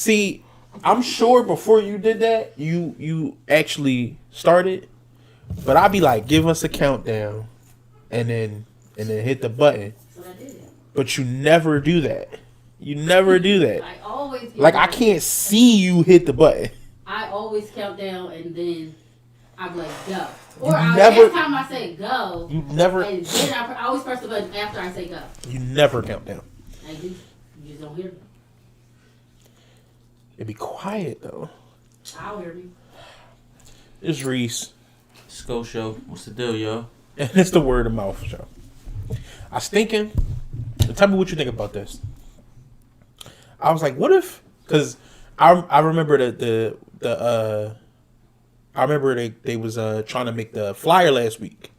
See, I'm sure before you did that, you actually started. But I'd be like, give us a countdown, and then hit the button. So I did. But you never do that. You never do that. I always like I can't see you hit the button. I always count down and then I'm like go. Or every time I say go, you never. And then I always press the button after I say go. You never count down. I do. You just don't hear me. It'd be quiet though. I'll hear you. It's Reese. Sko Show. What's the deal, yo? And it's the word of mouth show. I was thinking. Tell me what you think about this. I was like, what if? Because I remember I remember they was trying to make the flyer last week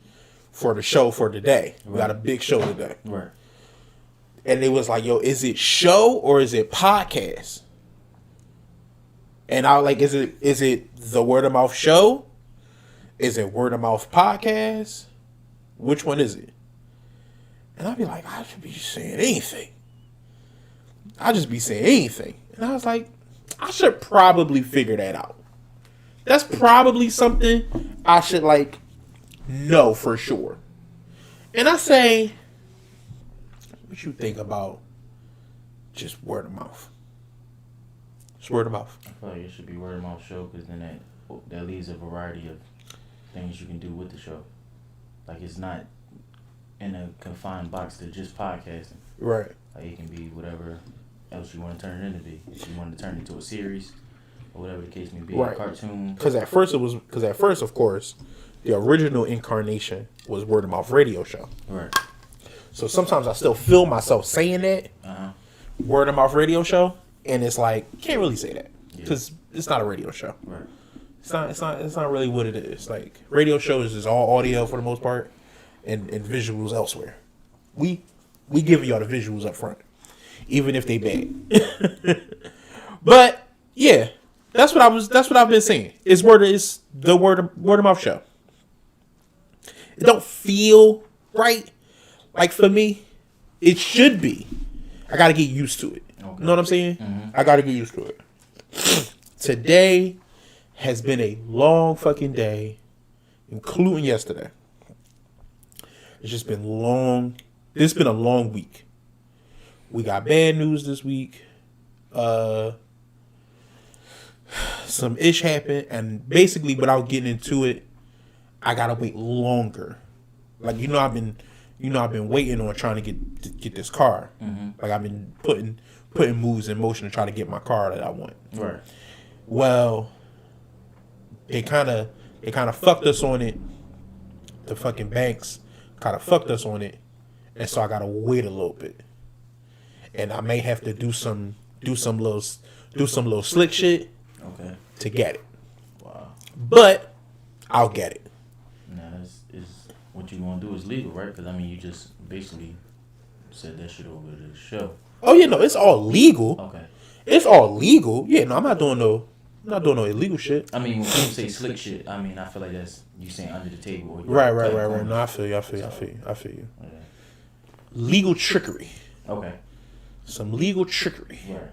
for the show for today. We got a big show today. Right. And it was like, yo, is it show or is it podcast? And I was like, is it the word of mouth show? Is it word of mouth podcast? Which one is it? And I'd be like, I should be saying anything. I just be saying anything. And I was like, I should probably figure that out. That's probably something I should know for sure. And I say, what you think about just word of mouth? Just word of mouth. I feel like it should be word of mouth show because then that leaves a variety of things you can do with the show. Like it's not in a confined box to just podcasting. Right. Like it can be whatever else you want to turn it into be. If you want to turn it into a series or whatever the case may be, right. A cartoon. Because at first, of course, the original incarnation was word of mouth radio show. Right. So sometimes I still feel myself saying that word of mouth radio show, and it's like can't really say that because it's not a radio show. Right. It's not really what it is. Like radio shows is all audio for the most part, and visuals elsewhere. We give y'all the visuals up front, even if they bad. But yeah, that's what I've been saying. It's the word of mouth show. It don't feel right. Like for me, it should be. I got to get used to it. Okay. You know what I'm saying? Mm-hmm. I got to get used to it. Today has been a long fucking day, including yesterday. It's just been long. It's been a long week. We got bad news this week. Some ish happened, and basically, without getting into it, I gotta wait longer. Like I've been waiting on trying to get this car. Mm-hmm. Like I've been putting moves in motion to try to get my car that I want. Right. Well, they kind of fucked us on it. The fucking banks kind of fucked us on it, and so I gotta wait a little bit. And I may have to do some little slick shit. Okay. To get it. Wow. But I'll get it. Now, is what you want to do is legal, right? Because I mean, you just basically said that shit over the show. Oh yeah, no, it's all legal. Okay. It's all legal. Yeah, no, I'm not doing no illegal shit. I mean, when people say slick shit, I mean, I feel like that's you saying under the table. Or right. No, I feel you. Yeah. Legal trickery. Okay. Some legal trickery. Right.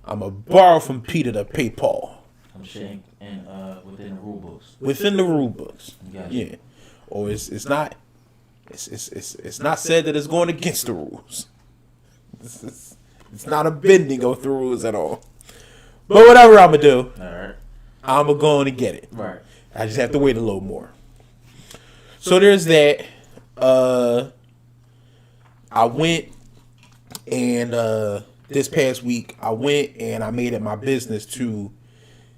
I'm a borrow from Peter to pay Paul. I'm saying, and within the rule books. Within the rule books. Gotcha. Yeah. Or it's not said that it's going against the rules. It's not a bending of the rules at all. But whatever I'm gonna do, all right, I'm gonna go on and get it. Right. I just have to wait a little more. So there's that. I went and this past week I went and I made it my business to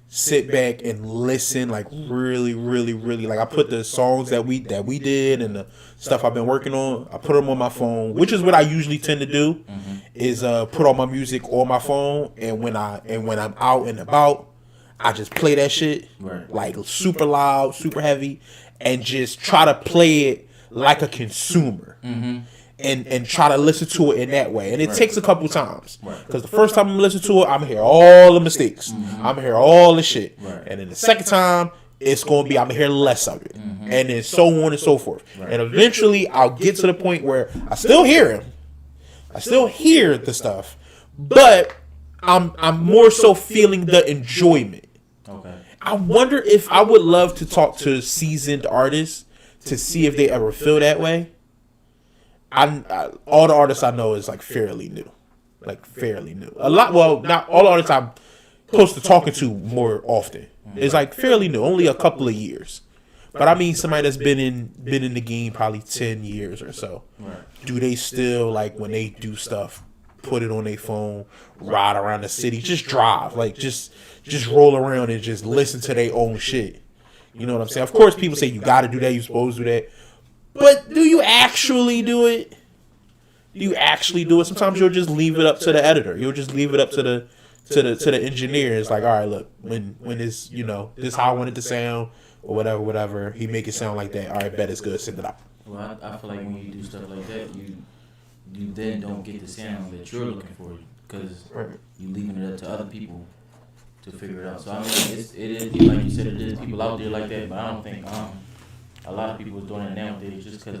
sit back and listen, like really, really, really. Like I put the songs that we did and the stuff I've been working on, I put them on my phone, which is what I usually tend to do. Mm-hmm. Is put all my music on my phone, and when I'm out and about, I just play that shit like super loud, super heavy, and just try to play it like a consumer. Mm-hmm. And try to listen to it in that way. And it takes a couple times. Because the first time I'm listening to it, I'm going to hear all the mistakes. Mm-hmm. I'm going to hear all the shit. Right. And then the second time, it's going to be, I'm going to hear less of it. Mm-hmm. And then so on and so forth. Right. And eventually, I'll get to the point where I still hear him. I still hear the stuff. But I'm more so feeling the enjoyment. Okay. I wonder if I would love to talk to seasoned artists to see if they ever feel that way. All the artists I know is like fairly new. A lot. Well, not all the artists I'm close to talking to more often. It's like fairly new, only a couple of years. But I mean, somebody that's been in the game probably 10 years or so. Right. Do they still, like, when they do stuff, put it on their phone, ride around the city, just drive, like just roll around and just listen to their own shit? You know what I'm saying? Of course, people say you got to do that, you're supposed to do that. But do you actually do it? Do you actually do it? Sometimes you'll just leave it up to the editor. You'll just leave it up to the engineer. It's like, all right, look, when this, you know, this how I want it to sound, or whatever. He make it sound like that. All right, bet it's good. Send it out. Well, I feel like when you do stuff like that, you then don't get the sound that you're looking for, because you leaving it up to other people to figure it out. So I mean, it is like you said, it is people out there like that, but I don't think a lot of people are doing it nowadays just because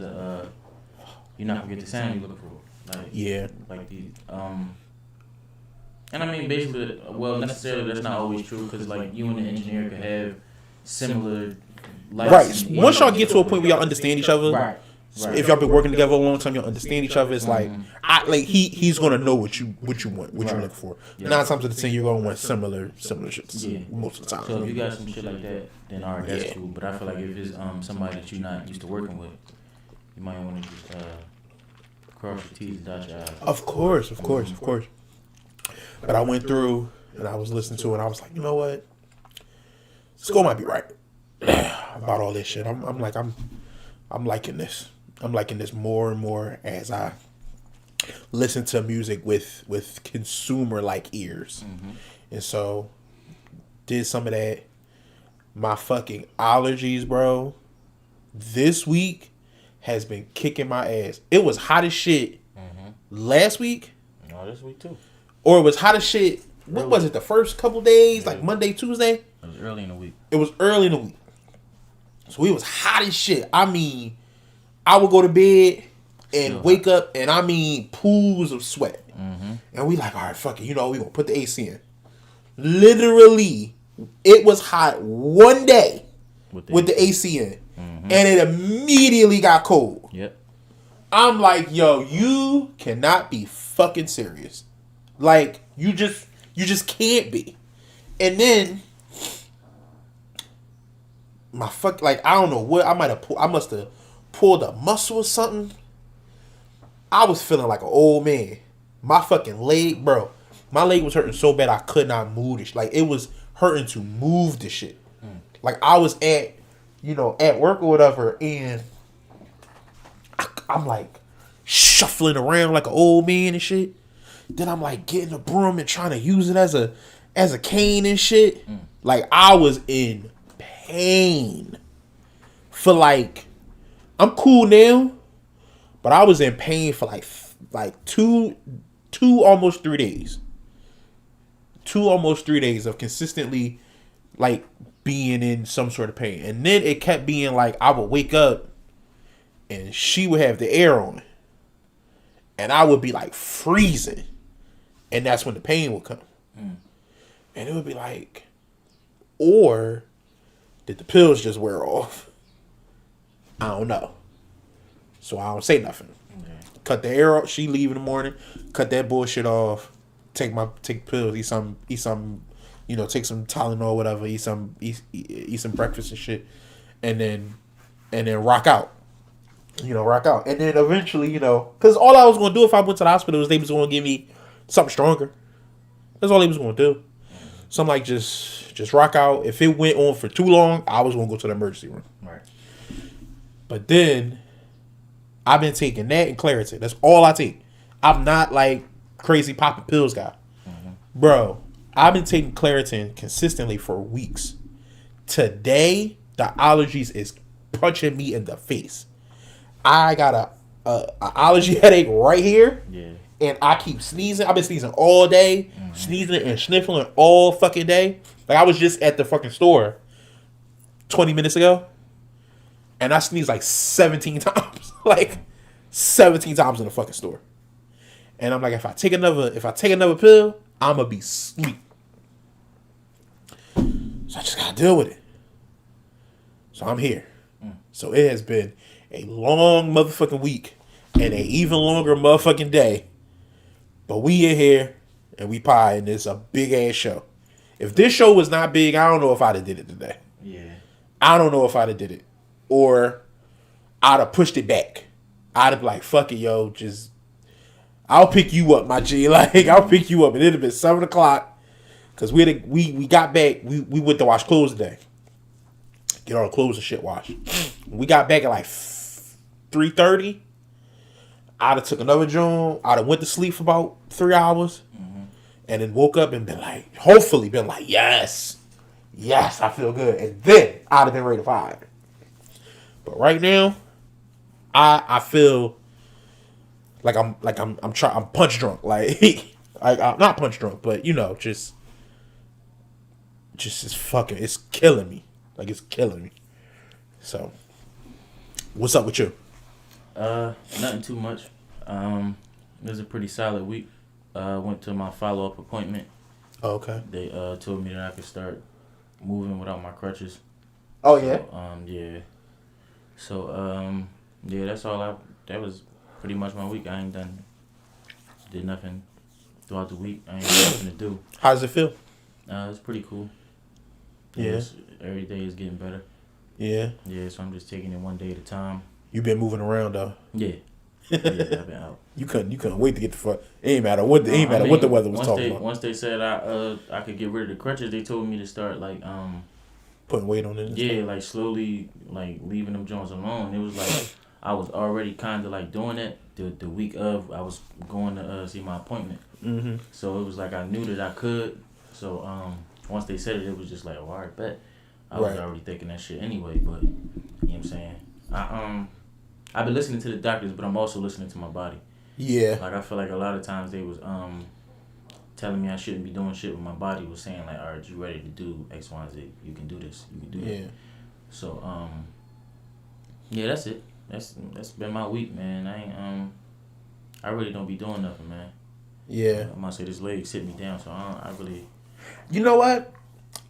you're not gonna get the sound you look for. Like, yeah. Like the and I mean basically, well, necessarily that's not always true, because like you and the engineer could have similar right. Once y'all get to a point where y'all understand each other, right. If y'all been working together a long time, y'all understand each other. It's like he's gonna know what you want, what you're looking for. Yeah. 9 times out of 10, you're gonna want similar shit most of the time. So if you got some shit like that, then alright, that's cool. But I feel like if it's somebody that you're not used to working with, you might want to just cross your T's and dot your I's. Of course. But I went through and I was listening to it and I was like, you know what? Skull might be right about all this shit. I'm liking this. I'm liking this more and more as I listen to music with consumer like ears. Mm-hmm. And so did some of that. My fucking allergies, bro, this week has been kicking my ass. It was hot as shit last week. No, this week too. Or it was hot as shit. What was it? The first couple days, like Monday, Tuesday. It was early in the week. So it was hot as shit. I mean, I would go to bed and wake up, and I mean pools of sweat. Mm-hmm. And we like, all right, fuck it. You know, we gonna put the AC in. Literally, it was hot one day with the AC in, and it immediately got cold. Yep. I'm like, yo, you cannot be fucking serious. Like, you just can't be. And then my fuck, like, I don't know what I must have pulled a muscle or something. I was feeling like an old man. My fucking leg, bro. My leg was hurting so bad I could not move this. Like, it was hurting to move the shit. Like, I was at work or whatever, and I'm like shuffling around like an old man and shit. Then I'm like getting a broom and trying to use it as a cane and shit. Like, I was in pain for like, I'm cool now, but I was in pain for like two almost 3 days. 2 almost 3 days of consistently like being in some sort of pain. And then it kept being like I would wake up and she would have the air on and I would be like freezing. And that's when the pain would come. And it would be like, or did the pills just wear off? I don't know. So I don't say nothing. Cut the air off. She leave in the morning. Cut that bullshit off. Take pills. Eat some. Take some Tylenol, whatever. Eat some breakfast and shit, and then rock out. Rock out. And then eventually, because all I was gonna do if I went to the hospital was they was gonna give me something stronger. That's all they was gonna do. So I'm like, just rock out. If it went on for too long, I was gonna go to the emergency room. Right. But then I've been taking that and Claritin. That's all I take. I'm not like crazy popping pills guy. Bro, I've been taking Claritin consistently for weeks. Today, the allergies is punching me in the face. I got a allergy headache right here. Yeah. And I keep sneezing. I've been sneezing all day. Sneezing and sniffling all fucking day. Like, I was just at the fucking store 20 minutes ago. And I sneezed like 17 times. Like, 17 times in the fucking store. And I'm like, if I take another pill, I'ma be asleep. So I just gotta deal with it. So I'm here. So it has been a long motherfucking week and an even longer motherfucking day. But we in here and we pie, and it's a big ass show. If this show was not big, I don't know if I'd have did it today. Yeah. I don't know if I'd have did it. Or I'd have pushed it back. I'd have been like, fuck it, yo, just I'll pick you up, my G. Like, I'll pick you up. And it'd have been 7 o'clock. Cause we got back, we went to wash clothes today. Get all the clothes and shit washed. We got back at like 3:30. I'd have took another joint. I'd have went to sleep for about 3 hours. And then woke up and been like, hopefully been like, yes, I feel good. And then I'd have been ready to fight. But right now, I feel like I'm punch drunk. Like I'm not punch drunk, but you know, just it's killing me. Like it's killing me. So, what's up with you? Nothing too much. It was a pretty solid week. Went to my follow-up appointment. Oh, okay. They told me that I could start moving without my crutches. Oh yeah. Yeah. So yeah, that's all. That was pretty much my week. I ain't did nothing throughout the week. I ain't got nothing to do. How does it feel? It's pretty cool. Yeah. Every day is getting better. Yeah. Yeah, so I'm just taking it one day at a time. You been moving around though. Yeah. Yeah, I've been out. You couldn't wait to get the fuck. It ain't matter what what the weather was talking about. Once they said I could get rid of the crutches, they told me to start like putting weight on it. Yeah, like slowly like leaving them joints alone. It was like I was already kind of like doing it the week of I was going to see my appointment. Mm-hmm. So it was like I knew that I could. So once they said it, it was just like, oh, all right, bet. I was already thinking that shit anyway, but you know what I'm saying? I've been listening to the doctors, but I'm also listening to my body. Yeah. Like I feel like a lot of times they was telling me I shouldn't be doing shit, but my body was saying like, all right, you ready to do X, Y, and Z? You can do this. You can do that. Yeah. So yeah, that's it. That's been my week, man. I really don't be doing nothing, man. Yeah. I must say this leg sit me down, so I really. You know what?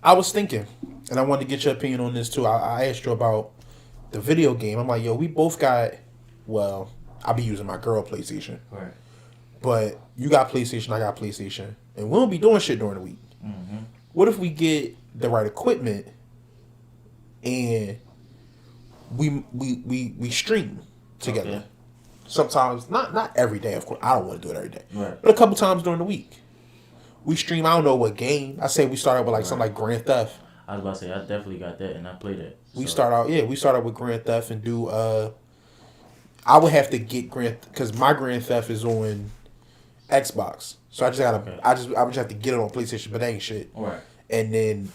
I was thinking, and I wanted to get your opinion on this too. I asked you about the video game. I'm like, yo, we both got. Well, I'll be using my girl PlayStation. Right. But you got PlayStation, I got PlayStation, and we don't be doing shit during the week. Mm-hmm. What if we get the right equipment and we stream together? Okay. Sometimes, not every day, of course. I don't want to do it every day. Right. But a couple times during the week. We stream, I don't know what game. I say we start out with like something like Grand Theft. I was about to say, I definitely got that, and I played it. We start out with Grand Theft and do, I would have to get because my Grand Theft is on Xbox. So I just gotta, Okay. I would just have to get it on PlayStation, but that ain't shit. Right. And then,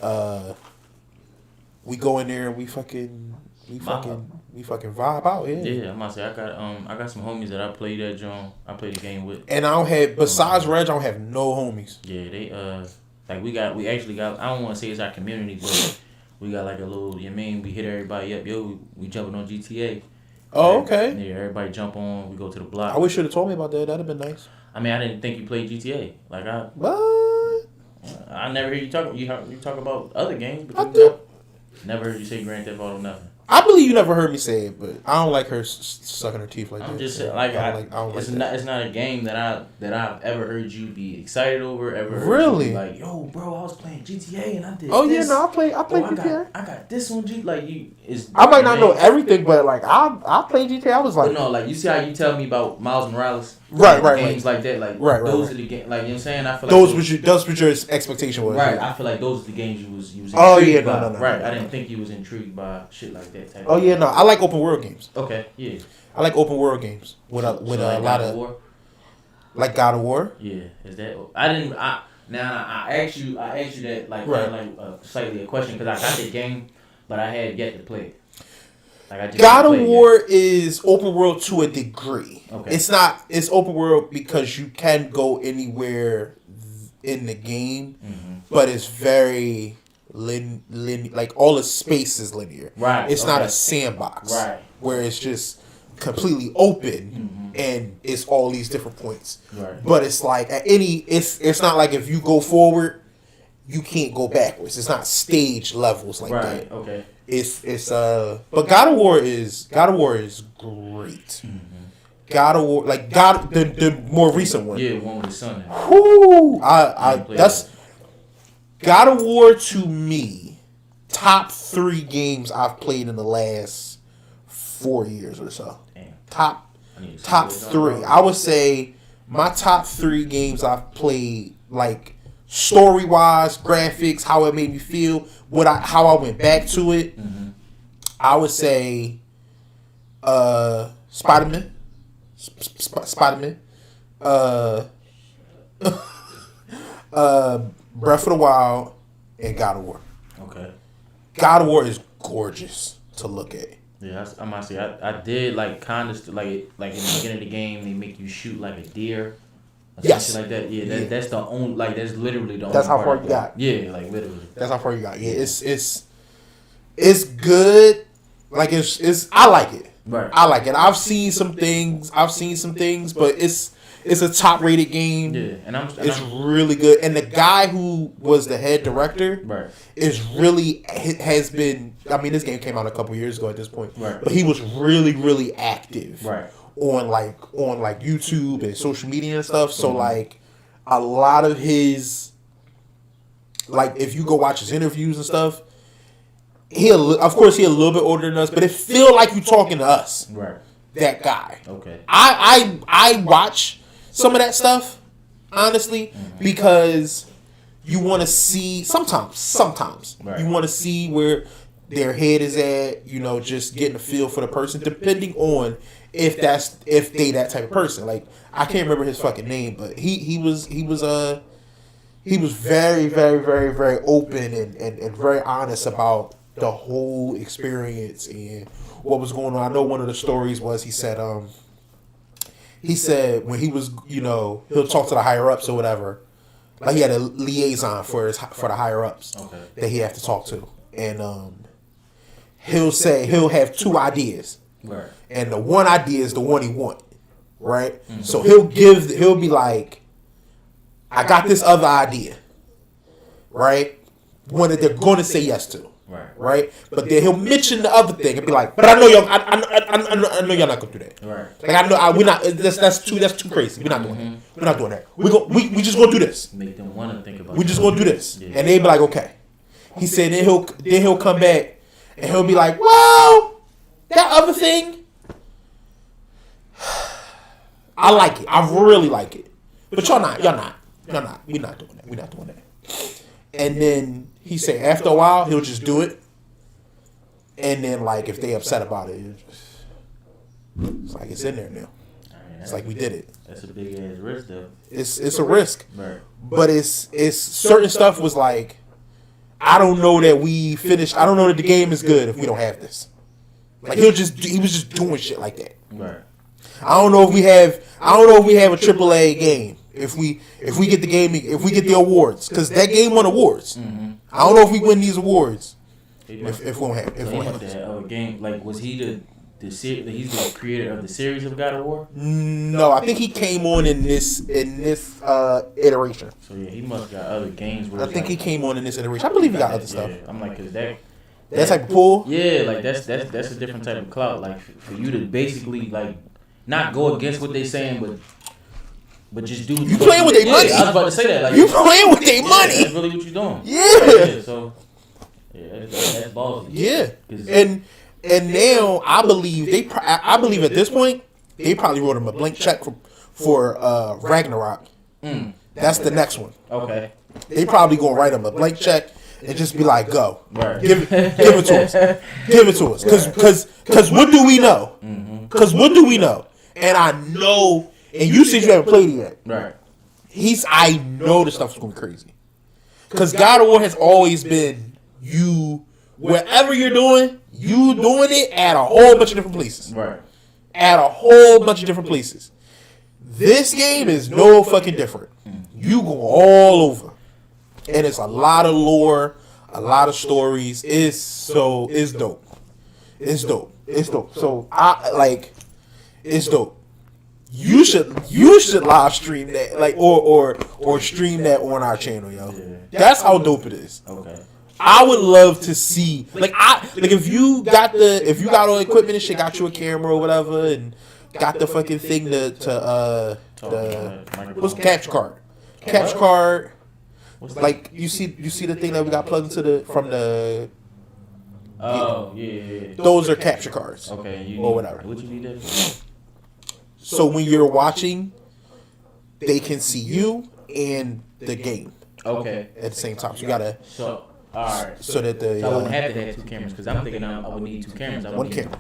we go in there and we fucking vibe out, yeah. Yeah, I'm about to say, I got some homies that I played that joint. I played the game with. And I don't have, besides Reg, I don't have no homies. Yeah, they like we actually got. I don't want to say it's our community, but we got like a little. You know what I mean? We hit everybody up. Yo, we jumping on GTA. Oh, okay. Yeah, everybody jump on. We go to the block. I wish you'd have told me about that. That'd have been nice. I mean, I didn't think you played GTA. Like What? I never heard you talk. You talk about other games, but I do. Never heard you say Grand Theft Auto nothing. I believe you never heard me say it, but I don't like her sucking her teeth like that. I'm just saying, I don't it's like not. It's not a game that I've ever heard you be excited over. Ever heard Really? you be like, yo, bro, I was playing GTA and I did. Oh this. yeah, no, I play GTA. I got this on G. Like you is. I might not know everything, but like I play GTA. I was like, but no, like you see how you tell me about Miles Morales, right, games like that, like those are the games. Like you know what I'm saying, I feel like that's what your expectation was. Right, Yeah. I feel like those are the games you was intrigued Oh yeah, by. no. Right, I didn't think you was intrigued by shit like that. Type Oh yeah, no, I like open world games. Okay, yeah. I like open world games with a like lot God of War? like God of War. Yeah, is that? I asked you that like Right. kind of like slightly a question because I got the game, but I had yet to play it. Like I just God of played it War is open world to a degree. Okay. It's open world because you can go anywhere in the game, but it's very like all the space is linear. Right. It's not a sandbox. Right. Where it's just completely open and it's all these different points. Right. But it's like it's not like if you go forward, you can't go backwards. It's not stage levels like Right. that. Okay. But God of War is great. God of War, like the more recent one. Yeah, one with the sun. Whoo! That's God of War to me. Top 3 games I've played in the last 4 years or so. Damn. Top 3. I would say my top 3 games I've played, like story wise, graphics, how it made me feel, how I went back to it. Mm-hmm. I would say, Spider-Man. Spider-Man. Breath of the Wild and God of War. Okay. God of War is gorgeous to look at. Yeah, I'm gonna say I did like kind of like in the beginning of the game they make you shoot like a deer. Or Yes. something like that. Yeah, that's the only that's literally the only. That's how part far of you it. got. Yeah, like literally. That's how far you got. Yeah, it's good. Like it's I like it. Right. I like it. I've seen some things, but it's a top rated game. Yeah, and It's really good. And the guy who was the head director right. has been. I mean, this game came out a couple years ago at this point. Right. But he was really active. Right. On YouTube and social media and stuff. So like a lot of his, like if you go watch his interviews and stuff, of course he a little bit older than us, but it feel like you talking to us. Right. That guy. Okay. I watch some of that stuff, honestly, because you want to see sometimes Right. you want to see where their head is at, just getting a feel for the person, depending on if they that type of person. Like I can't remember his fucking name, but he was very, very, very, very open and very honest about the whole experience and what was going on. I know one of the stories was he said when he was, he'll talk to the higher ups or whatever. Like he had a liaison for the higher ups that he had to talk to, and he'll have 2 ideas, Right. and the one idea is the one he want, right? Mm-hmm. So he'll be like, I got this other idea, right? One that they're going to say yes to. Right, but then he'll mention the other thing and be like, "But I know y'all, I know y'all not gonna do that. Right. Like we're not. That's too crazy. We're not doing that. We're not doing that. We just gonna do this. Make them want to think about. We just gonna do this." Yeah. And they be like, "Okay." He said, then he'll come back and he'll be like, "Well, that other thing, I like it. I really like it. But y'all not. We're not doing that. We're not doing that." And then he said after a while he'll just do it, and then like if they upset about it, it's like it's in there now. It's like we did it. That's a big ass risk though. It's a risk, right? But it's certain stuff was like, I don't know that we finished. I don't know that the game is good if we don't have this. Like he was just doing shit like that. Right. I don't know if we have a AAA game. If we get the game, if we get the awards, because that game won awards. Mm-hmm. I don't know if we win these awards. If we don't have that game, like was he he's the creator of the series of God of War? No, I think he came on in this iteration. So yeah, he must got other games. I think he came on in this iteration. I believe he got other stuff. Yeah, I'm like, cause that type of pull. Yeah, like that's a different type of clout. Like for you to basically like not go against what they saying, but just do. You playing with their money. I was about to say that. Like you playing with their money. That's really what you're doing. Yeah. So that's ballsy. Yeah. And now I believe at this point they probably wrote him a blank check for Ragnarok. That's the next one. Okay. They probably gonna write him a blank check and just be like, go. Right. Give it to us. Give it to us. Cause what do we know? Cause what do we know? And I know. And you said you haven't played it yet. Right. I know the stuff's going to be crazy. Because God of War has always been wherever you're doing it at a whole bunch of different places. Right. At a whole bunch of different places. This game is no fucking different. You go all over. And it's a lot of lore, a lot of stories. It's dope. It's dope. So, it's dope. you should live stream that, like, or stream that on our channel, yo. Yeah. That's how dope it is. Okay. I would love to see, like if you got all the equipment and shit, got you a camera or whatever, and got the fucking thing the what's capture card, like you see the thing that we got plugged into from the. Oh yeah. Those are capture cards. Okay. Or whatever. What you need that for? So when you're watching, they can see you and the game. Okay. At the same time. So you gotta. So all right. So that the. So I wouldn't have to have two cameras because I'm thinking I would need two cameras. One camera.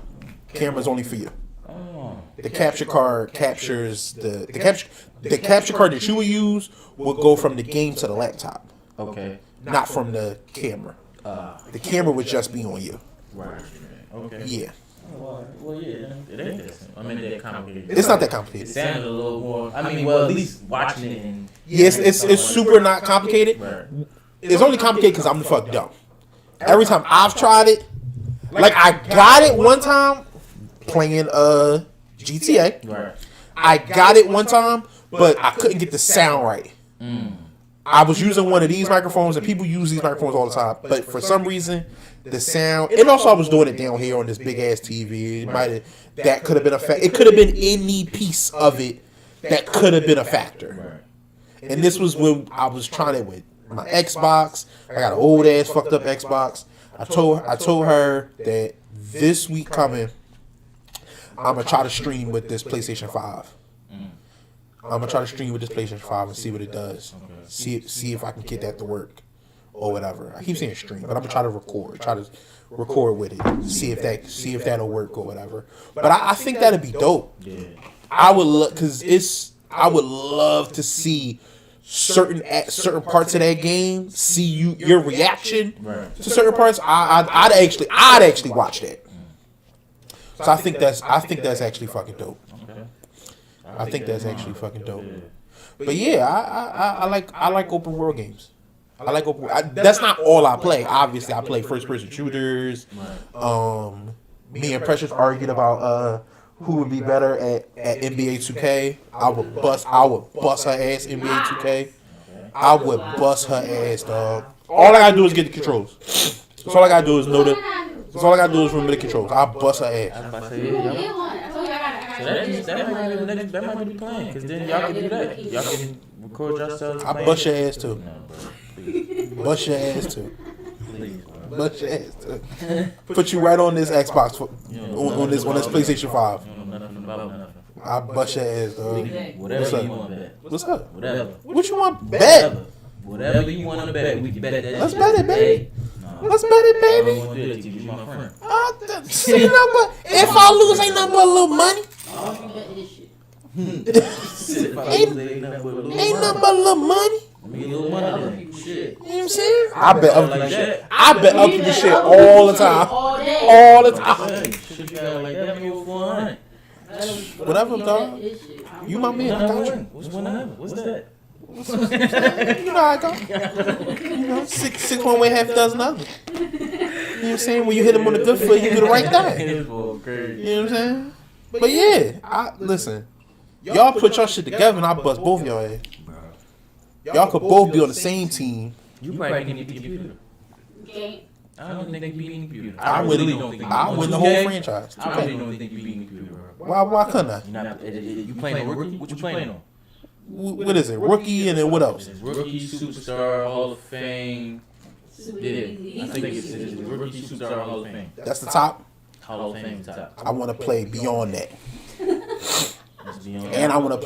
Camera's only for you. Oh. The capture card captures the capture card that you would use will go from the game to the laptop. Okay. Not from the camera. The camera would just be on you. Right. Okay. Yeah. Well, yeah. It ain't that simple. I mean, that complicated. It's not that It complicated. sounded a little more. I mean, well, at least watching it and. Yes, it's super not complicated. Right. It's only complicated because I'm the fuck dumb. Every time I've tried it, like I got it one time playing GTA. Right. I got it one time, but I couldn't get the sound right. I was using one of these microphones, and people use these microphones all the time. But for some reason, the sound, and also I was doing it down here on this big ass TV. That could have been a factor. It could have been any piece of it that could have been a factor. Right. And this was when I was trying it with my Xbox. I got an old ass fucked up Xbox. I told her that this week coming, I'm gonna try to stream with this PlayStation 5. I'm gonna try to stream with this PlayStation 5 and see what it does. Okay. See if I can get that to work or whatever. I keep saying stream, but I'm gonna try to record with it. See if that'll work or whatever. But I think that'd be dope. Yeah. I would I would love to see certain parts of that game. See your reaction to certain parts. I'd actually watch that. So I think that's actually fucking dope. Okay. I think that's actually fucking dope. But yeah, I like open world games. I like open. That's not all I play. Obviously, I play first person shooters. Me and Precious argued about who would be better at NBA 2K. I would bust her ass NBA 2K. I would bust her ass, dog. All I gotta do is get the controls. That's all I gotta do is know That's all I gotta do is remember the controls. I'll bust her ass. I was about to say, that might be the plan, because then y'all can do that. Y'all can record yourselves. I bust your ass too. No, bro. Please. Bust your ass too. Please, bro. Bust your ass too. Put you right on this Xbox on this PlayStation 5. You don't know nothing about nothing. I bust your ass, dog. Whatever you want to bet. What's up? Whatever. What you want? Bet. Whatever you want to bet, we can bet that. Let's bet it, baby. No. Let's bet it, I baby. don't want to do that to you. You're my friend. If I lose, ain't nothing but a little money. All you betting this shit. If I lose, it ain't nothing but a little Ain't money. nothing but a little money. Give me a little money then. Shit. You know what I'm saying? I bet up to Like the shit. that. I bet up to the shit all the time. All day. All the time. Hey, shit, you got like that, you 400. Whatever, dog. You my man. I got you. What's whatever? What's that? You know how I go. You know, six one way, half a dozen others. You know what I'm saying? When you hit them on the good foot, you do the right thing. It's all crazy. You know what I'm saying? But yeah, listen. Y'all put your shit together and I bust both y'all ass. Y'all could both be on the same team. You probably can get the computer. Okay. I don't think you beating the computer. I win the whole franchise. I really don't think you beating the computer, bro. Why couldn't I? You're not, you playing on rookie? What you playing on? What is it? Rookie and then what else? Rookie, Superstar, Hall of Fame. Yeah, I think it's Rookie, Superstar, Hall of Fame. That's the top. Hall of Fame top. I want to play beyond that. Let's be honest. And I want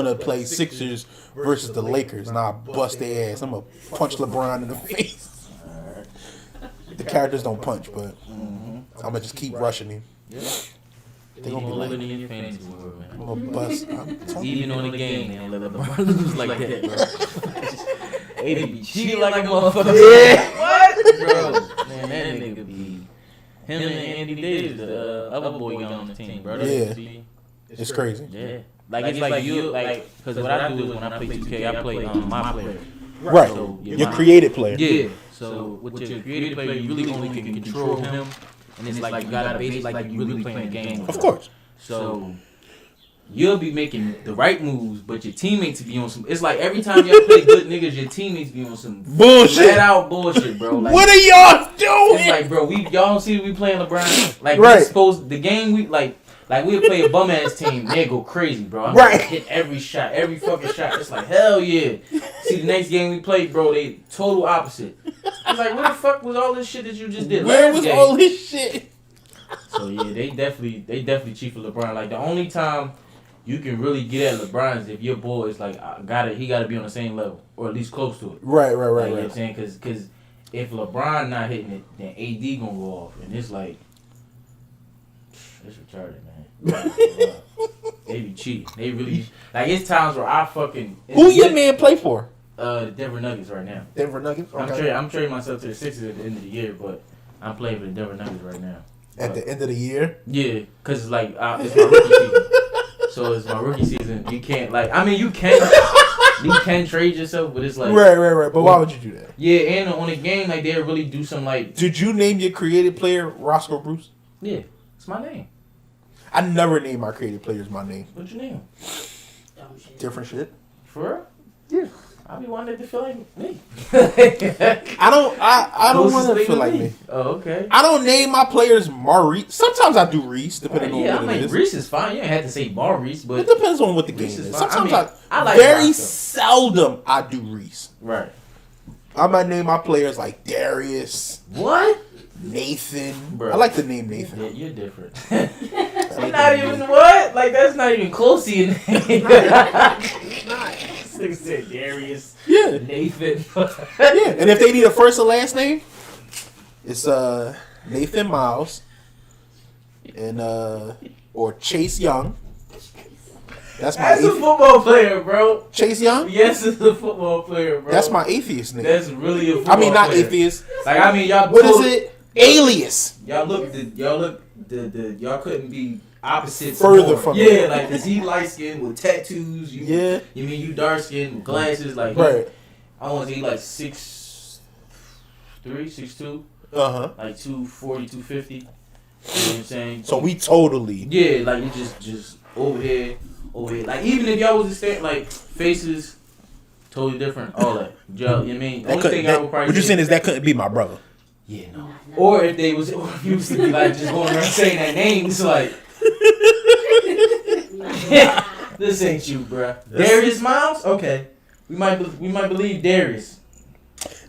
to play Sixers versus the Lakers, and I'll bust their ass. I'm gonna punch LeBron in the face. The characters don't punch, but I'm gonna just keep rushing him. They gonna be like, living in your fantasy world, man. I'm gonna bust. I'm telling you. Even on the game, man, let LeBron lose like that, bro. They be cheating like a motherfucker. Yeah. What? Bro, man, that nigga be him and Andy Davis, the other boy on the team, bro. Yeah. Be, It's crazy. yeah. Like it's like you like because what I do is when I play 2K, I play my player. Right. So, yeah, Your creative player. Yeah. So with your creative player, you really only can control him, and it's like you gotta base it like you really playing the game. Of course. So you'll be making the right moves, but your teammates be on some. It's like every time y'all play good niggas, your teammates be on some bullshit. flat out bullshit, bro. Like, what are y'all doing? It's like, bro, y'all don't see we playing LeBron. Like, right. we supposed the game we like we'll play a bum ass team. They go crazy, bro. I'm right. hit every shot, every fucking shot. It's like hell yeah. See the next game we played, bro. They total opposite. It's like, where the fuck was all this shit that you just did? Where was all this shit? So yeah, they definitely cheat for LeBron. Like the only time you can really get at LeBron is if your boy is like he gotta be on the same level or at least close to it. Right. You know what I'm saying? Because if LeBron not hitting it, then AD gonna go off, and it's like it's retarded, man. They be cheating. They really like. It's times where I fucking. Who your man play for? The Denver Nuggets right now. Denver Nuggets. Okay. I'm trading myself to the Sixers at the end of the year, but I'm playing for the Denver Nuggets right now. At the end of the year? Yeah, because it's like, it's my rookie season. So it's my rookie season. You can't, like, I mean, you can trade yourself, but it's like. Right. But why would you do that? Yeah, and on a game, like, they'll really do some, like. Did you name your creative player Roscoe Bruce? Yeah, it's my name. I never name my creative players my name. What's your name? Different shit. For real? Yeah. I be wanting it to feel like me. I don't want to feel like me. Oh, okay. I don't name my players Maurice. Sometimes I do Reese, depending on what it is. Reese is fine. You ain't have to say Maurice, but it depends on what the game Reese is. fine. Sometimes I like very Roscoe. seldom I do Reese. Right. I might name my players like Darius. What? Nathan. Bro. I like the name Nathan. Yeah, you're different. You're not even what? Like that's not even close to your name. It's not. Nigga said Darius. Yeah. Nathan. Yeah. And if they need a first and last name, it's Nathan Miles and or Chase Young. That's a football player, bro. Chase Young? Yes, it's a football player, bro. That's my atheist name. That's really a football player. not atheist. Like I mean, y'all. What is it? Alias. Y'all couldn't be opposite. Further from yeah, like cause he light skinned with tattoos. You mean you dark skinned with glasses? Like right. I want to say like 6'3", 6'2". Like 240, 250. You know what I'm saying? So we totally. Yeah, like you just over here. Like even if y'all was to stand like faces, totally different. All that. You know what I mean? The only thing I would probably. What you're saying is that couldn't be my brother. Yeah, no. Or if you used to be like just going around saying that name, it's like this ain't you, bruh. Darius Miles? Okay. We might believe Darius.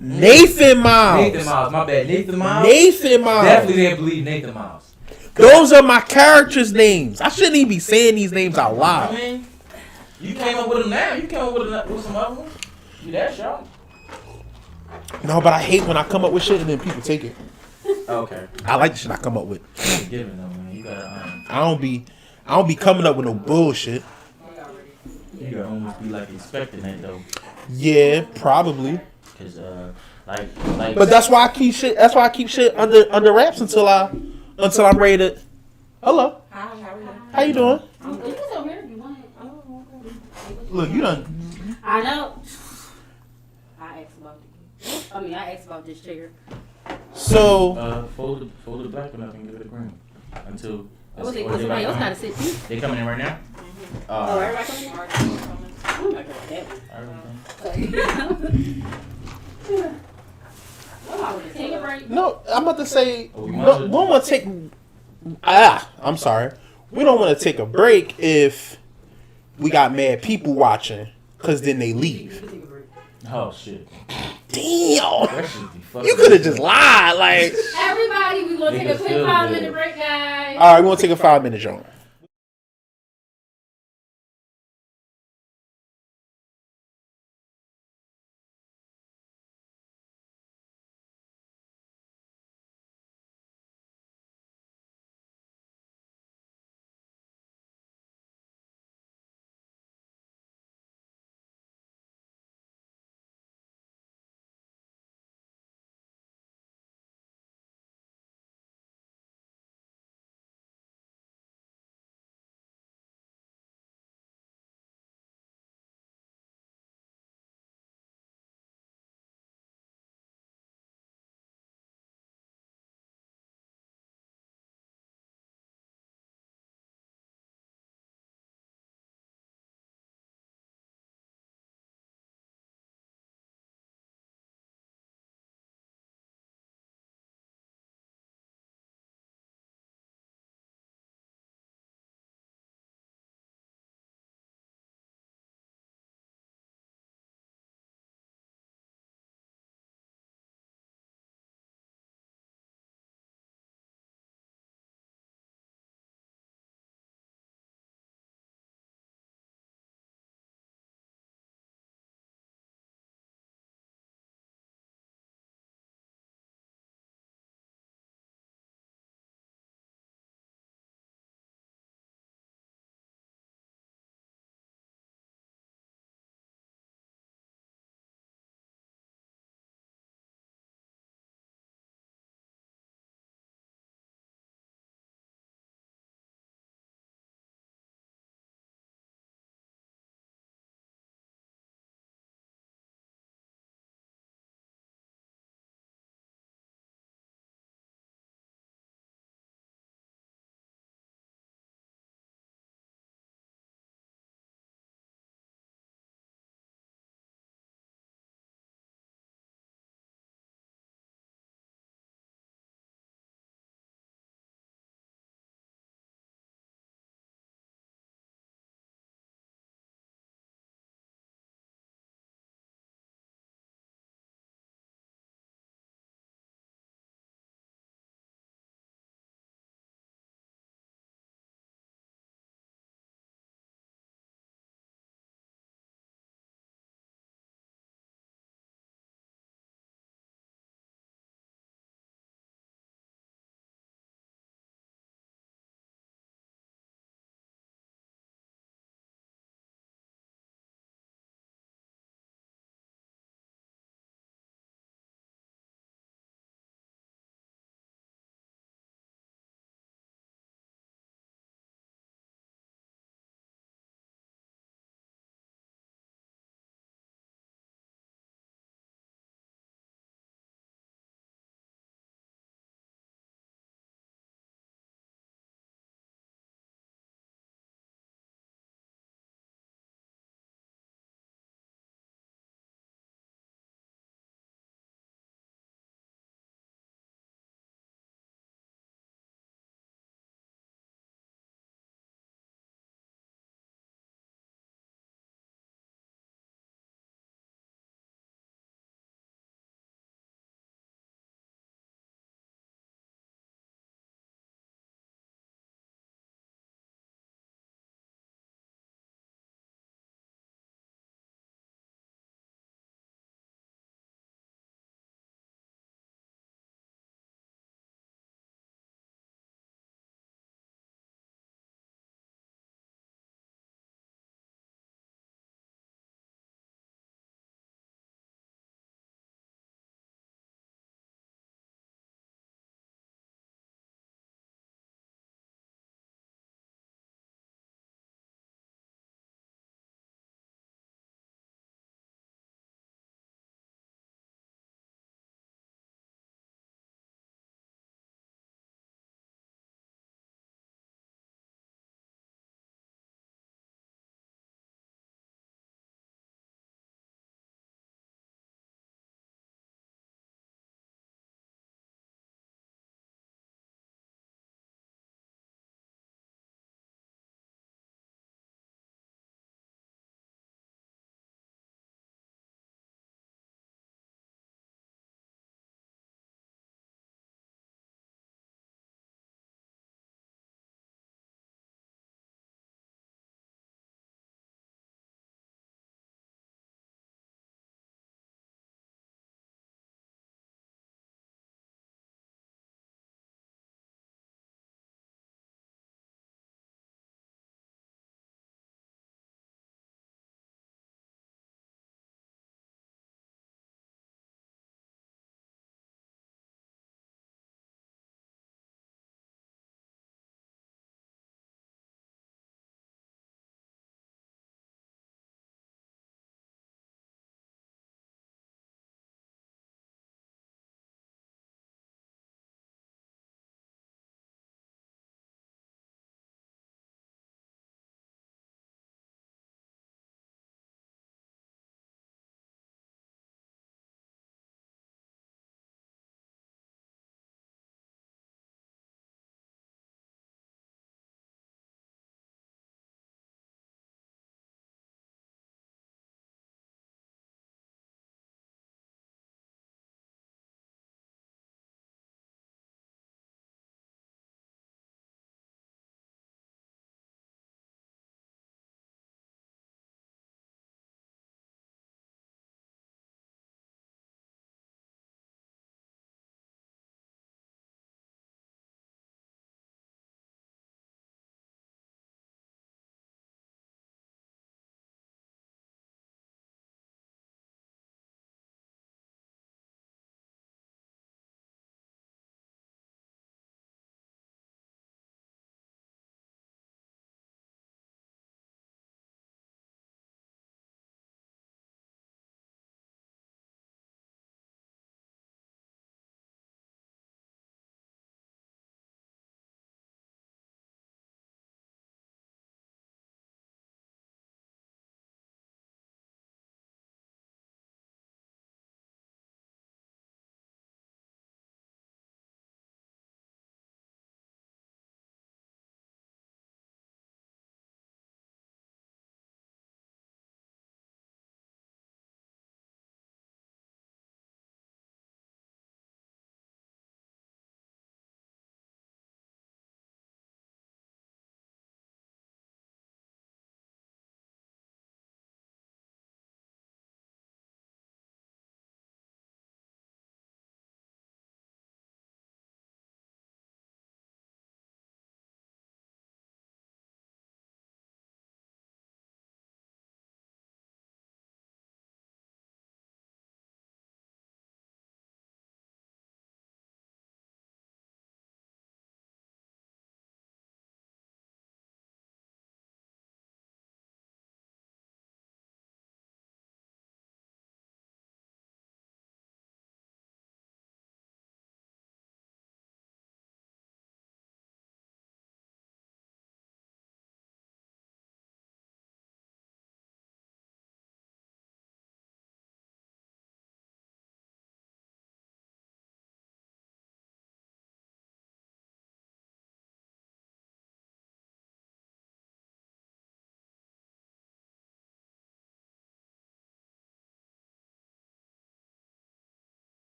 Nathan Miles. Nathan Miles, my bad. Nathan Miles? Nathan Miles. Definitely didn't believe Nathan Miles. Those are my characters' names. I shouldn't even be saying these names out loud. I mean, you came up with them now. You came up with some other ones. You that sharp? No, but I hate when I come up with shit and then people take it. Okay. I like the shit I come up with. Given though, man. You gotta. I don't be coming up with no bullshit. You gotta almost be like expecting that though. Yeah, probably. Cause like. But that's why I keep shit. That's why I keep shit under wraps until I'm ready to. Hello. Hi, how are you? How you doing? I'm good. You can sit here if you want. Look, you done. I know. I asked about this chair. So. Fold the black one up and give it a green until. Somebody else gotta sit too. They coming in right now? Everybody coming in? Oh my God. Take a break. No, I'm about to say. We don't want to take. I'm sorry. We don't want to take a break if we got mad people watching, because then they leave. Oh shit! Damn! You could have just lied, like. Everybody, we gonna take a quick 5-minute break, guys. All right, we're gonna take a 5-minute joint.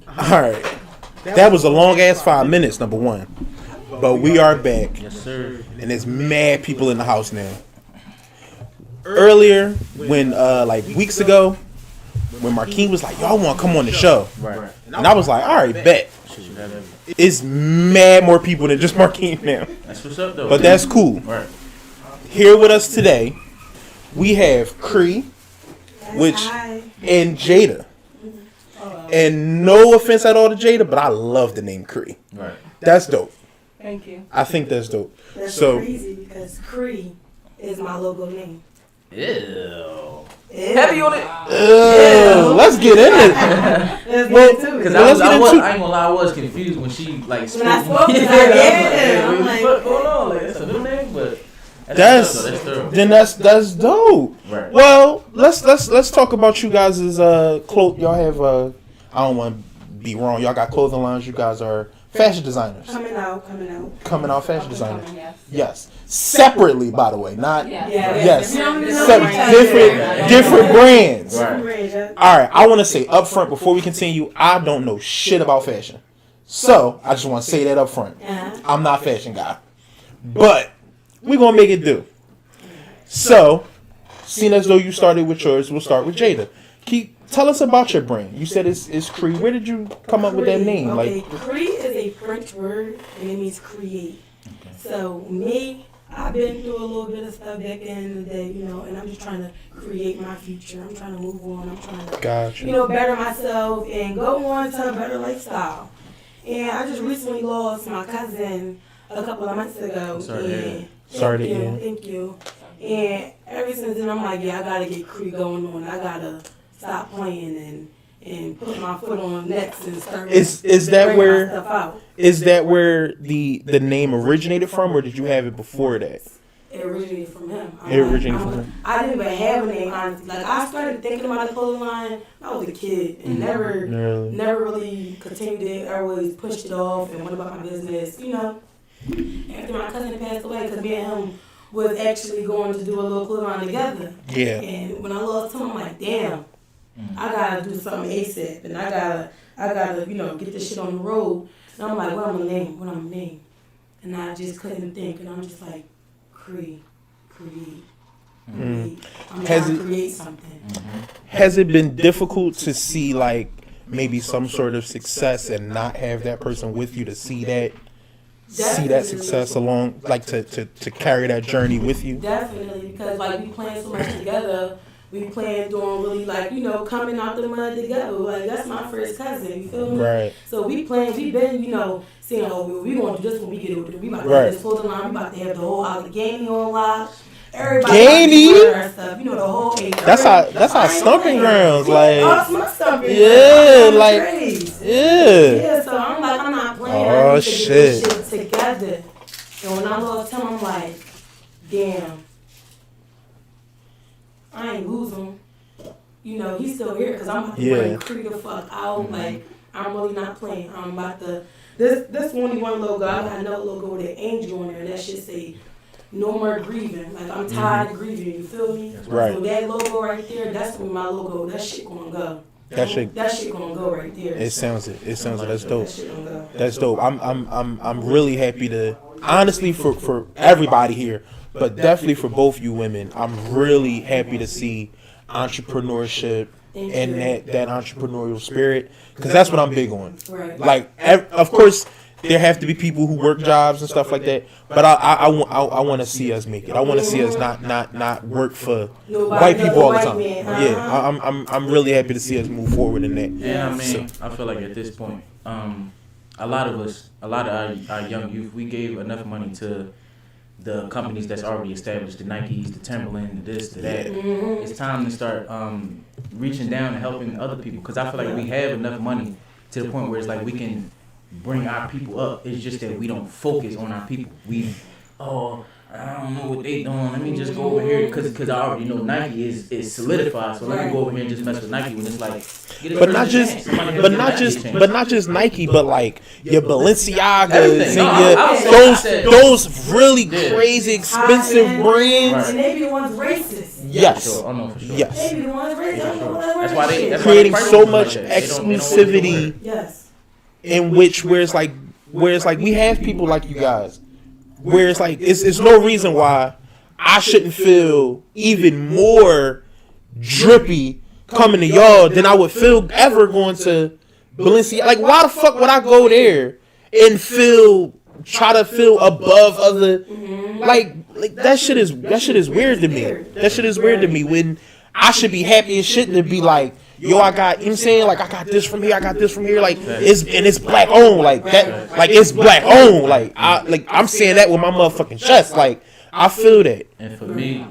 All right. That was a long ass 5 minutes, number one. But we are back. Yes, sir. And there's mad people in the house now. Earlier, when like weeks ago, when Marquine was like, "Y'all want to come on the show?" Right. And I was like, "All right, bet." Shit, you have everything. It's mad more people than just Marquine now. That's what's up, though. But that's cool. Right. Here with us today, we have Cree, which and Jada. And no offense at all to Jada, but I love the name Cree. Right. That's dope. Thank you. I think that's dope. That's So- crazy because Cree is my logo name. Ew. Heavy on it. Let's get in it. Let's Well, get into Because it. I let's was, get I, was, into- I ain't gonna lie, I was confused when she like When I spoke to her, yeah, I'm like, what's going on? Like, that's a new name, but That's thorough. then that's dope. Right. Well, let's talk about you guys' clothes. Y'all have I don't want to be wrong. Y'all got clothing lines. You guys are fashion designers. coming out. Coming out fashion designers. Yes. Separately, by the way, not Yeah. yes. Yeah. Different brands. Right. All right, I want to say up front before we continue, I don't know shit about fashion. So, I just want to say that up front. I'm not a fashion guy. But, we're going to make it do. So, seeing as though you started with yours, we'll start with Jada. Tell us about your brand. You said it's Cree. Where did you come up with that name? Okay, Like, Cree is a French word and it means create. So me, I've been through a little bit of stuff back in the day, and I'm just trying to create my future. I'm trying to move on. I'm trying to, gotcha. better myself and go on to a better lifestyle. And I just recently lost my cousin a couple of months ago. Sorry to hear that. Sorry to hear. Thank you. And ever since then, I'm like, I gotta get Cree going on. I gotta stop playing and put my foot on next and start. Is that bringing my where stuff out. is that where the name originated from, or did you have it before that? It originated from him. It originated from him. I didn't even have a name, honestly. Like, I started thinking about the clothing line when I was a kid and never really continued it. I always pushed it off and went about my business, After my cousin passed away, because me and him was actually going to do a little clothing line together. Yeah. And when I lost him, I'm like, damn, I gotta do something ASAP. And I gotta, get this shit on the road. And I'm like, what I'm gonna name? And I just couldn't think. And I'm just like, create. I'm Has trying it- to create something. Has it been difficult to see like maybe some sort of success and not have that person with you to see that success along, like to carry that journey with you? Definitely, because like we playing so much together. We playing doing really coming out the mud together. Like that's my first cousin. You feel me? Right. So we been saying, oh, we gonna do this when we get over there. We about to Right. have this clothing line. We about to have the whole Allegheny on lock. Everybody Gainey? about to wear our stuff. The whole. That's our stomping grounds. Like, Oh, my stomping yeah, grounds. like, Grace. yeah. Yeah, so I'm like, I'm not playing. Oh, I need to get this shit. shit together. And when I lost him, I'm like, damn. I ain't lose him. He's still here because I'm about to Yeah. bring Cree the fuck out. Like, I'm really not playing. I'm about to. This only one logo. I got another logo with an angel on there, and that shit say, no more grieving. Like, I'm tired of grieving. You feel me? Right. So that logo right there, that's where my logo. That shit gonna go. That shit- gonna go right there. It sounds it. That's dope. That shit gonna go. That's dope. I'm really happy to, honestly, for everybody here, but definitely for both you women. I'm really happy to see entrepreneurship Thank and you. that entrepreneurial spirit, because that's what I'm big on. Right. Like, of course, there have to be people who work jobs and stuff like that, but I want to see us make it. I want to see us not work for Nobody, white people all the white time. man. Yeah, I'm really happy to see us move forward in that. And I mean, I feel like at this point, a lot of our young youth, we gave enough money to the companies that's already established, the Nikes, the Timberland, the this, the that. It's time to start reaching down and helping other people, because I feel like we have enough money to the point where it's like we can bring our people up. It's just that we don't focus on our people. I don't know what they doing. Let me just go over here because I already know Nike is solidified. So let me go over here and just mess with Nike when it's like. But not just Nike, but like your Balenciagas Everything. and No, those really crazy expensive brands. And they be the ones racist. Yes, Oh no, for sure. yes. They be the ones racist. That's why they Creating price so them much like that. They don't want to do exclusivity. Yes. in which where it's like we have people like you guys, where it's like it's no reason why I shouldn't feel even more drippy coming to y'all than I would feel ever going to Balenciaga. Like, why the fuck would I go there and try to feel above other, like that shit is weird to me. That shit is weird to me when I should be happy as shit to be like, yo, I got, you know what I'm saying, like I got this from here, like it's black owned, like that, like it's black owned, like I'm saying that with my motherfucking chest, like I feel that. And for me,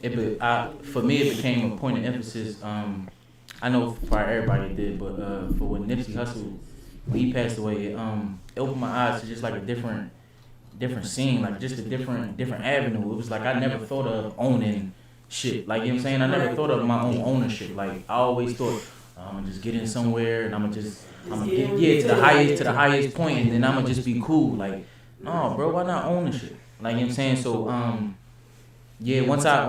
it became a point of emphasis. I know probably everybody did, but for when Nipsey Hussle, when he passed away, it opened my eyes to just like a different scene, like just a different avenue. It was like I never thought of owning shit. Like, you know what I'm saying? I never thought of my own ownership. Like, I always thought, I'm gonna just get in somewhere and I'm gonna get to the highest point and then I'm gonna just be cool. Like, no, bro, why not own the shit? Like, you know what I'm saying? So, yeah, once I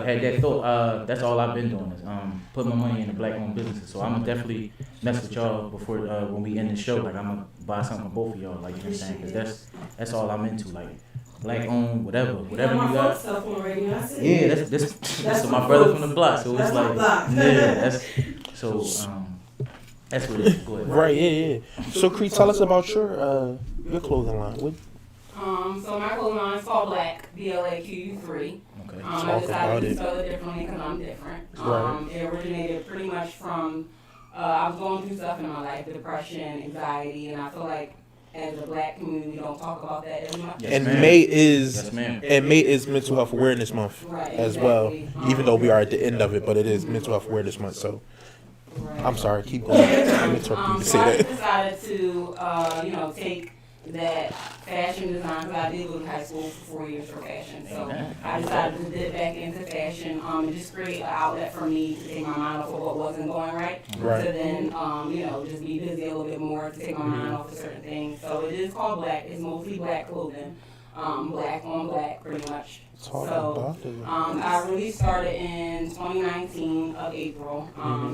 had that thought, that's all I've been doing is put my money in the black-owned businesses. So I'm gonna definitely mess with y'all before when we end the show. Like, I'm gonna buy something for both of y'all. Like, you know what I'm saying? Because that's all I'm into. Like, black-owned, whatever you got. Yeah, that's my brother from the block. So it's like, yeah, that's what it is. Go ahead. Right, yeah. So, Cree, tell us about your clothing line. So my clothing line is called Black, BLAQ3. Okay. I decided to spell it differently because I'm different. It originated pretty much from, I was going through stuff in my life, depression, anxiety, and I feel like as a black community, we don't talk about that as much. Yes, and May is Mental Health Awareness Month as well, even though we are at the end of it, but it is Mental Health Awareness Month, so. Right. I'm sorry, keep going. I'm interrupting you to say that. I decided to, take that fashion design, because I did go to high school for 4 years for fashion. So I decided to dip back into fashion and just create an outlet for me to take my mind off of what wasn't going right. To then, just be busy a little bit more to take my mind off of certain things. So it is called Black. It's mostly black clothing. Black on black, pretty much. So I really started in 2019 of April.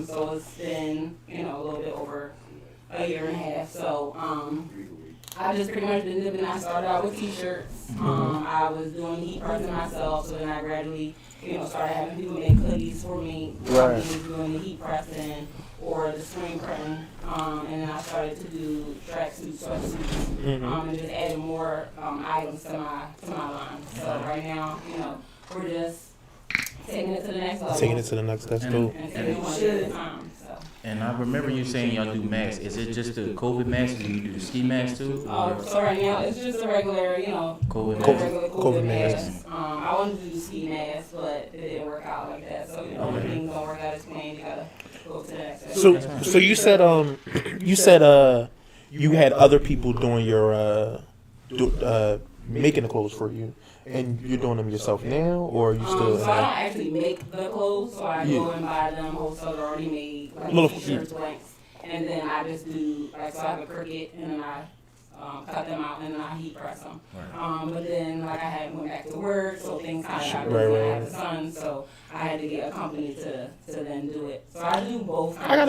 So it's been, a little bit over a year and a half. So I just pretty much been dipping. I started out with t-shirts. I was doing heat pressing myself, so then I gradually, started having people make hoodies for me. I was doing the heat pressing or the screen printing, and then I started to do tracksuits, sweatsuits, and just adding more items to my line. So right now, we're just taking it to the next level. That's cool. And taking it one at a time. And I remember you saying y'all do masks. Is it just the COVID masks, or do you do the ski masks too? So right now it's just a regular, COVID mask. I wanted to do ski masks, but it didn't work out like that. So when things don't work out as planned, you gotta go to the next step. So you said you had other people doing your making the clothes for you. And you're doing them yourself now, or are you still? So I don't actually make the clothes, so I go and buy them wholesale already made, like t-shirts, blanks, and then I just do so I have a Cricut, and then I cut them out, and then I heat press them. But then I went back to work, so things kind of got busy. I had a son, so I had to get a company to then do it. So I do both. I got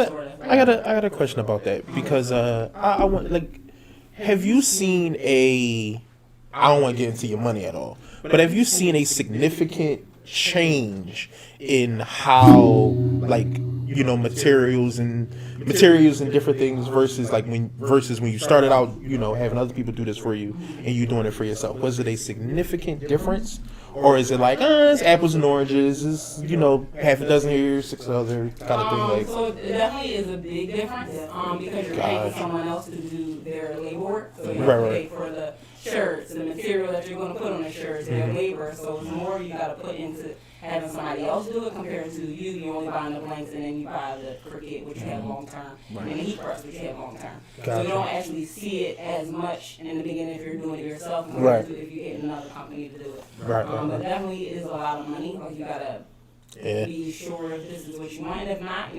a question about that because I want have you seen a? I don't want to get into your money at all, but have you seen a significant change in how materials and different things versus when you started out, having other people do this for you and you doing it for yourself? Was it a significant difference, or is it like it's apples and oranges? It's half a dozen here, 6 other kind of thing? So it definitely is a big difference because you're paying someone else to do their labor work, so you have to pay for the shirts and the material that you're going to put on the shirts and their labor. So it's more you got to put into having somebody else do it compared to you only buying the blanks and then you buy the Cricut, which you have long term, and the heat press, which you have long term. So you don't actually see it as much in the beginning if you're doing it yourself compared to if you get another company to do it. But definitely is a lot of money. Like you got to be sure if this is what you want. If not,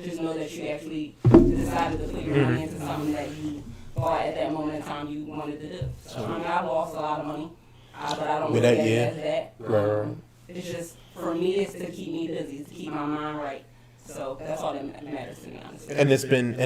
just know that you actually decided to put your money into something that you thought at that moment in time you wanted to do. So I lost a lot of money, but I don't look at it as that. It's just, for me, it's to keep me busy, to keep my mind right. So that's all that matters to me, honestly. And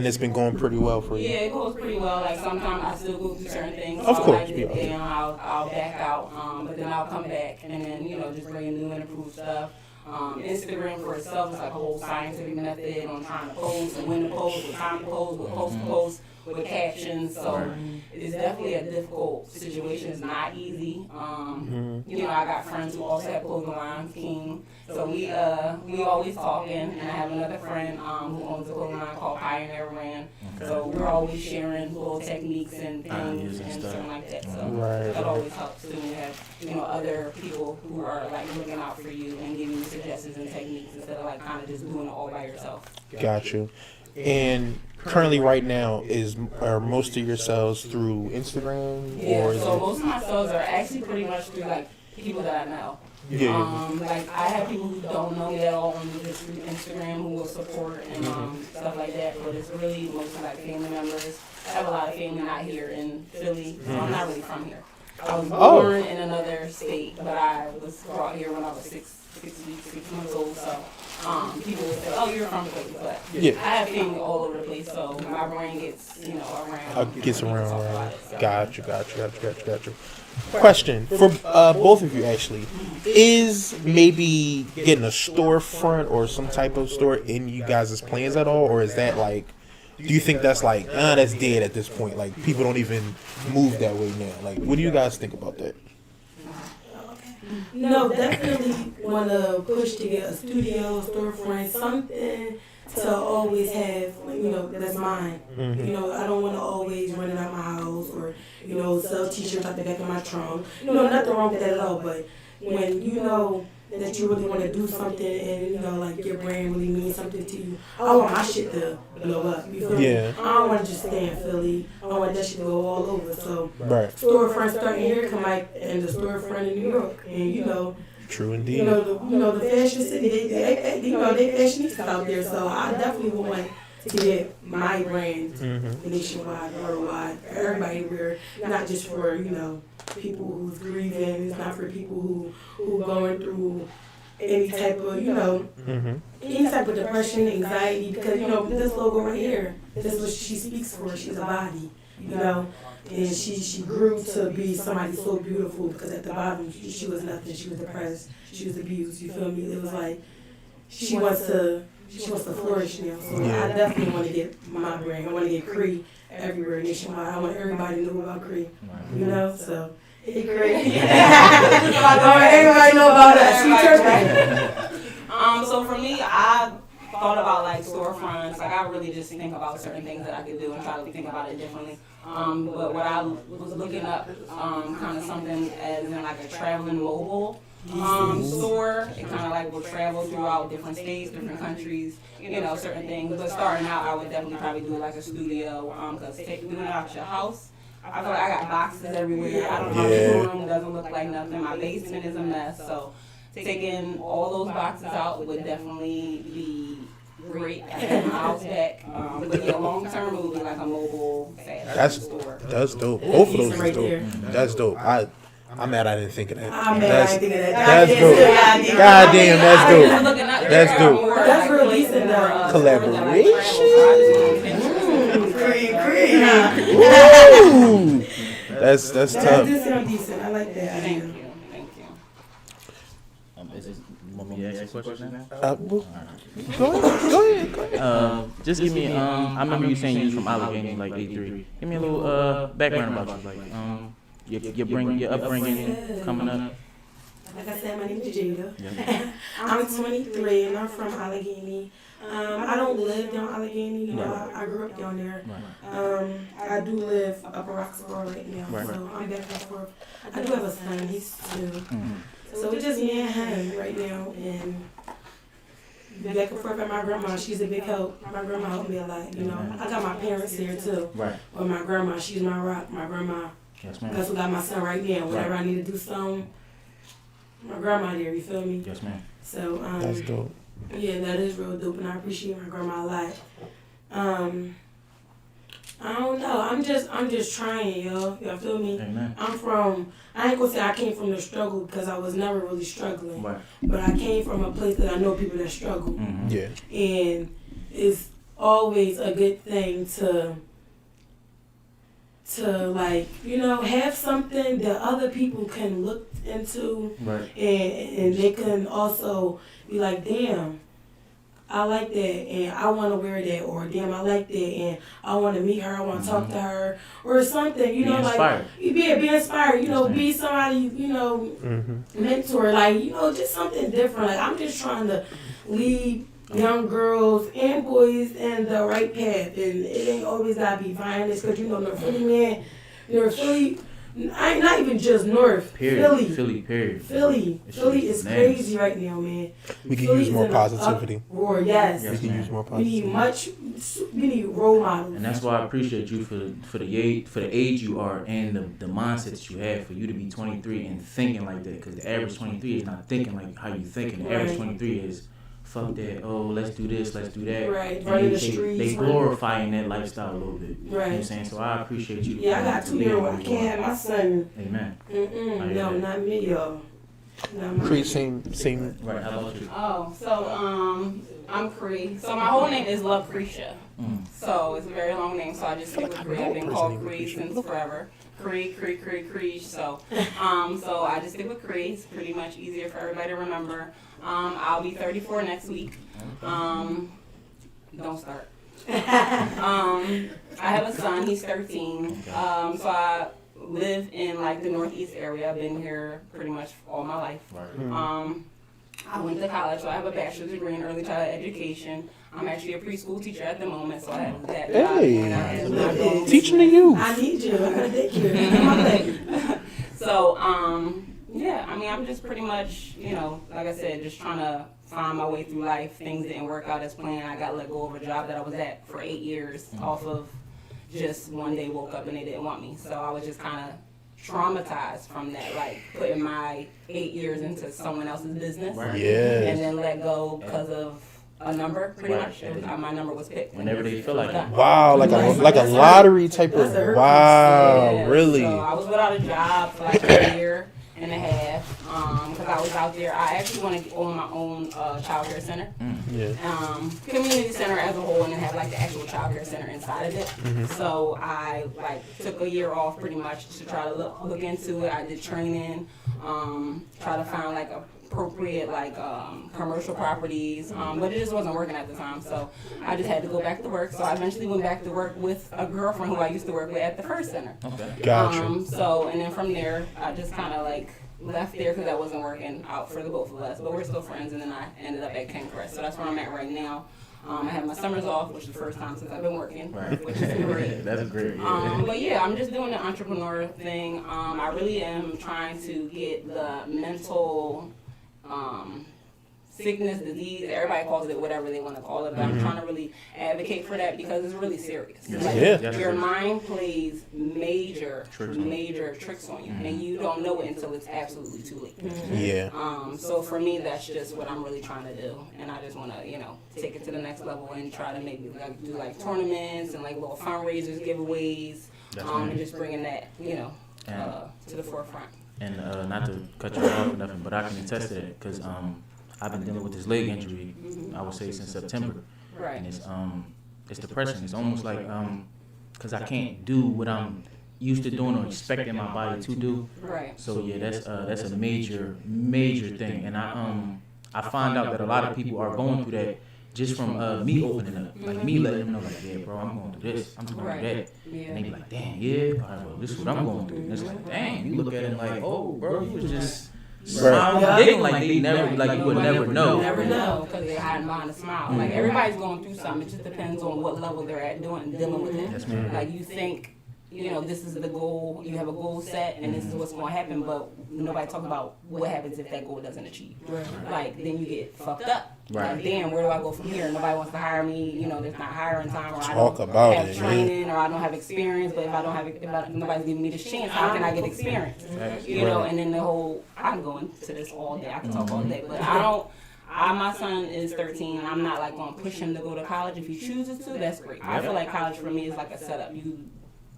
it's been going pretty well for you. Yeah, it goes pretty well. Like sometimes I still go through certain things. Of So course, like yeah. then I'll back out, but then I'll come back and then just bring in new and improved stuff. Instagram for itself is like a whole scientific method on trying to post and when to post, what time to post, what post to post, with captions. So it's definitely a difficult situation. It's not easy. I got friends who also have clothing lines, King. So we always talking, and I have another friend who owns a clothing line called Pioneer Brand. Okay. So we're always sharing little techniques and things and something like that. So that always helps too. You have other people who are like looking out for you and giving you suggestions and techniques instead of like kind of just doing it all by yourself. Got you. And currently, right now, are most of your sales through Instagram? Yeah, or so most of my sales are actually pretty much through like people that I know. Yeah. Like I have people who don't know me at all on just through Instagram who will support and stuff like that. But it's really mostly like family members. I have a lot of family not here in Philly, so I'm not really from here. I was born in another state, but I was brought here when I was 6 months old. So people would say, "Oh, you're from the place," but I have family all over the place, so my brain gets around. Gets around. Got you. Question for both of you actually: is maybe getting a storefront or some type of store in you guys' plans at all, or is that like? Do you think that's like that's dead at this point? Like people don't even move that way now. Like, what do you guys think about that? No, definitely want to push to get a studio, a storefront, something to always have, that's mine. I don't want to always run it out my house or, sell t-shirts out the back of my trunk. Nothing wrong with that at all, but when you know that you really want to do something and, like your brand really means something to you, I want my shit to blow up, you feel me? I don't want to just stay in Philly. I want that shit to go all over, so storefront starting here, come like, and the storefront in New York, and, True indeed. The fashion city, they fashionistas out there, so I definitely want to get my brand nationwide, worldwide, for everybody wear, not just for, people who's grieving, it's not for people who going through any type of, any type of depression, anxiety, because, this logo right here, this is what she speaks for, she's a body, and she grew to be somebody so beautiful because at the bottom she was nothing, she was depressed, she was abused, you feel me? It was like she wants to flourish now. So I definitely want to get my brand. I want to get Cree everywhere nationwide. I want everybody to know about Cree. So hey Cree. Everybody know about us. So for me, I thought about like storefronts. Like I really just think about certain things that I could do and try to think about it differently. But what I was looking up, kind of something as in like a traveling mobile store. It kind of like will travel throughout different states, different countries, certain things. But starting out, I would definitely probably do like a studio, because doing it out your house, I feel like I got boxes everywhere. I don't know, my room doesn't look like nothing. My basement is a mess. So taking all those boxes out would definitely be great. I have my house back. But yeah, long term it would be like a mobile fashion store. That's dope. Both of those is dope. That's dope. I'm mad I didn't think of that. That's dope. God damn, that's dope. That's dope. That's real decent though. Collaboration. Ooh. That's tough. That's decent. I like that. Thank you. Want me to ask a question now? Go ahead. Just give me. I remember you saying you was from Allegheny, like 83. Give me a little background about you, like your upbringing, coming up. Like I said, my name is Jada. I'm 23 and I'm from Allegheny. I don't live down Allegheny. I grew up down there. I do live Upper Roxborough right now, so I'm back and forth. I do have a son. He's 2. So it's just me and him right now, and back and forth at my grandma. She's a big help. My grandma helped me a lot. I got my parents here too. But my grandma, she's my rock. My grandma. That's what got my son right now. Whenever I need to do something, my grandma there. You feel me? Yes, ma'am. So that's dope. Yeah, that is real dope, and I appreciate my grandma a lot. I don't know. I'm I'm just trying, yo. You feel me? Amen. I ain't gonna say I came from the struggle because I was never really struggling. Right. But I came from a place that I know people that struggle. Mm-hmm. Yeah. And it's always a good thing to like, you know, have something that other people can look into, Right. and they can also be like, damn, I like that and I want to wear that, or damn, I like that and I want to meet her, I want to talk to her, or something, you Be know, inspired. like be inspired, you know, Yes, be somebody, you know, mentor, like, you know, just something different. Like, I'm just trying to lead young girls and boys in the right path, and it ain't always gotta be violence, because you know North Philly, man, North Philly, I ain't not even just North, Period. Philly Period. Philly is Nasty. crazy right now, man. We can Philly use is more in a positivity. uproar, yes. Yes, We can man. use more We need positivity. we need role models. And that's why I appreciate you for the age you are and the mindset that you have, for you to be 23 and thinking like that. Because the average 23 is not thinking like how you thinking. The average Right. 23 is fuck that. Oh, let's do this. Let's do that. Right, And running the they streets. glorifying that lifestyle a little bit. You know what I'm Right. saying? So I appreciate you. Yeah, I got 2-year-old. I can't have my son. Amen. No, not me, y'all. Not my Creed, same. Right. How about you? Oh, so I'm Cree. So my whole name is Lucretia. So it's a very long name, so I just stick with Cree. I've been called Cree since forever. Cree. So so I just stick with Cree. It's pretty much easier for everybody to remember. I'll be 34 next week. Don't start. I have a son. He's 13. So I live in like the Northeast area. I've been here pretty much all my life. Right. I went to college, so I have a bachelor's degree in early childhood education. I'm actually a preschool teacher at the moment, so I have that job. Hey. And I have my own Teaching the business. youth. I need you. I gotta take you. So, yeah, I mean, I'm just pretty much, you know, like I said, just trying to find my way through life. Things didn't work out as planned. I got let go of a job that I was at for 8 years off of just one day woke up and they didn't want me. So I was just kind of traumatized from that, like putting my 8 years into someone else's business. Right. And Yes. then let go because of a number, pretty Right. much. It was, my number was picked. Whenever they feel like it. Wow, like a lottery type of. That's a Wow, Yeah, really. So I was without a job for like a year and a half because I was out there. I actually wanted to own my own child care center, Yeah. community center as a whole, and then have like the actual child care center inside of it. Mm-hmm. So I like took a year off pretty much to try to look into it. I did training, try to find like appropriate like commercial properties, but it just wasn't working at the time, so I just had to go back to work. So I eventually went back to work with a girlfriend who I used to work with at the first center. Okay. Gotcha. So and then from there I just kind of like left there because that wasn't working out for the both of us, but we're still friends. And then I ended up at Ken Crest, so that's where I'm at right now. I have my summers off, which is the first time since I've been working, Right. which is great. That's great. Yeah. But yeah, I'm just doing the entrepreneur thing. I really am trying to get the mental sickness, disease, everybody calls it whatever they want to call it, but I'm trying to really advocate for that because it's really serious. Like, Yeah. your mind plays major Tricks on you. tricks on you, and you don't know it until it's absolutely too late. Yeah. So for me, that's just what I'm really trying to do, and I just want to, you know, take it to the next level and try to maybe like do like tournaments and like little fundraisers, giveaways, and just bringing that, you know, to the forefront. And not to cut you off or nothing, but I can attest to that because I've been dealing with this leg injury, I would say since September, Right. and it's depression. It's almost like because I can't do what I'm used to doing or expecting my body to do. Right. So yeah, that's a major thing, and I find out that a lot of people are going through that just from me opening up, like me letting them know, like, yeah, bro, I'm going through this, I'm going through that, and they be like, damn, yeah, all right, well, this is what I'm going through, and it's like, dang, you look at it like, oh, bro, you was just smiling, giggling like they never, like you would never know. You never know because they're hiding behind a smile. Like everybody's going through something. It just depends on what level they're at dealing with it. Yes, ma'am. Like you think, you know, this is the goal. You have a goal set, and this is what's going to happen. But nobody talks about what happens if that goal doesn't achieve. Like then you get fucked up. Right. Like damn, where do I go from here? Nobody wants to hire me. You know, there's not hiring time, or I Talk don't about have it, training, or I don't have experience. But if nobody's giving me this chance, how can I get experience? You know, and then the whole I can go into this all day. I can talk all day, but I don't. My son is 13. And I'm not like going to push him to go to college. If he chooses to, that's great. I feel like college for me is like a setup. You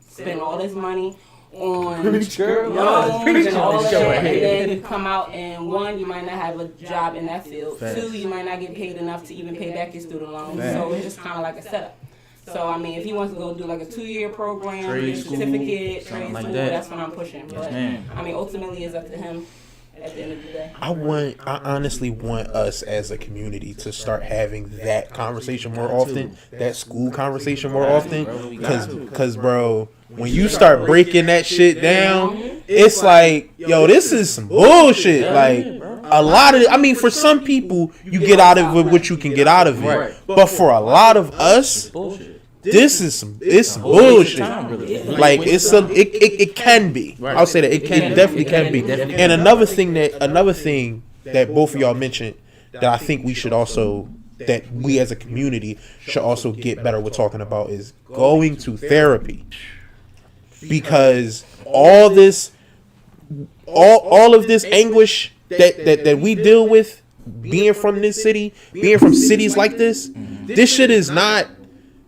spend all this money on Preach, girl. loans and all Preach. that, and then you come out and one, you might not have a job in that field. Facts. 2, you might not get paid enough to even pay back your student loans. Facts. So it's just kind of like a setup. So I mean, if he wants to go do like a 2-year program, Trade get a school, certificate, something trade like school, that. that's what I'm pushing. Yes, But ma'am. I mean, ultimately, it's up to him at the end of the day. I honestly want us as a community to start having that conversation more often, that school conversation more often, because bro, when you start breaking that shit down, it's like, yo, this is some bullshit. Like a lot of, I mean, for some people, you get out of it what you can get out of it, but for a lot of us, Bullshit. it's some bullshit. Like it can be. I'll say that it definitely can be. And another thing that both of y'all mentioned that I think we should also, that we as a community should also get better with talking about is going to therapy, because all of this anguish that we deal with, being from this city, being from cities like this shit is not.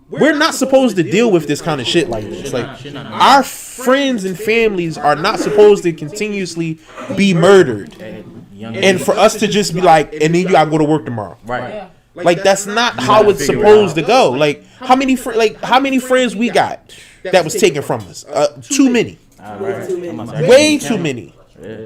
We're not supposed to deal with this kind of shit like this. Like, our friends and families are not supposed to continuously be murdered, and for us to just be like, and then you gotta go to work tomorrow. Right. Like, that's not how it's supposed to go. Like, how many friends we got that was taken from us? Too many. Way too many.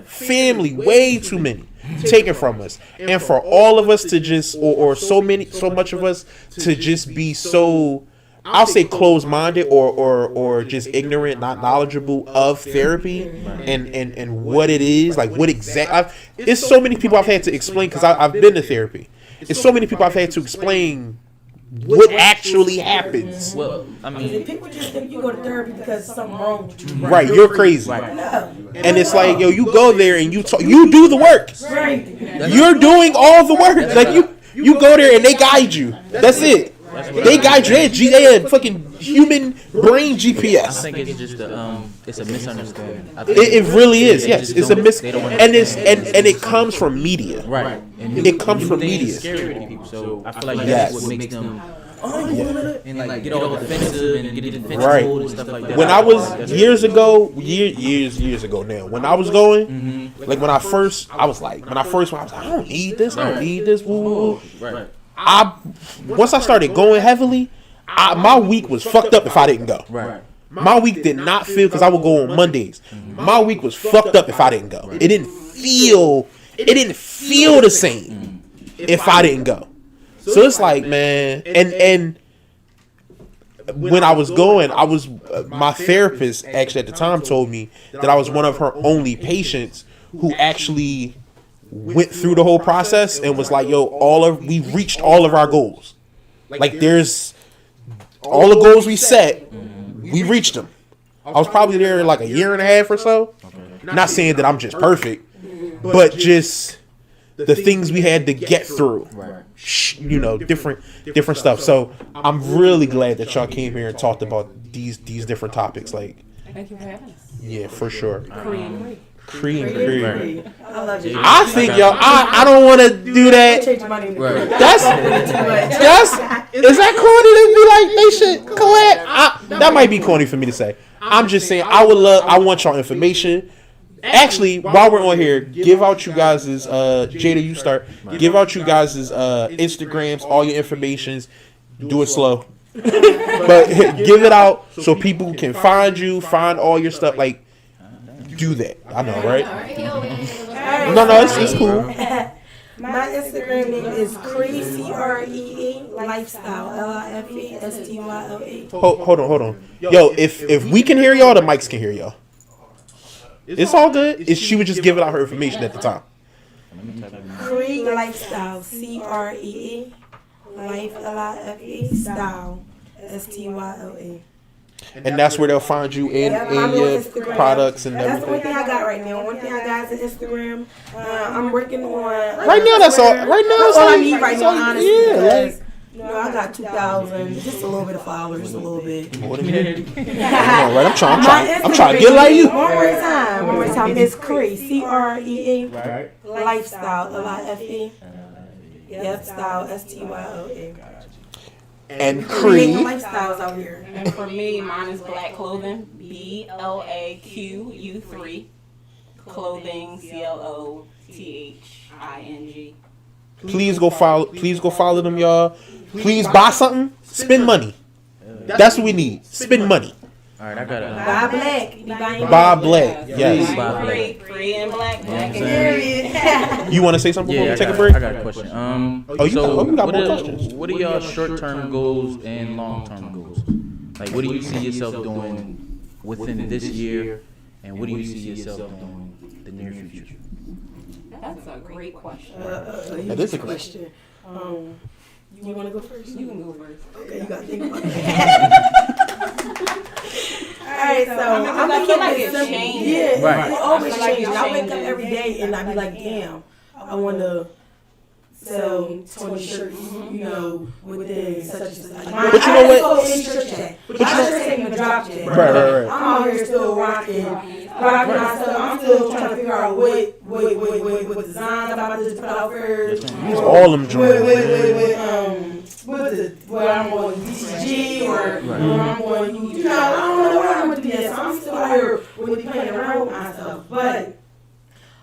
Family, way too many taken from us. And for all of us to just, or so much of us to just be so, I'll say closed-minded or just ignorant, not knowledgeable of therapy and what it is, like what exactly. It's so many people I've had to explain, because I've been to therapy. It's so many people I've had to explain what actually happens. Well, I mean, People just think you go to therapy because something wrong with you. Right, you're crazy. No. And it's like, yo, you go there and you do the work. Right. You're doing all the work. Like, you go there and they guide you. That's it. They guide you. They had fucking human brain I GPS. think it's just it's a misunderstanding. It really is. Yes, They it's just a don't- they don't and understand. it comes from media. Right. And It comes from things media. scary to people. So I feel like Yes. that's what makes them and like get all defensive and get defensive Right. mode and stuff like that. When I was That's- years ago now, when I was going, like when I first went, I was like, I don't need this. Woo, woo, woo. Right. Once I started going heavily, my week was fucked up if I didn't go. Right. My week did not feel, because I would go on Mondays. My week was fucked up if I didn't go. It didn't feel the same if I didn't go. So it's like, man, and when I was going, my therapist actually at the time told me that I was one of her only patients who actually went through the whole process and was like, yo, we reached all of our goals. Like, there's all the goals we set, we reached them. I was probably there like a year and a half or so. Not saying that I'm just perfect, but just the things we had to get through. Different stuff. So I'm really glad that y'all came here and talked about these different topics. Like, Thank you for having us. yeah, for sure. Korean. Cream. I love you. I think y'all. I don't want to do that. Change my name. That's is that corny to be like they should collab? That might be corny for me to say. I'm just saying I want y'all information. Actually, while we're on here, give out you guys' Jada, you start. Give out you guys' Instagrams, all your informations. Do it slow. But give it out so people can find you, find all your stuff. Like, do that. I know, right? No, it's cool. My Instagram name is Cree, CREE, Lifestyle, LIFESTYLE. Hold on. Yo, if we can hear y'all, the mics can hear y'all. It's all good. She was just giving out her information at the time. Cree Lifestyle, CREE, Life, LIFE, Style, STYLE. And that's where they'll find you in your products and That's the only everything. thing I got right now. One thing I got is Instagram. I'm working on. Right now, that's all. Right now, That's all I need right now, honestly. Yeah, Because, I got 2,000, just a little bit of followers, just a little bit. more than me. I know, right? I'm trying to get like you. One more time. It's Cree, CREE, Lifestyle, LIFE. Yep, Style, STYLE. And Creating Cree. lifestyles out here. And for me, mine is Black Clothing, BLAQU3, clothing, CLOTHING. Please go follow them, y'all. Please buy something. Spend money. That's what we need. Spend money. All right, I got it. Buy black. Be buying Buy black. Yes. Buy black. Free and black, black and Period. You want to say something before Yeah, we take I a break? got a question. you So got what more are, questions. what are y'all short-term goals and long-term goals? Like, what do you see yourself doing within this year, and what do you see yourself doing the near future? That's a great question. That is a question. You want to go first? You can go first. Okay, you got to think about it. Alright, so I feel like it simple. changes. Yeah, Right. it always I feel like changes. it I wake up changes. every day and I be like, damn, I want to sell 20 shirts, you know, within such and such. But you know what? I just church yet. But I just ain't even dropped yet. Right. I'm out here still rocking myself. I'm still trying to figure out what designs I'm about to put out first. Use all them joints. Where I'm going DCG or where I'm going, you know, I don't know where I'm going to do yet. So I'm still out here really playing around with myself. But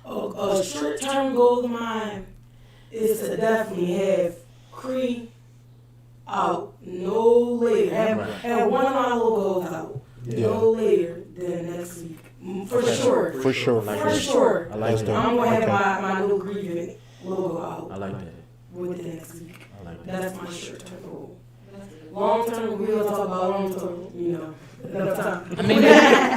a short-term goal of mine is to definitely have Cree out no later. Have one of my logos out no later than next week. For sure. For sure. For sure. I like that. I'm going to have my new grieving logo out I like that. within next week. I like that. That's my short-term goal. Long-term, we'll talk about long-term, you know, another time. I mean,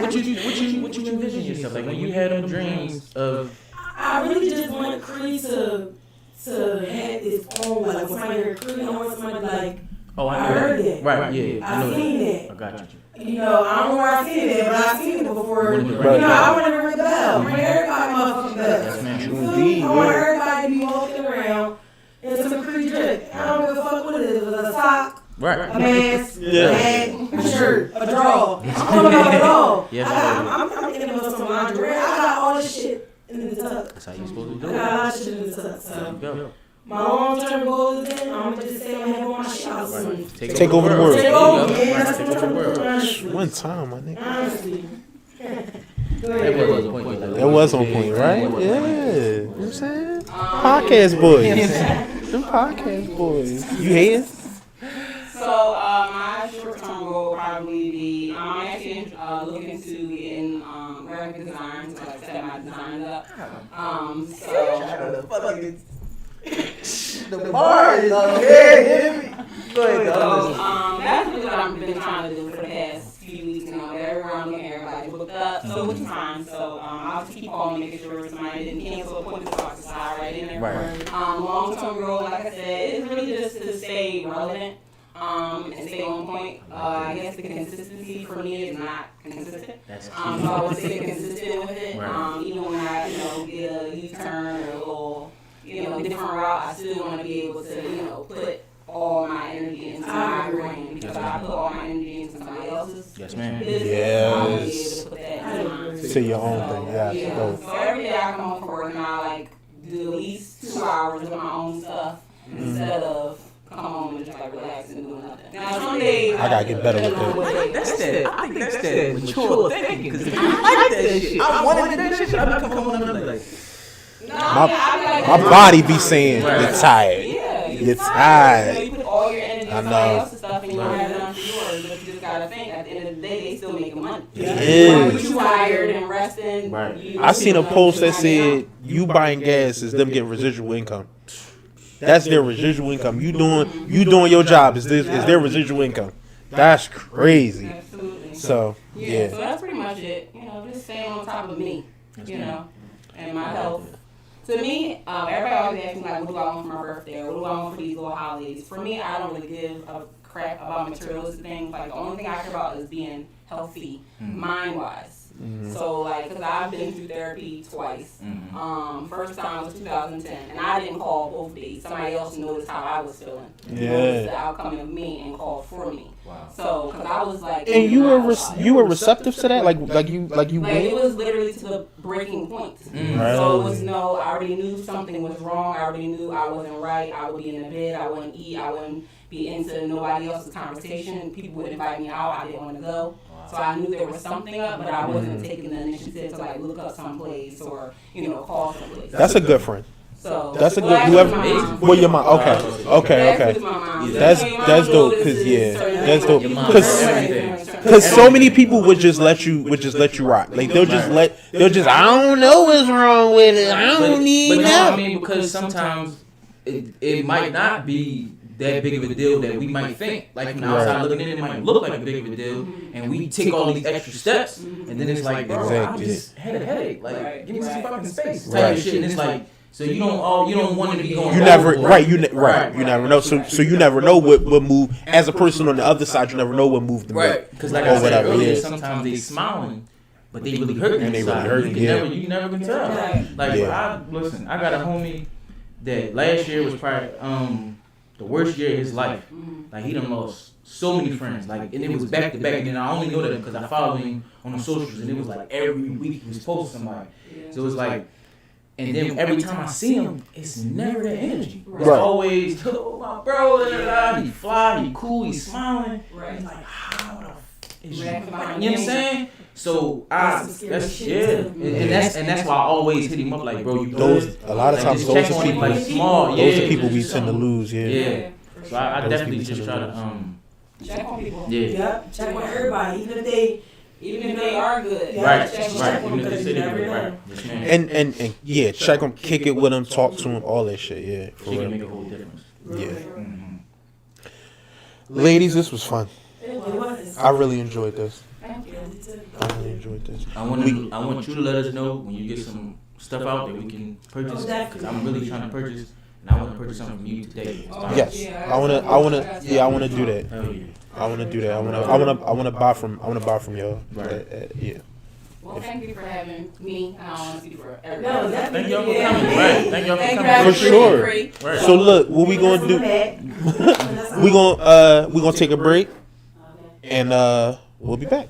what you envision yourself like when you had them dreams of? I really just want Cree to have its own, like, when somebody hear Cree, I want somebody like, Oh, I heard it. Right, yeah, I I know seen that. it. I got you. You know, I don't know where I seen it, but I seen it before. Right. You know, I want to ring the bell. Ring everybody motherfucking bell. That's man. Indeed, I want yeah. everybody to be walking around in some Cree drip. I don't give a fuck what it is. If it's a sock, a Right. mask, Yeah. a hat, a shirt, a draw. I'm talking about it all. Yes, I'm thinking about some lingerie. I got all this shit in the tuck. That's how you supposed to I do got it. a lot of shit in the tuck. So Go. my long-term goal is then I'm gonna just say I'm gonna have all my shit out soon. Take over the world. Take There you over, go. man. That's Take what over I'm the world. doing, honestly. One time, my nigga. Honestly. Go That ahead. was a point. That was on point, right? Yeah. You know what I'm saying? Podcast boys. Them podcast boys. You hating? So my short-term goal will probably be I'm actually looking to get in graphic design to like set my designs up. The bar is up here. Go ahead, So dog. that's really what I've been trying to do for the past few weeks. You know, everywhere I'm looking, everybody's booked up, so which is fine. So I'll just keep calling, making sure somebody didn't cancel appointments, so I can slide right in there. Right. Long-term goal, like I said, is really just to stay relevant. And stay on point. I guess the consistency for me is not consistent. That's So key. I want to stay consistent with it. Right. Even when I, get a U-turn or a little, different route, I still want to be able to, put all my energy into my brain because I put all my energy into somebody else's Yes, ma'am. business. Yes. I want to be able to put that into mine. To your own thing. Yeah. Yeah. Go. So every day I come home from work and I do at least 2 hours of my own stuff instead of come home and just relax and do nothing. Now some days I gotta get better with that. That's that. I think that's that mature thinking. Cause I like that shit. I wanted to do that shit. I come home and I'm like, My body be saying you're tired. Yeah, You're tired. You put all your energy I into know. somebody else's stuff and you don't have enough for yours, but you just gotta think at the end of the day they still making money. It is. When you tired and resting, Right. I seen a post that said you buying gas is them getting residual income. That's their residual income. You doing your job is their residual income. That's crazy. Absolutely. So So yeah. that's pretty much it. Just staying on top of me, and my health. To me, everybody always asks me like, what do I want for my birthday or what do I want for these little holidays? For me, I don't really give a crap about materialistic things. Like the only thing I care about is being healthy, mind-wise. So like, cause I've been through therapy twice. First time was 2010, and I didn't call both days. Somebody else noticed how I was feeling. Noticed the outcome of me and called for me. Wow. So, cause I was like, And you were receptive to that, like you like it was literally to the breaking point. So it was no, I already knew something was wrong. I already knew I wasn't right. I would be in the bed. I wouldn't eat. I wouldn't be into nobody else's conversation. People would invite me out. I didn't want to go. So I knew there was something up, but I wasn't taking the initiative to like look up someplace or call someplace. That's a good friend. So That's a good whoever. Well, your mom. Okay. That's dope. Cause that's dope. Cause so many people would just let you rock. Like they'll just I don't know what's wrong with it. I don't need But no, help. I mean, because sometimes it might not be that big of a deal that we might think. Like from the outside looking in, it might look like a big of a deal, and we take all these extra steps, and then it's like, bro, I just had a headache. Like, give me some fucking space. Type of shit, and it's like. So you don't want to be going. You never You never know. So you never know what move. As a person on the other side, you never know what moved them. Right. Because like I said earlier, sometimes they smiling, but they really hurting. And they really hurting. You never can tell. Like I got a homie that last year was probably the worst year of his life. Like he done lost so many friends. Like and it was back to back. And then I only know that because I followed him on the socials, and it was like every week he was posting somebody. So it was like. And then every time I see him, it's never that energy. It's always, oh, my bro, he fly, he cool, he smiling. He's like, how the f is you? You know what I'm saying? So and that's why I always hit him up like, bro, you good? A lot of times those are people. Like small, those are people we tend to lose. Yeah. So I definitely just try to check on people. Yep. Check on everybody, even if they are good. Right. Check Even if they say they're good. Right. And yeah, check them, kick it with them, talk to them, all that shit. Yeah. She can make a whole difference. Yeah. Ladies, this was fun. It was. I really enjoyed this. Thank you. I really enjoyed this. I want you to let us know when you get some stuff out that we can purchase, because I'm really trying to purchase, and I want to purchase something from you today. Yes, I wanna do that. Hell yeah. I wanna do that. I wanna buy from y'all. Right. Yeah. Well, thank you for having me. I don't want to speak for everybody. No, Thank y'all for coming. Right. Thank y'all for coming. For sure. Right. So look, what we gonna do? we gonna take a break, and we'll be back.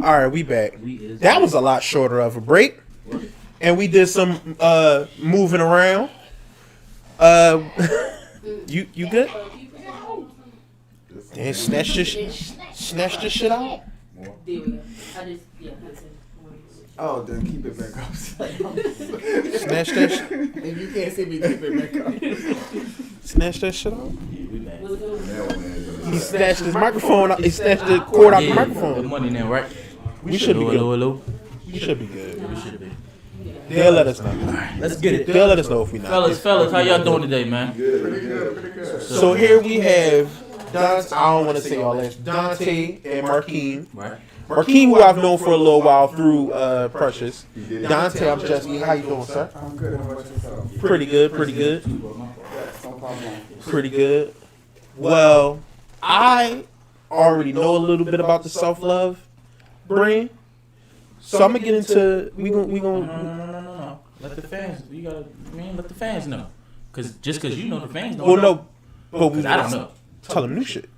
All right, we back. We is That was a lot shorter of a break, and we did some moving around. You good? Damn, snatch this shit out. Oh, then keep it back up. Snatch that. If you can't see me, keep it back up. Snatch that shit out. we back. He snatched his microphone. He snatched the cord out the Good microphone. money now, right? We should be Hello, good. hello. We should be good. We should be. They'll let us know. Let's get it. They'll let us know if we not. Fellas, how y'all doing today, man? Pretty good. So here we have Dante. I don't want to say all that. Dante and Markeem. Right. Markeem, who I've known for a little while through Precious. Dante, I'm just. How you doing, sir? I'm good. How about yourself? Pretty good. Yes, no problem. Pretty good. Well, I already know a little bit about the self-love brand, so I'm gonna get into. We gonna. No. Let the fans. Let the fans know. Cause you know the fans don't Well, know. no, but we. I don't know. Tell them new shit.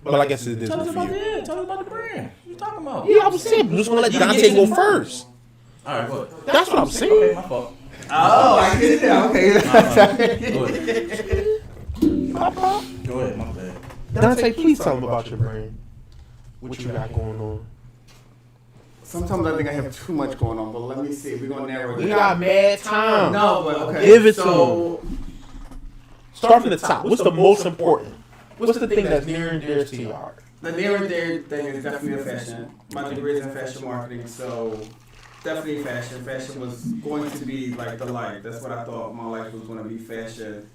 But I guess it is Tell us for about you. tell us about the brand. What you talking about? Yeah, I was saying, we just gonna let Dante go first. All right, go ahead. That's what I'm Okay, saying. my fault. Oh, I get it now. Okay. Go ahead. Go ahead, my bad. Dante, please tell them about your brand. What you got going on? Sometimes I think I have too much going on, but let me see. We're gonna narrow it We down. got mad time. No, but okay. Give it to so, Start from the top. What's the most important? What's the thing that's near and dear to your heart? the near and dear thing is definitely the fashion. My degree is in fashion marketing, so definitely fashion. Fashion was going to be like the life. That's what I thought my life was going to be, fashion.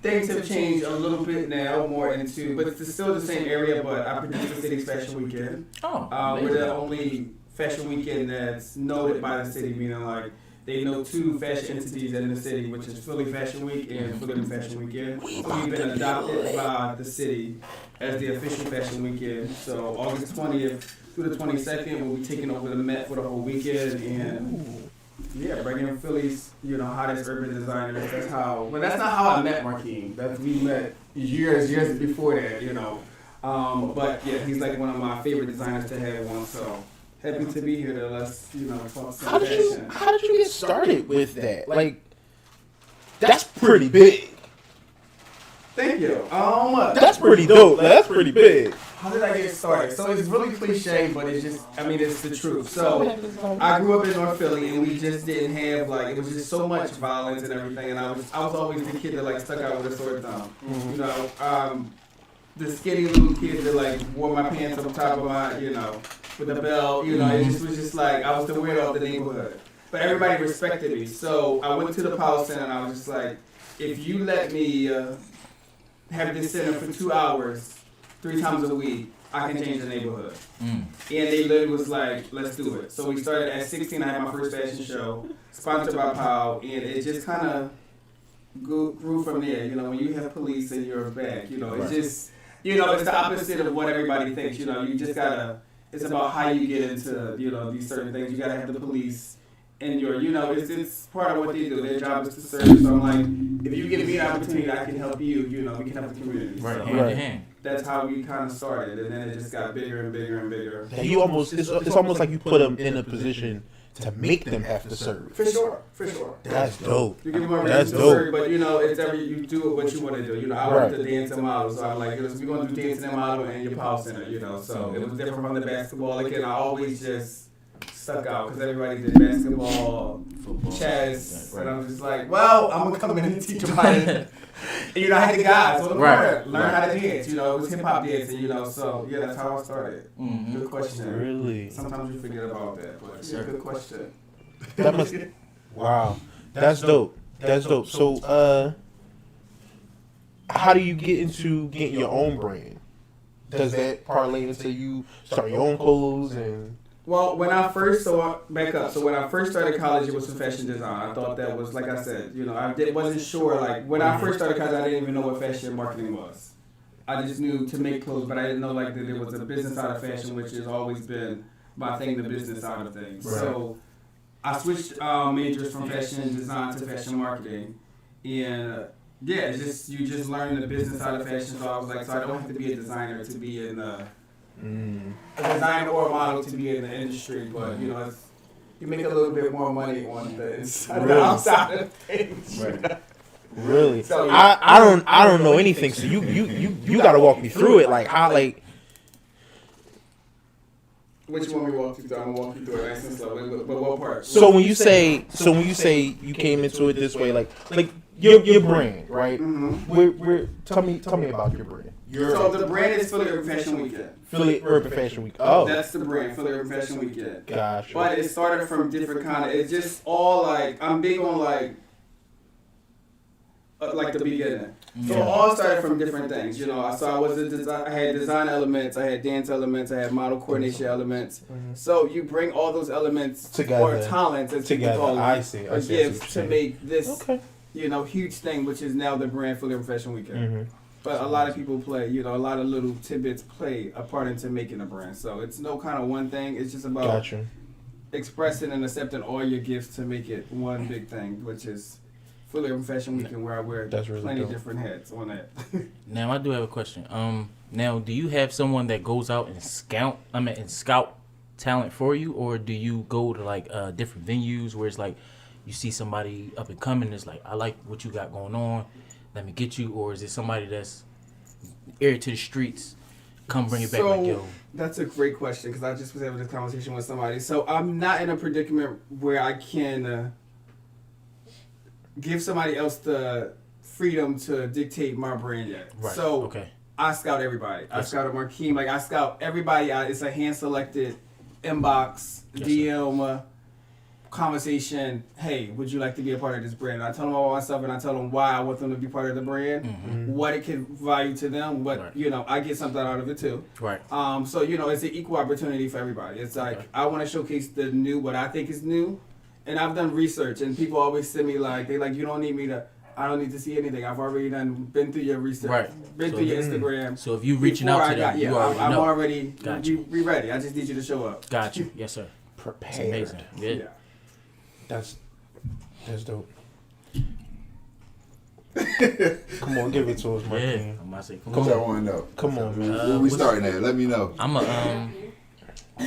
Things have changed a little bit now, more into, but it's still the same area, but I produce the city's fashion weekend. Oh, We're the only fashion weekend that's noted by the city, meaning like they know two fashion entities in the city, which is Philly Fashion Week and Philly Fashion Weekend. So we've been adopted by the city as the official fashion weekend. So August 20th through the 22nd, we'll be taking over the Met for the whole weekend and yeah, bringing in Philly's, hottest urban designers. That's not how I met Markeem. We met years before that, But yeah, he's like one of my favorite designers to have on. So happy to be here to let's, talk some How did fashion. you get started with that? Like, that's pretty big. Thank you. That's pretty dope. Like, that's pretty big. How did I get started? So it's really cliche, but it's the truth. So I grew up in North Philly, and we just didn't have it was just so much violence and everything. And I was always the kid that stuck out with a sore thumb. The skinny little kid that wore my pants on top of my, with the belt. It just was just I was the weirdo of the neighborhood. But everybody respected me. So I went to the Powell Center, and I was just like, if you let me have this center for 2 hours, 3 times a week, I can change the neighborhood. And they literally was like, let's do it. So we started at 16, I had my first fashion show, sponsored by Powell, and it just kind of grew from there. When you have police in your back, it's just, it's the opposite of what everybody thinks. You just gotta, it's about how you get into, these certain things. You gotta have the police in your, it's part of what they do. Their job is to serve. So I'm like, if you give me an opportunity, I can help you, we can help the community. right, So hand in hand. that's how we kind of started, and then it just got bigger and bigger and bigger. And you almost, it's almost like you put them in a position to make them have to serve. For sure. That's dope. You give them a That's reason to serve, dope. but it's you do what you want to do. I Right. worked the dance and model, so I'm like, we're gonna do dance and model in your Powell Center, So it was different from the basketball. Again, I always just stuck out because everybody did basketball, Football. chess, Right. and I'm just like, well, I'm gonna come in and teach them how to. And, I had the guys on the Right. learn how to dance. It was hip hop dancing. So yeah, that's how I started. Mhm. Good question. Really? Sometimes you forget about that, but Sure. good question. That must. Wow. That's dope. That's dope. So, how do you get into getting your own brand? Does that parlay into you start your own clothes and? Well, when I first when I first started college, it was for fashion design. I thought that was, like I said, wasn't sure. When I first started college, I didn't even know what fashion marketing was. I just knew to make clothes, but I didn't know that there was a business side of fashion, which has always been my thing, the business side of things. Right. So I switched majors from fashion design to fashion marketing, and yeah, you just learn the business side of fashion. So I was like, so I don't have to be a designer to be in the a designer or a model to be in the industry, but you know, you make a little bit more money on the inside, the outside of things. Right. Really? So, I don't know anything. So you got to walk me through it. Like how like. Which one we walk you through? I'm gonna walk you through it nice and slow. But what part? So when you say you came into it this way, like your brand, right? Mm-hmm. Tell me about your brand. So the brand is Philly Urban Fashion Weekend. Philly Urban Fashion Week. Oh, That's the brand, Philly Urban Fashion Weekend. gotcha. But it started from different kind of. It's just all like I'm big on like the beginning. So it all started from different things, you know. So I had design elements, I had dance elements, I had model coordination elements. So you bring all those elements Together. or talents, as people call it, I see. or I see. gifts to make this, Okay. you know, huge thing, which is now the brand Philly Urban Fashion Weekend. Mm-hmm. But a lot of people play, you know, a lot of little tidbits play a part into making a brand. So it's no kind of one thing. It's just about Gotcha. expressing and accepting all your gifts to make it one big thing, which is Philly Urban Fashion Weekend, where I wear That's really plenty dope. different hats on that. Now I do have a question. Now do you have someone that goes out and scout talent for you, or do you go to like different venues where it's like you see somebody up and coming, it's like, I like what you got going on, let me get you, or is it somebody that's air to the streets, come bring it back like yo? That's a great question, because I just was having this conversation with somebody. So I'm not in a predicament where I can give somebody else the freedom to dictate my brand yet. Right. So okay. I scout everybody. I scout Markeem. Like I scout everybody. It's a hand selected inbox, Yes, DM, conversation. Hey, would you like to be a part of this brand? I tell them all myself, and I tell them why I want them to be part of the brand, what it can value to them. But Right. you know, I get something out of it too. Right. So you know, it's an equal opportunity for everybody. It's like I want to showcase the new, what I think is new, and I've done research, and people always send me like they like you don't need me to. I don't need to see anything. I've already been through your research, Right. been So through your Instagram. So if you reaching Before out to I got- them, yeah, you already I'm know. already Got you. we ready. I just need you to show up. Got you. Yes, sir. It's Prepared. amazing. Yeah. Yeah. That's dope. Come on, give it to us, Yeah. Markeem. I'm about to say, come Come on. What y'all want to know? Come on, man. Where we starting at? Let me know. I'm a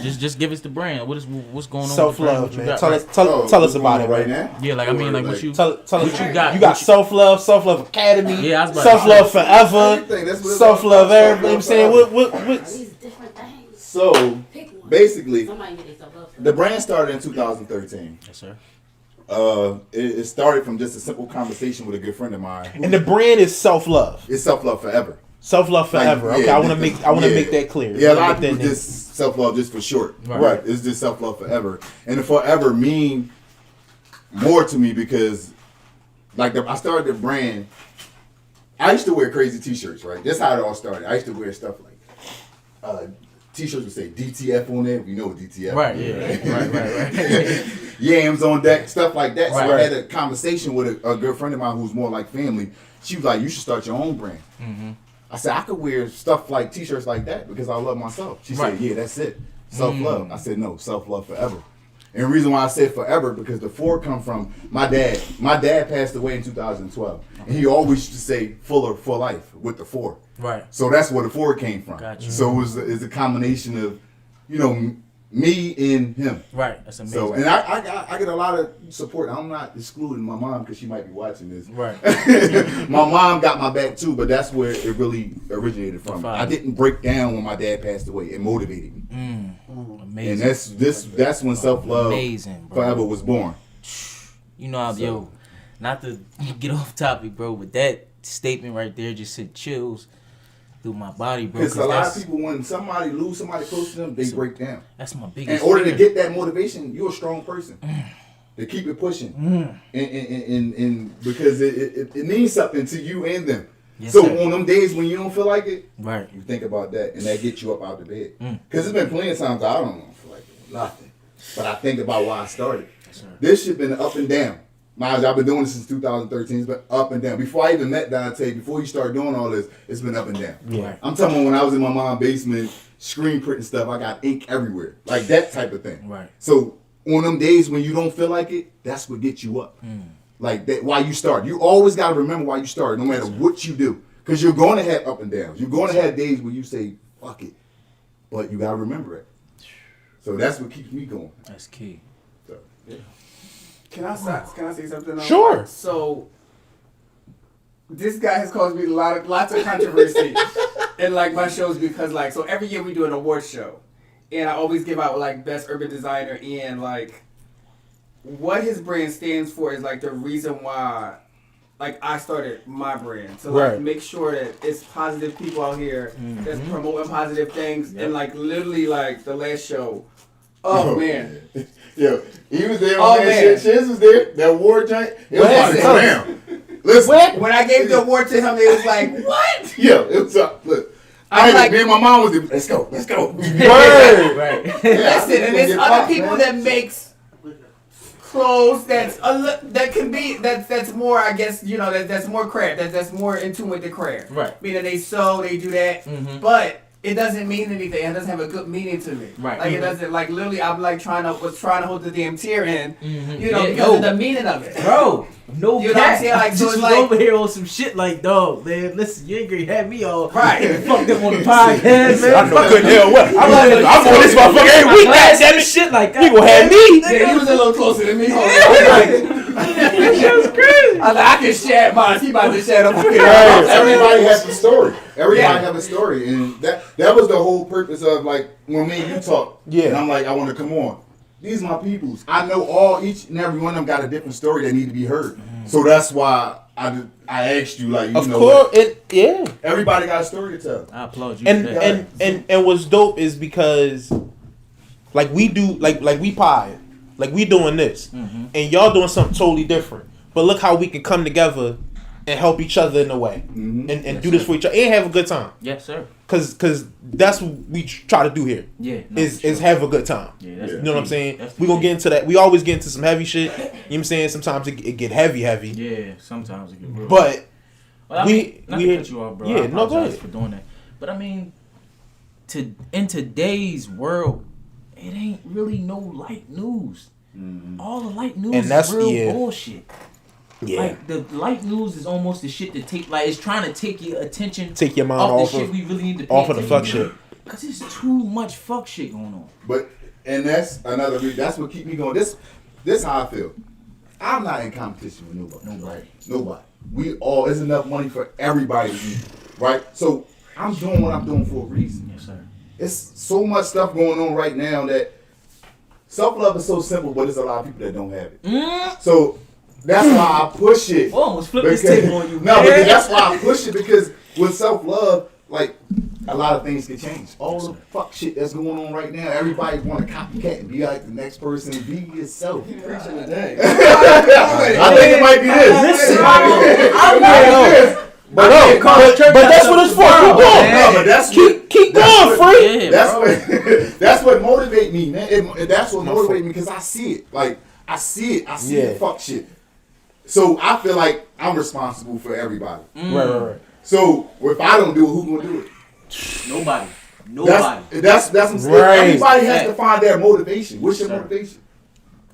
just give us the brand. What's going on? Self with the brand? love, What you man. got, Tell right? us, tell us what's about it going on right now. Yeah, like I mean, like what you. Tell us. What you got? You got self love Academy. Yeah, I was about to Self say. love forever. Everything. That's what it's Self love about. everything. I'm saying what. These different things. So Pick one. basically, Somebody get themselves up. the brand started in 2013. Yes, sir. It started from just a simple conversation with a good friend of mine. And the brand is self love. It's self love forever. Self love forever. Like, okay, yeah, I want to make that clear. Yeah, a lot of Make people that just self love just for short. Right. Right. It's just self love forever, and the forever mean more to me because, like, I started the brand. I used to wear crazy T-shirts. Right. That's how it all started. I used to wear stuff like T-shirts would say DTF on there. You know what DTF? Right. is, Yeah. right. Yams on deck, stuff like that. So Right. I had a conversation with a good friend of mine who's more like family. She was like, "You should start your own brand." Mm-hmm. I said, "I could wear stuff like T-shirts like that because I love myself." She Right. said, "Yeah, that's it, self-love." I said, "No, self-love forever." And the reason why I said forever because the 4 come from my dad. My dad passed away in 2012, and he always used to say "fuller for life" with the 4. Right. So that's where the 4 came from. Gotcha. So it's a combination of, you know, me and him. Right. That's amazing. So, and I get a lot of support. I'm not excluding my mom because she might be watching this. Right. My mom got my back too, but that's where it really originated from. Fine. I didn't break down when my dad passed away. It motivated me, Amazing. and that's when self love Amazing, bro. forever was born. You know, yo, not to get off topic, bro, but that statement right there just sent chills through my body, bro. Because a lot of That's, people, when somebody lose somebody close to them, they break down. that's my In biggest order to fear. get that motivation, you're a strong person. To keep it pushing, and because it means something to you and them. Yes, So sir. on them days when you don't feel like it, Right. you think about that, and that gets you up out the bed. Because there's been plenty of times I don't feel like doing nothing, but I think about why I started. Yes, sir. This shit been up and down. Miles, I've been doing this since 2013. It's been up and down. Before I even met Dante, before you started doing all this, it's been up and down. Yeah. I'm talking about when I was in my mom's basement, screen printing stuff, I got ink everywhere. Like that type of thing. Right. So on them days when you don't feel like it, that's what gets you up. Like that, why you start. You always got to remember why you started, no matter what you do. Because you're going to have up and downs. You're going to have days where you say, fuck it. but you gotta remember it. So that's what keeps me going. That's key. So, yeah. Can I say something? Sure. So this guy has caused me lots of controversy in like my shows because like so every year we do an award show, and I always give out like best urban designer, and like what his brand stands for is like the reason why like I started my brand to like make sure that it's positive people out here that's promoting positive things, and like literally like the last show. Oh man. Yo, he was there. Oh, man. Shiz was there. That award joint. It was about to go down. Listen. When I gave the award to him, they was like, "What?" Yeah, it was up. Look, I'm like, me and my mom was there. Let's go. Word. Right. Listen, and there's other people that makes clothes that's that can be that's more, I guess, you know, that's more craft, that's more in tune with the craft. Right. Meaning they sew, they do that, but it doesn't mean anything. It doesn't have a good meaning to me. Right. Like it doesn't. Like literally, I'm like trying to hold the damn tear in. You know, Yeah, because of the meaning of it. Bro, no You know what I'm saying? Like, I so just it's was like- over here on some shit like, dog, man, listen, you ain't gonna have me all Right. fucked up on the podcast, man. I know good hell what. I'm on this motherfucker every week. Goddamn it. Shit like that. You gonna have me? Yeah, he was a little closer than me. That was crazy. I was like, I can shed mine. He about to shed him. Everybody has a story. Everybody Yeah. have a story, and that was the whole purpose of like when me and you talk. Yeah. And I'm like, I want to come on. These my peoples. I know each and every one of them got a different story that need to be heard. So that's why I asked you, like, you Of know, course, yeah. everybody got a story to tell. I applaud you. And for that. and what's dope is because like we do like we pie, like we doing this, and y'all doing something totally different. But look how we can come together and help each other in a way, and do this for each other and have a good time. Yes, sir. Cause that's what we try to do here. Yeah. No, Is for sure. have a good time. Yeah, that's You know what I'm the saying? key. That's the We gonna key. get into that. We always get into some heavy shit. You know what I'm saying? Sometimes it get heavy. Yeah, sometimes it get real. But Well, I we- mean, not we- to cut you off, bro. yeah, I no, go apologize ahead. for doing that. But I mean, in today's world, it ain't really no light news. All the light news And that's- is real yeah. bullshit. yeah, Like the light news is almost the shit that take, like, it's trying to take your attention take your mind off off the shit of we really need to pay off of the fuck attention shit. to. Cause there's too much fuck shit going on. And that's another reason. That's what keep me going. This how I feel. I'm not in competition with nobody. We all, there's enough money for everybody to eat, right? So I'm doing what I'm doing for a reason. Yes, sir. It's so much stuff going on right now that self-love is so simple, but there's a lot of people that don't have it. So that's why I push it. Oh, almost flipped this Because- table on you, No, man. because that's why I push it, because with self-love, like, a lot of things can change. All the fuck shit that's going on right now, everybody want to copycat and be like the next person. Be yourself. Preaching today. I think it might be this. But that's what it's for. Keep going. No, but that's Keep going, free. Yeah, That's bro. what that's what motivate me, man. That's what motivate me, because I see it. Like I see it. I see the fuck shit. So I feel like I'm responsible for everybody. Right. So if I don't do it, who gonna do it? Nobody. That's what I'm saying. Right. Everybody has to find their motivation. What's your motivation?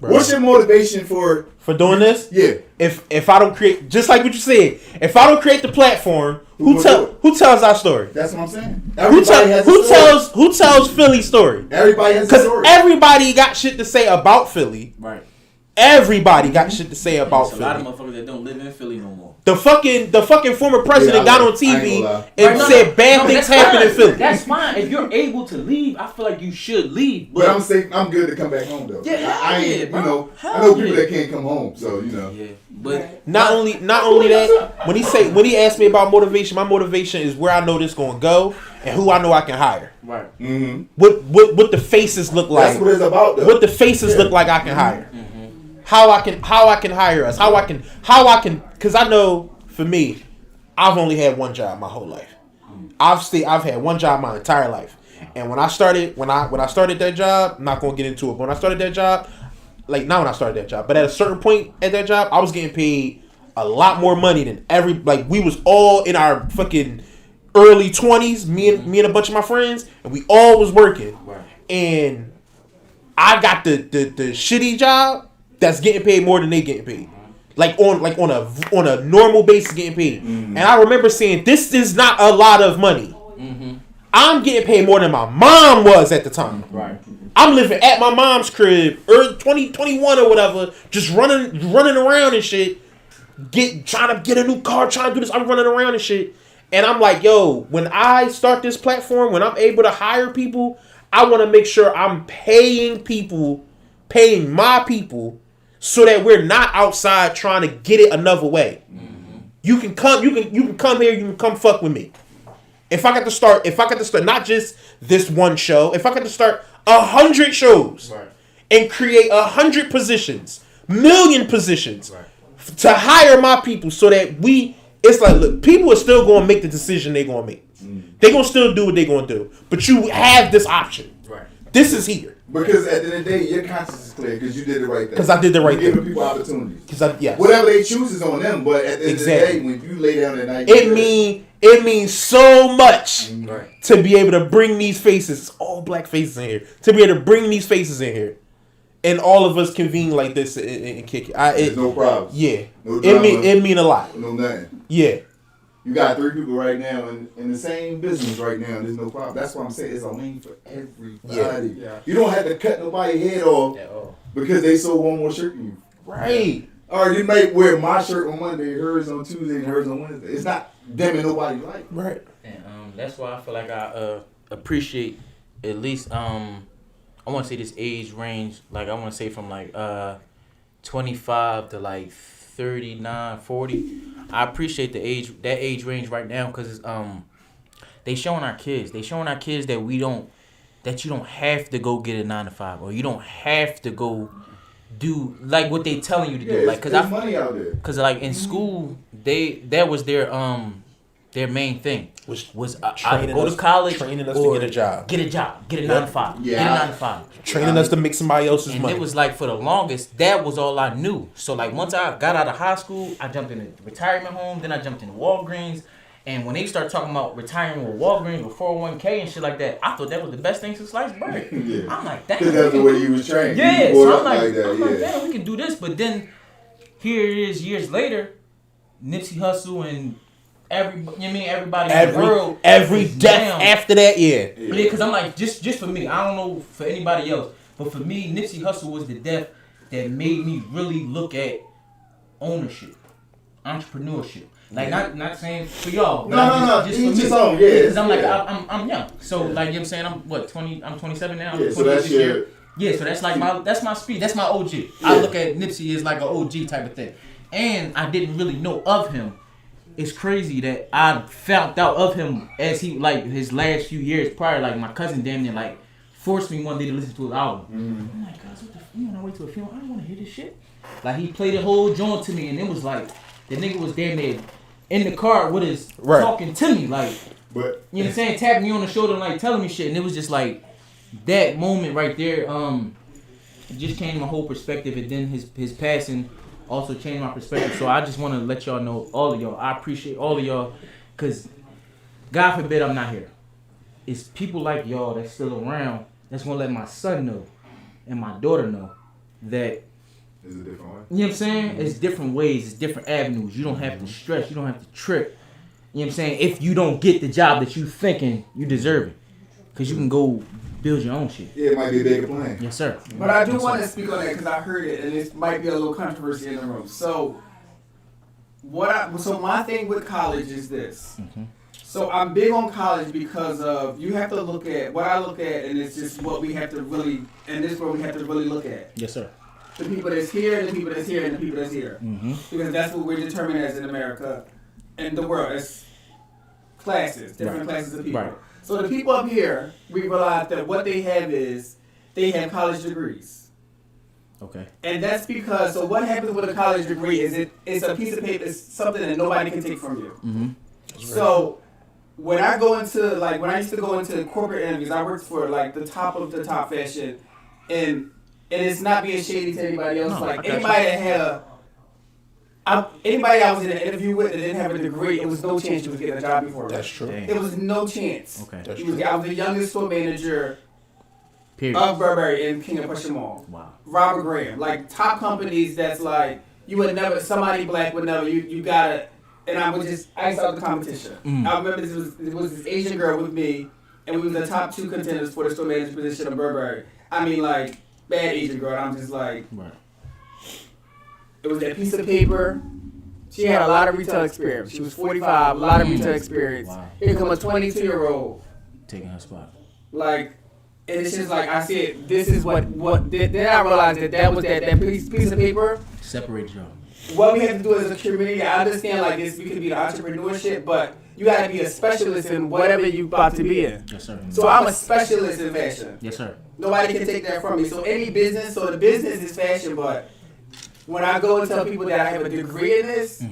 What's your motivation for? doing this? Yeah. If I don't create, just like what you said, if I don't create the platform, Who gonna do it? who tells our story? That's what I'm saying. Everybody has a Who story. tells Philly's story? Everybody has a Because story. everybody got shit to say about Philly. Right. Everybody got shit to say about There's a lot of Philly. motherfuckers that don't live in Philly no more. The fucking former president Yeah, got on I ain't TV gonna lie. and said bad things that's happen fine. in Philly. That's fine. If you're able to leave, I feel like you should leave. But I'm safe. I'm good to come back home though. Yeah, I ain't. yeah, bro. You know, I Hell know people yeah. that can't come home. So you know. Yeah, but Not only that, when he asked me about motivation, my motivation is where I know this gonna go and who I know I can hire. right. Mm-hmm. What the faces look like. That's what it's about though. What the faces look like I can hire. How I can hire us. How I can because I know for me, I've only had one job my whole life. I've had one job my entire life. And when I started that job, I'm not gonna get into it, but when I started that job, like not when I started that job, but at a certain point at that job, I was getting paid a lot more money than we was all in our fucking early 20s, me and a bunch of my friends, and we all was working. Right. And I got the shitty job that's getting paid more than they getting paid. Like on a normal basis getting paid. And I remember saying, this is not a lot of money. I'm getting paid more than my mom was at the time. Right. I'm living at my mom's crib, early 2021 or whatever, just running around and shit. Trying to get a new car, trying to do this. I'm running around and shit. And I'm like, yo, when I start this platform, when I'm able to hire people, I want to make sure I'm paying my people, so that we're not outside trying to get it another way. Mm-hmm. You can come here, you can come fuck with me. If I got to start not just this one show, if I got to start 100 shows, right, and create 100 positions, 1,000,000 positions, right, to hire my people, so that it's like, look, people are still going to make the decision they're going to make. They're going to still do what they're going to do. But you have this option. Right. This is here. Because at the end of the day, your conscience is clear because you did the right thing. Because I did the right thing. You're giving people opportunities. Yes. Whatever they choose is on them, but at the end of the day, when you lay down at night, it means so much, right, to be able to bring these faces, all black faces in here, to be able to bring these faces in here, and all of us convene like this and kick it. There's no problem. Yeah. No drama, it mean a lot. No nothing. Yeah. You got 3 people right now in the same business right now. There's no problem. That's why I'm saying it's a lane for everybody. Yeah. You don't have to cut nobody's head off because they sold one more shirt than you. Right. Or you might wear my shirt on Monday, hers on Tuesday, and hers on Wednesday. It's not them and nobody like. Right. And that's why I feel like I appreciate at least I want to say this age range, like I want to say from like 25 to like 39, 40. I appreciate that age range right now because they showing our kids that you don't have to go get a 9 to 5, or you don't have to go do like what they telling you to do. Like, there's money out there. Cause like in school, that was their main thing was I go to college, training us to get a job, get a 9 to 5, get a 9 to 5, training us to make somebody else's and money. It was like for the longest, that was all I knew. So like once I got out of high school, I jumped in a retirement home, then I jumped into Walgreens. And when they start talking about retiring with Walgreens with 401k and shit like that, I thought that was the best thing since sliced bread. Yeah. I'm like, damn. Because that's the way you was trained. Yeah, so I'm like, damn, we can do this. But then here it is years later, Nipsey Hussle and everybody in the world. Every death after that, yeah. Yeah, because I'm like, just for me, I don't know for anybody else, but for me, Nipsey Hussle was the death that made me really look at ownership, entrepreneurship. Like not saying for y'all, but just for me. Because I'm like I'm young, so like you know what I'm saying, I'm 27 now. Yeah, so that's your. Yeah, so that's like my speed. That's my OG. Yeah. I look at Nipsey as like an OG type of thing, and I didn't really know of him. It's crazy that I found out of him as he like his last few years prior. Like my cousin damn near like forced me one day to listen to his album. I'm like, guys, what the you wanna wait till a funeral? I don't wanna hear this shit. Like he played the whole joint to me, and it was like the nigga was damn near in the car with his talking to me, like, you know what I'm saying, tapping me on the shoulder and like telling me shit, and it was just like that moment right there. It just changed my whole perspective, and then his passing also changed my perspective. So I just want to let y'all know, all of y'all, I appreciate all of y'all, cause God forbid I'm not here. It's people like y'all that's still around that's gonna let my son know and my daughter know that. It's a different way. You know what I'm saying? Mm-hmm. It's different ways, it's different avenues. You don't have to stress, you don't have to trip. You know what I'm saying? If you don't get the job that you thinking you deserve it. Because you can go build your own shit. Yeah, it might be a bigger plan. Yes, sir. But I do want to speak on that because I heard it, and it might be a little controversy in the room. So, my thing with college is this. Mm-hmm. So I'm big on college because of you have to look at what I look at, and it's just what we have to really, and this is what we have to really look at. Yes, sir. The people that's here, the people that's here, and the people that's here. Mm-hmm. Because that's what we're determined as in America and the world. It's classes, different classes of people. Right. So the people up here, we realize that what they have is they have college degrees. Okay. And that's because, so what happens with a college degree is it's a piece of paper, it's something that nobody can take from you. Mm-hmm. So when I used to go into corporate interviews, I worked for like the top of the top fashion, and it's not being shady to anybody else. No, like anybody that had anybody I was in an interview with that didn't have a degree, it was no chance you was getting a job before. That's true. It was no chance. Okay. That's true. I was the youngest store manager Period. of Burberry in King of Prussia Mall. Wow. Robert Graham, like top companies that's like you would never, somebody black would never. You gotta. And I used to have the competition. I remember there was this Asian girl with me and we was the top 2 contenders for the store manager position of Burberry. I mean, like, bad Asian girl. I'm just like, Right. it was that piece of paper. She had a lot of retail experience. She was 45, a lot of retail experience. Wow. Here come a 22-year-old. Taking her spot. Like, and it's just like, I said, this is what then I realized that was that piece of paper. Separate y'all. What we have to do as a community, I understand like this, we could be the entrepreneurship, but you gotta be a specialist in whatever you about to be in. Yes, sir. So I'm a specialist in fashion. Yes, sir. Nobody can take that from me. So any business, so the business is fashion, but when I go and tell people that I have a degree in this,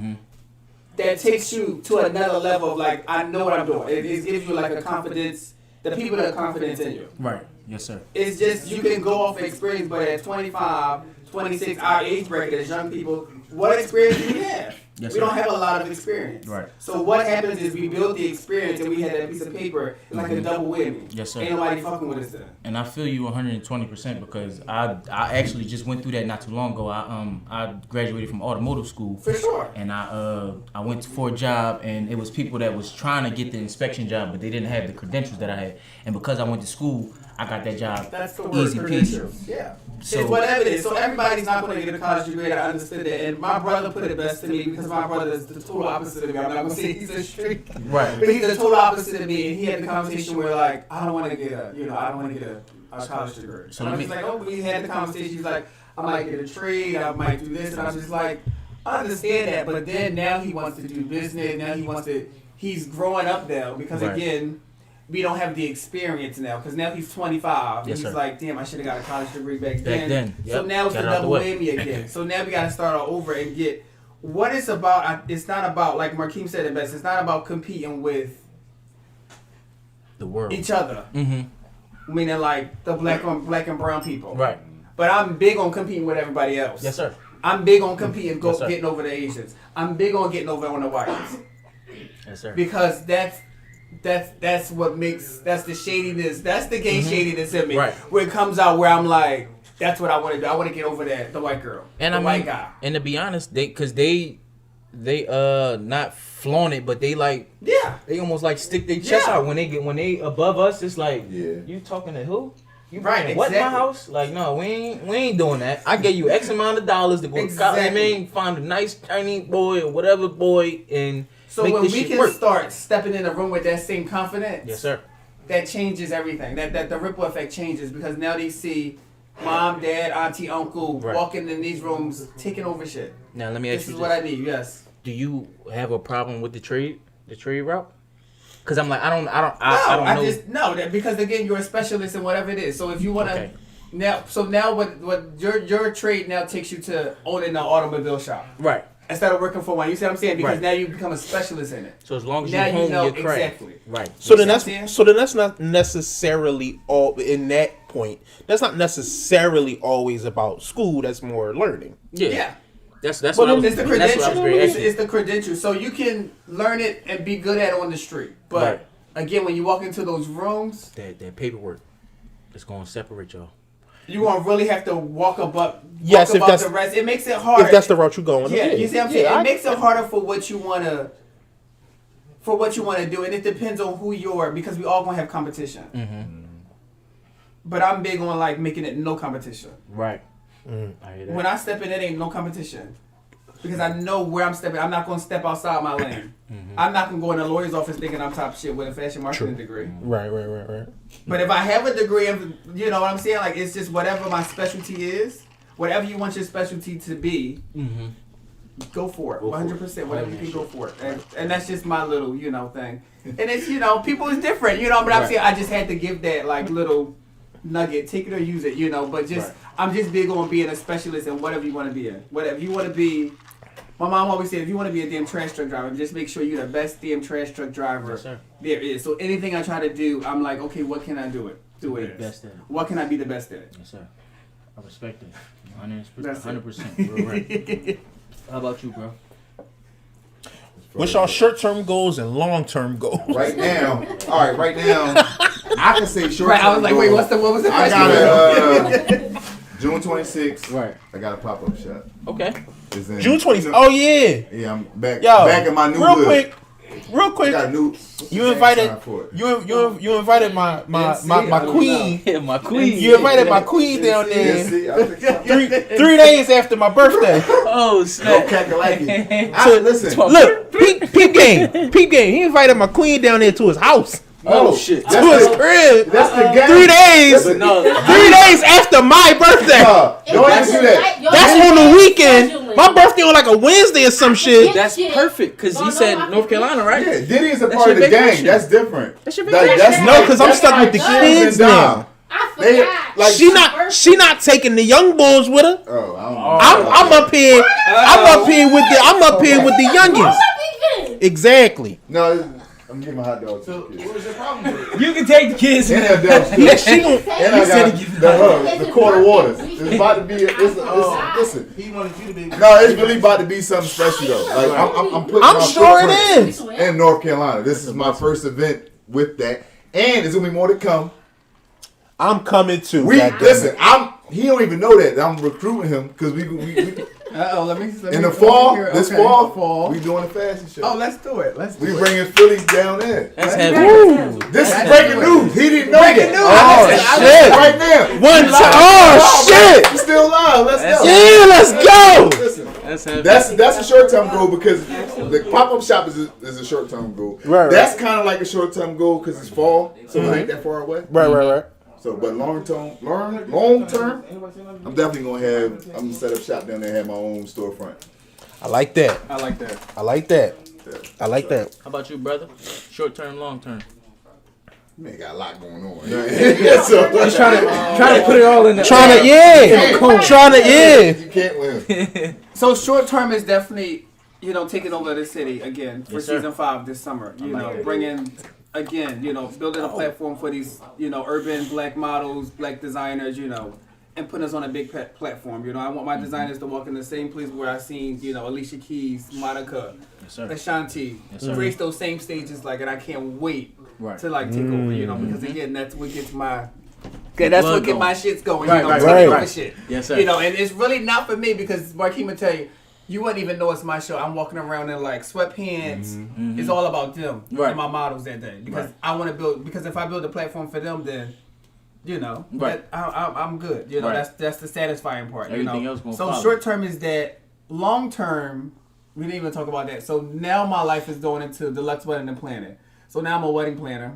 that takes you to another level of like, I know what I'm doing. It gives you like a confidence, the people that have confidence in you. Right. Yes, sir. It's just, you can go off experience, but at 25, 26, our age bracket as young people, what experience do we have? Yes, we sir. don't have a lot of experience. Right. So what happens is we build the experience and we had that piece of paper, it's like a double whammy. Yes, sir. Ain't nobody fucking with us then. And I feel you 120% because I actually just went through that not too long ago. I graduated from automotive school. For sure. And I went for a job, and it was people that was trying to get the inspection job, but they didn't have the credentials that I had. And because I went to school, I got that job. That's the word, easy peasy. credentials. Yeah. So- It's whatever it is. So everybody's not going to get a college degree. I understood that. And my brother put it best to me because my brother is the total opposite of me. I'm not going to say he's a street. Right. But he's the total opposite of me. And he had the conversation where like, I don't want to get a college degree. So and let I'm me- just like, oh, we had the conversation. He's like, I might get a trade. I might do this. And I was just like, I understand that. But then now he wants to do business. Now he's growing up now because Right. again, we don't have the experience now because now he's 25. Yes, and he's sir. like, damn, I should have got a college degree back then. Yep. So now it's Got the it out the double way. whammy again. So now we got to start all over and get what it's about. It's not about, like Markeem said it best, it's not about competing with The world. each other. Mm-hmm. Meaning like the black and brown people. Right. But I'm big on competing with everybody else. Yes, sir. I'm big on competing, Yes, sir. getting over the Asians. I'm big on getting over on the whites. Yes, sir. Because that's what makes, that's the shadiness, that's the gay shadiness in me. Right. Where it comes out where I'm like, that's what I want to do. I want to get over the white girl, And the I mean, white guy. and to be honest, they not flaunt it, but they like Yeah. they almost like stick their chest Yeah. out when they above us. It's like, Yeah. you talking to who? You Right, bringing what in my exactly. house? Like, no, we ain't doing that. I gave you X amount of dollars to go to college, Exactly. man. Find a nice Chinese boy or whatever boy, and So make when this we shit can work. start stepping in the room with that same confidence, Yes, sir. that changes everything. That the ripple effect changes because now they see mom, dad, auntie, uncle Right. walking in these rooms taking over shit. Now let me ask This you is this. what I need. Yes. Do you have a problem with the trade route? Because I'm like, I don't No, know. just no. That because again, you're a specialist in whatever it is. So if you want to Okay. now, what your trade now takes you to owning an automobile shop Right. instead of working for one. You see what I'm saying? Because Right. now you become a specialist in it. So as long as Now you you hone know your craft. exactly. Right. So then Yeah. that's not necessarily all in that point. That's not necessarily always about school. That's more learning. Yeah. Yeah. That's what But I was. It's the That's what I was credential. very It's, asking. it's the credential. So you can learn it and be good at it on the street. But Right. again, when you walk into those rooms, That paperwork is gonna separate y'all. you gonna really have to walk above. Yes, walk if above that's- the rest. It makes it harder. If that's the route you're going. Yeah, you see what I'm saying? Yeah, It makes it harder for what you wanna do, and it depends on who you are because we all gonna have competition. But I'm big on like making it no competition. Right. I hear that. When I step in, it ain't no competition. Because I know where I'm stepping. I'm not going to step outside my lane. I'm not going to go in a lawyer's office thinking I'm top shit with a fashion marketing degree. Right. But if I have a degree, you know what I'm saying? Like, it's just whatever my specialty is, whatever you want your specialty to be, go for it. 100%. Whatever you can go for it. And that's just my little, thing. And it's, people is different, but I'm saying I just had to give that, like, little nugget. Take it or use it, But just, I'm just big on being a specialist in whatever you want to be in. Whatever you want to be. My mom always said, if you want to be a damn trash truck driver, just make sure you're the best damn trash truck driver Yes, sir. there is. So anything I try to do, I'm like, okay, what can I do it? Do Be it. the best at it. What can I be the best at? Yes, sir. I respect it. That's it. 100%. Real right. How about you, bro? What's our short-term goals and long-term goals? Right now, I can say short. Right, I was like, wait, what was the I question? got a June 26th. Right. I got a pop-up shop. Okay. It's in, June 20th. Oh yeah. Yeah, I'm back. Yo, Back in my new real hood. quick. real I quick. got new. You invited time for it. you invited my queen. Yeah, my queen. You invited my queen down Yeah, there see, I think 3 days after my birthday. Oh no snap! cackalacky. Listen. Look, peep game. He invited my queen down there to his house, Oh shit! to his crib. That's the game. 3 days. But no, 3 days after my birthday. Don't even do that. That's on the weekend. My birthday on like a Wednesday or some shit. that's perfect because he said North Carolina, right? Yeah, Diddy is a That's part of your the gang. vacation. That's different. That's your That- vacation. that's No, because I'm that's stuck with the like kids Dom. now. I They forgot. like She not taking the young bulls with her. Oh, I don't know. I'm up here. I'm up here with the youngins. Exactly. No, I'm getting my hot dog. So what was your problem with it? You can take the kids. And I got Yeah, she gon' and I got the quarter waters. It's about to be. Listen. He wanted you to be. No, it's really about to be something special though. Like I'm putting. I'm my sure footprint it is. in North Carolina. This is my first event with that, and there's gonna be more to come. I'm coming too. We goddamn it. listen. He don't even know that I'm recruiting him because we Let me. in the fall. hear- This okay, fall, we doing a fashion show. Oh, let's do it. Let's do We it. bringing Phillies down there. That's Let's heavy. do it. This is breaking news. He didn't know that. Oh shit! Right now. One time. Oh shit! He's still alive. Let's go. Yeah, let's go. Listen, That's heavy. that's a short term goal because the pop up shop is a short term goal. Right. That's kind of like a short term goal because it's fall, so it ain't that far away. Right. So, but long term, I'm definitely I'm gonna set up shop down there and have my own storefront. I like that. I like that. I like that. I like that. How about you, brother? Short term, long term. Man, got a lot going on. So, Try to put it all in the. Trying to You can't win. So short term is definitely, taking over the city again for Yes, sir. season 5 this summer. Bringing again, building a platform for these, urban black models, black designers, and putting us on a big platform. I want my designers to walk in the same place where I seen, Alicia Keys, Monica, Yes, sir. Ashanti, Yes, sir. grace those same stages, and I can't wait Right. to take over, because again, that's what gets my. Okay, that's Blood what get going. my shits going. Right, Taking right. over shit. Yes, sir. And it's really not for me because Marquis will tell you, you wouldn't even know it's my show. I'm walking around in sweatpants. It's all about them Right. and my models that day because I want to build. Because if I build a platform for them, then Right. I'm good. Right. That's the satisfying part. Everything else gonna So follow. short term is that. Long term, we didn't even talk about that. So now my life is going into deluxe wedding and planning. So now I'm a wedding planner.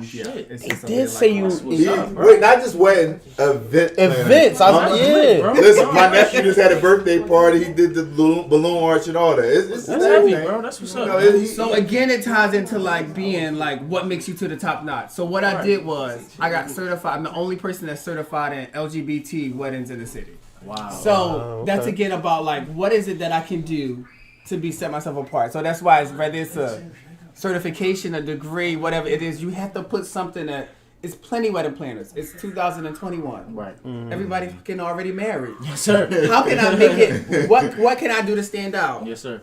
shit. It's They just did something say you. Wait, not just wedding, event. Events. Yeah. Listen, my nephew just had a birthday party. He did the balloon arch and all that. It's That's heavy, bro. That's what's up. So again, it ties into being what makes you to the top notch. So what I did was I got certified. I'm the only person that's certified in LGBT weddings in the city. Wow. So that's again about what is it that I can do to set myself apart. So that's why whether it's a certification, a degree, whatever it is, you have to put something that. It's plenty wedding planners. It's 2021. Right. Everybody's fucking already married. Yes, sir. How can I make it? What can I do to stand out? Yes, sir.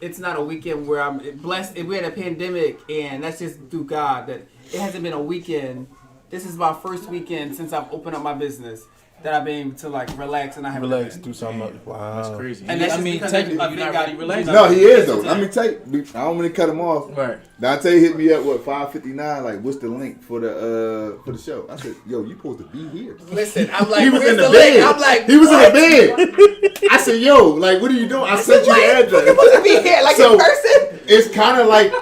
It's not a weekend where I'm blessed. We're in a pandemic, and that's just through God that it hasn't been a weekend. This is my first weekend since I've opened up my business that I've been able to relax and I have Relax. Do something. Wow. That's crazy. And that's I just mean, because technically, I've you're been not really got- relaxed. No, he is though. Let me tell you. I don't want to cut him off. Right. Dante hit me up 5:59. What's the link for the show? I said, yo, you supposed to be here. Listen, I'm He was where's in the link? bed. I'm like, he was what? in the bed. I said, yo, what are you doing? I sent you the You're address. supposed to be here in person. It's kind of like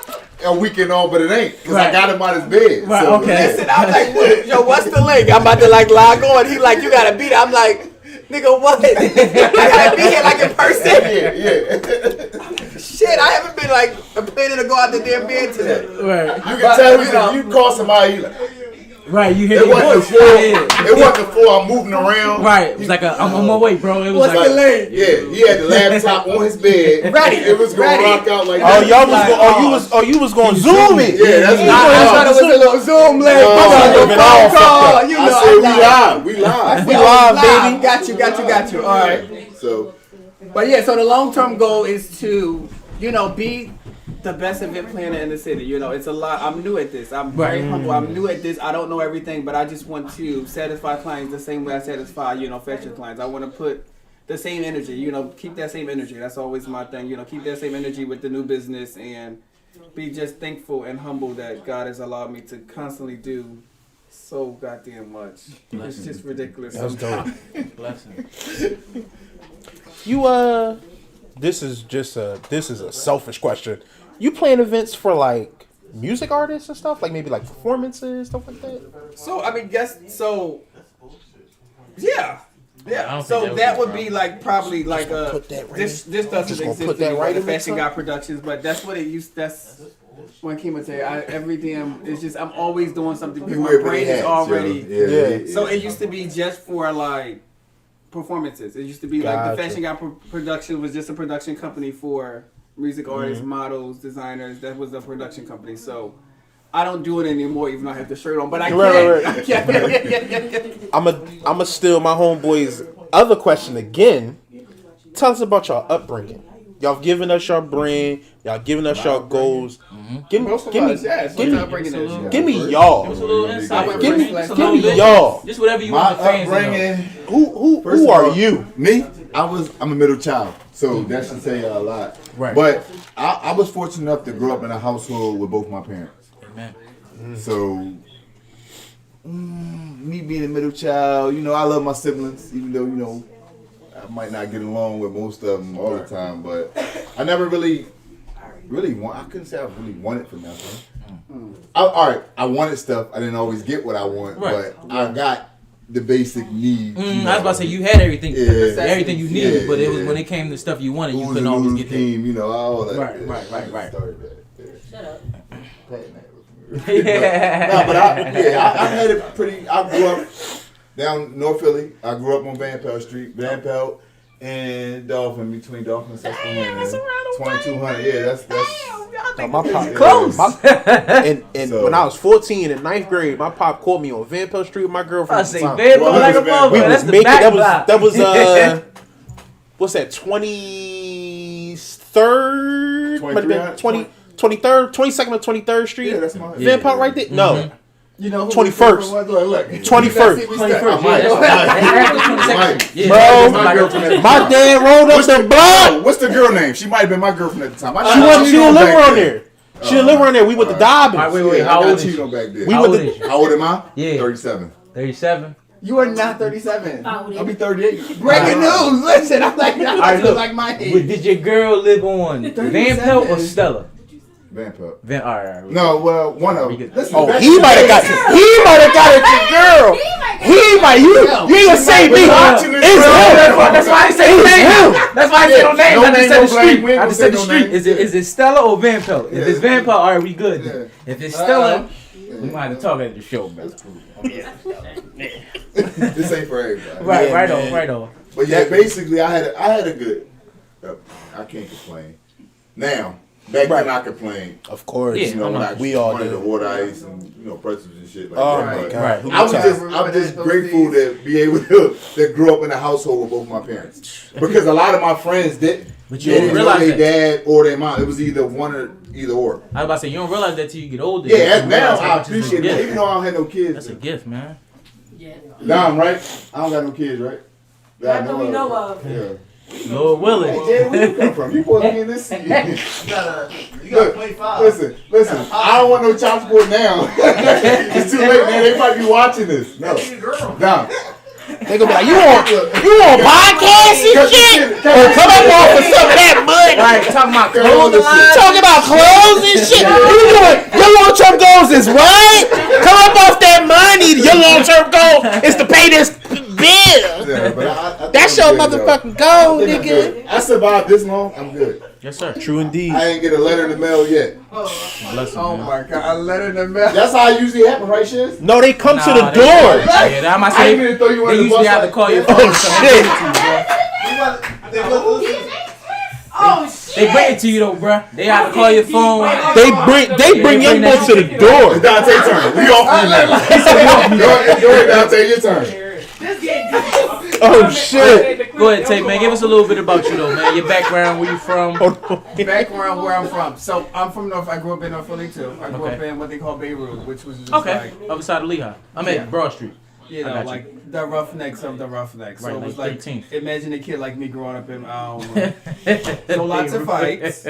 a weekend on, but it ain't because I Right. got him out his bed. Right, So, okay. Listen, I'm like, yo, what's the link? I'm about to log on. He you gotta be there. I'm like, nigga, what? I gotta be here in person. Yeah. Shit, I haven't been planning to go out the damn bed today. Right. You can tell you call somebody. Like, Right. You hear it the wasn't voice. before. Yeah. It wasn't before I'm moving around. Right. It was like I'm on my way, bro. It was What's like the link? Yeah, he had the laptop on his bed. Ready. It was gonna Ready. rock out like Oh, that. y'all was you was going to zoom it. Yeah, that's what I thought it was a little Zoom link. No, Phone been all fucked call. up. You I know, said we I'm live. We live. We live, baby. Got you. All right. So But yeah, so the long-term goal is to, be the best event planner in the city. It's a lot. I'm new at this. I'm very humble. I'm new at this. I don't know everything, but I just want to satisfy clients the same way I satisfy, fashion clients. I want to put the same energy. You know, keep that same energy. That's always my thing. You know, keep that same energy with the new business and be just thankful and humble that God has allowed me to constantly do so goddamn much. It's just ridiculous. That's dope. Blessing. You this is a selfish question. You plan events for like music artists and stuff, like maybe like performances, stuff like that? So I mean, yeah. I Yeah, don't so think that would be like probably like put that right this in. doesn't Just gonna exist put that anymore, right the in the Fashion top. Guy Productions, but that's what it used. That's when Kima say every damn. It's just I'm always doing something because You my wear brain pretty is hats, already. yo. Yeah. So it used to be just for like performances. It used to be like Gotcha. the Fashion Guy Production was just a production company for music artists, models, designers. That was a production company. So I don't do it anymore, even though I have the shirt on. But I can. Right. I can. I'ma steal my homeboy's other question again. Tell us about y'all upbringing. Y'all giving us your brand. Y'all giving us your goals. Give me Most of give me us, yes. give What's me upbringing is? give me y'all. Just a little insight. went Give me first, Just a give little me bit. y'all. Just whatever you My want the fans to know. upbringing. Who First who of are all, you? Me, I'm a middle child, so that should say a lot. Right. But I was fortunate enough to grow up in a household with both my parents. Amen. So me being a middle child, I love my siblings, even though I might not get along with most of them all the time. But I never really want. I couldn't say I really wanted for nothing. I wanted stuff. I didn't always get what I want, Right. but I got the basic needs. I was about to say you had everything, Yeah. everything you needed, Yeah, but it was yeah. when it came to stuff you wanted, you Who's couldn't the always new get that. team, all that. Right. Started that. Yeah. Shut up. Yeah. No, but I had it pretty. I grew up down North Philly. I grew up on Van Pelt Street, Van Pelt and Dolphin, between Dolphin and Susquehanna. 2200. Yeah, that's My pop Close. And So- when I was 14 in 9th grade, my pop called me on Van Pelt Street with my girlfriend. I at the say time. Van Well, Pelt like a we was motherfucker. We That's was the making back that was block. what's that 23rd? Might have been 23rd? 23rd, 22nd or 23rd Street. Yeah, that's my Van Pelt right there. No, You know, 21st. Look, 21st. 21st. Yeah, Bro, my girlfriend. my dad rolled up the block. What's the girl name? She might have been my girlfriend at the time. She didn't live around there. She didn't live around there. We went to Dobbins. Wait, Yeah, how I old got is Tito back there. We How went old to is you? How old am I? Yeah. 37. 37. You are not 37. I'll be 38. Breaking news! Listen, I'm like, right, look. like my But age. did your girl live on Van Pelt or Stella? Van Pelt. All right. No, well, one of We them. get- Listen, Oh, back he in might have the got day- it, your girl. He might. You ain't gonna say me. watching this, It's bro. him. That's why I say It's name. him. That's why I said no names. No I just name, said no the street. blame. We ain't I just gonna said the say no street. names. Is it Stella or Van Pelt? If it's Van Pelt, all right, we good. Then. Yeah. If it's Stella, we might have to talk at the show, man. This ain't for everybody. Right, Yeah, right man. on, right on. But yeah, basically, I had a good. I can't complain. Now, back then I complained. Of course. Yeah, When I we all wanted did. the water ice and pretzels and shit like Oh that. my But god. Right. Who I'm tired? just grateful to be able to grow up in a household with both my parents, because a lot of my friends didn't. But They you don't didn't know realize their that. dad or their mom. It was either one or either or. I was about to say, you don't realize that till you get older. Yeah, You and now realize how I much is a appreciate it. gift. Even though I don't have no kids. That's a gift, man. Dom, right? I don't got no kids, right? Not that we know of. Yeah. Lord willing. Hey, Jay, where you come from? You supposed to be in this seat. You gotta play five. Listen. I don't want no child support now. It's too late, man. They might be watching this. No. Dom. They gonna be like, you on podcast and shit? Or come up off of some of that money? Right, talking about Clothing clothing line. line. Talking about clothes and shit. You doing? Your long-term goals is what? Come up off that money. Your long-term goal is to pay this bill. Yeah, but I think That's I'm your good, though. motherfucking goal, I think I'm nigga. good. I survived this long. I'm good. Yes, sir. True indeed. I ain't get a letter in the mail yet. Bless Oh man. my god, a letter in the mail. That's how it usually happens, right, Shiz? No, they come to the Nah, door. Yeah, that might I say. ain't gonna throw you They on the usually bus. have to call your phone. Oh so shit. They bring it to you though, bruh. They have to call your phone. They bring your boy to the door. It's Dante's turn. We off you now. Go ahead, Dante, your turn. Oh shit. Go ahead, Tate, man. Give us a little bit about you though, man. Your background, where you from. Background where I'm from. So I'm from North. I grew up in North Philly too. I grew Okay. up in what they call Beirut, which was just Okay, like other side of Lehigh. I'm Yeah. at Broad Street. You I know, got like the roughnecks of the roughnecks. So Right, it was like like 13th. imagine a kid like me growing up in so lots of fights.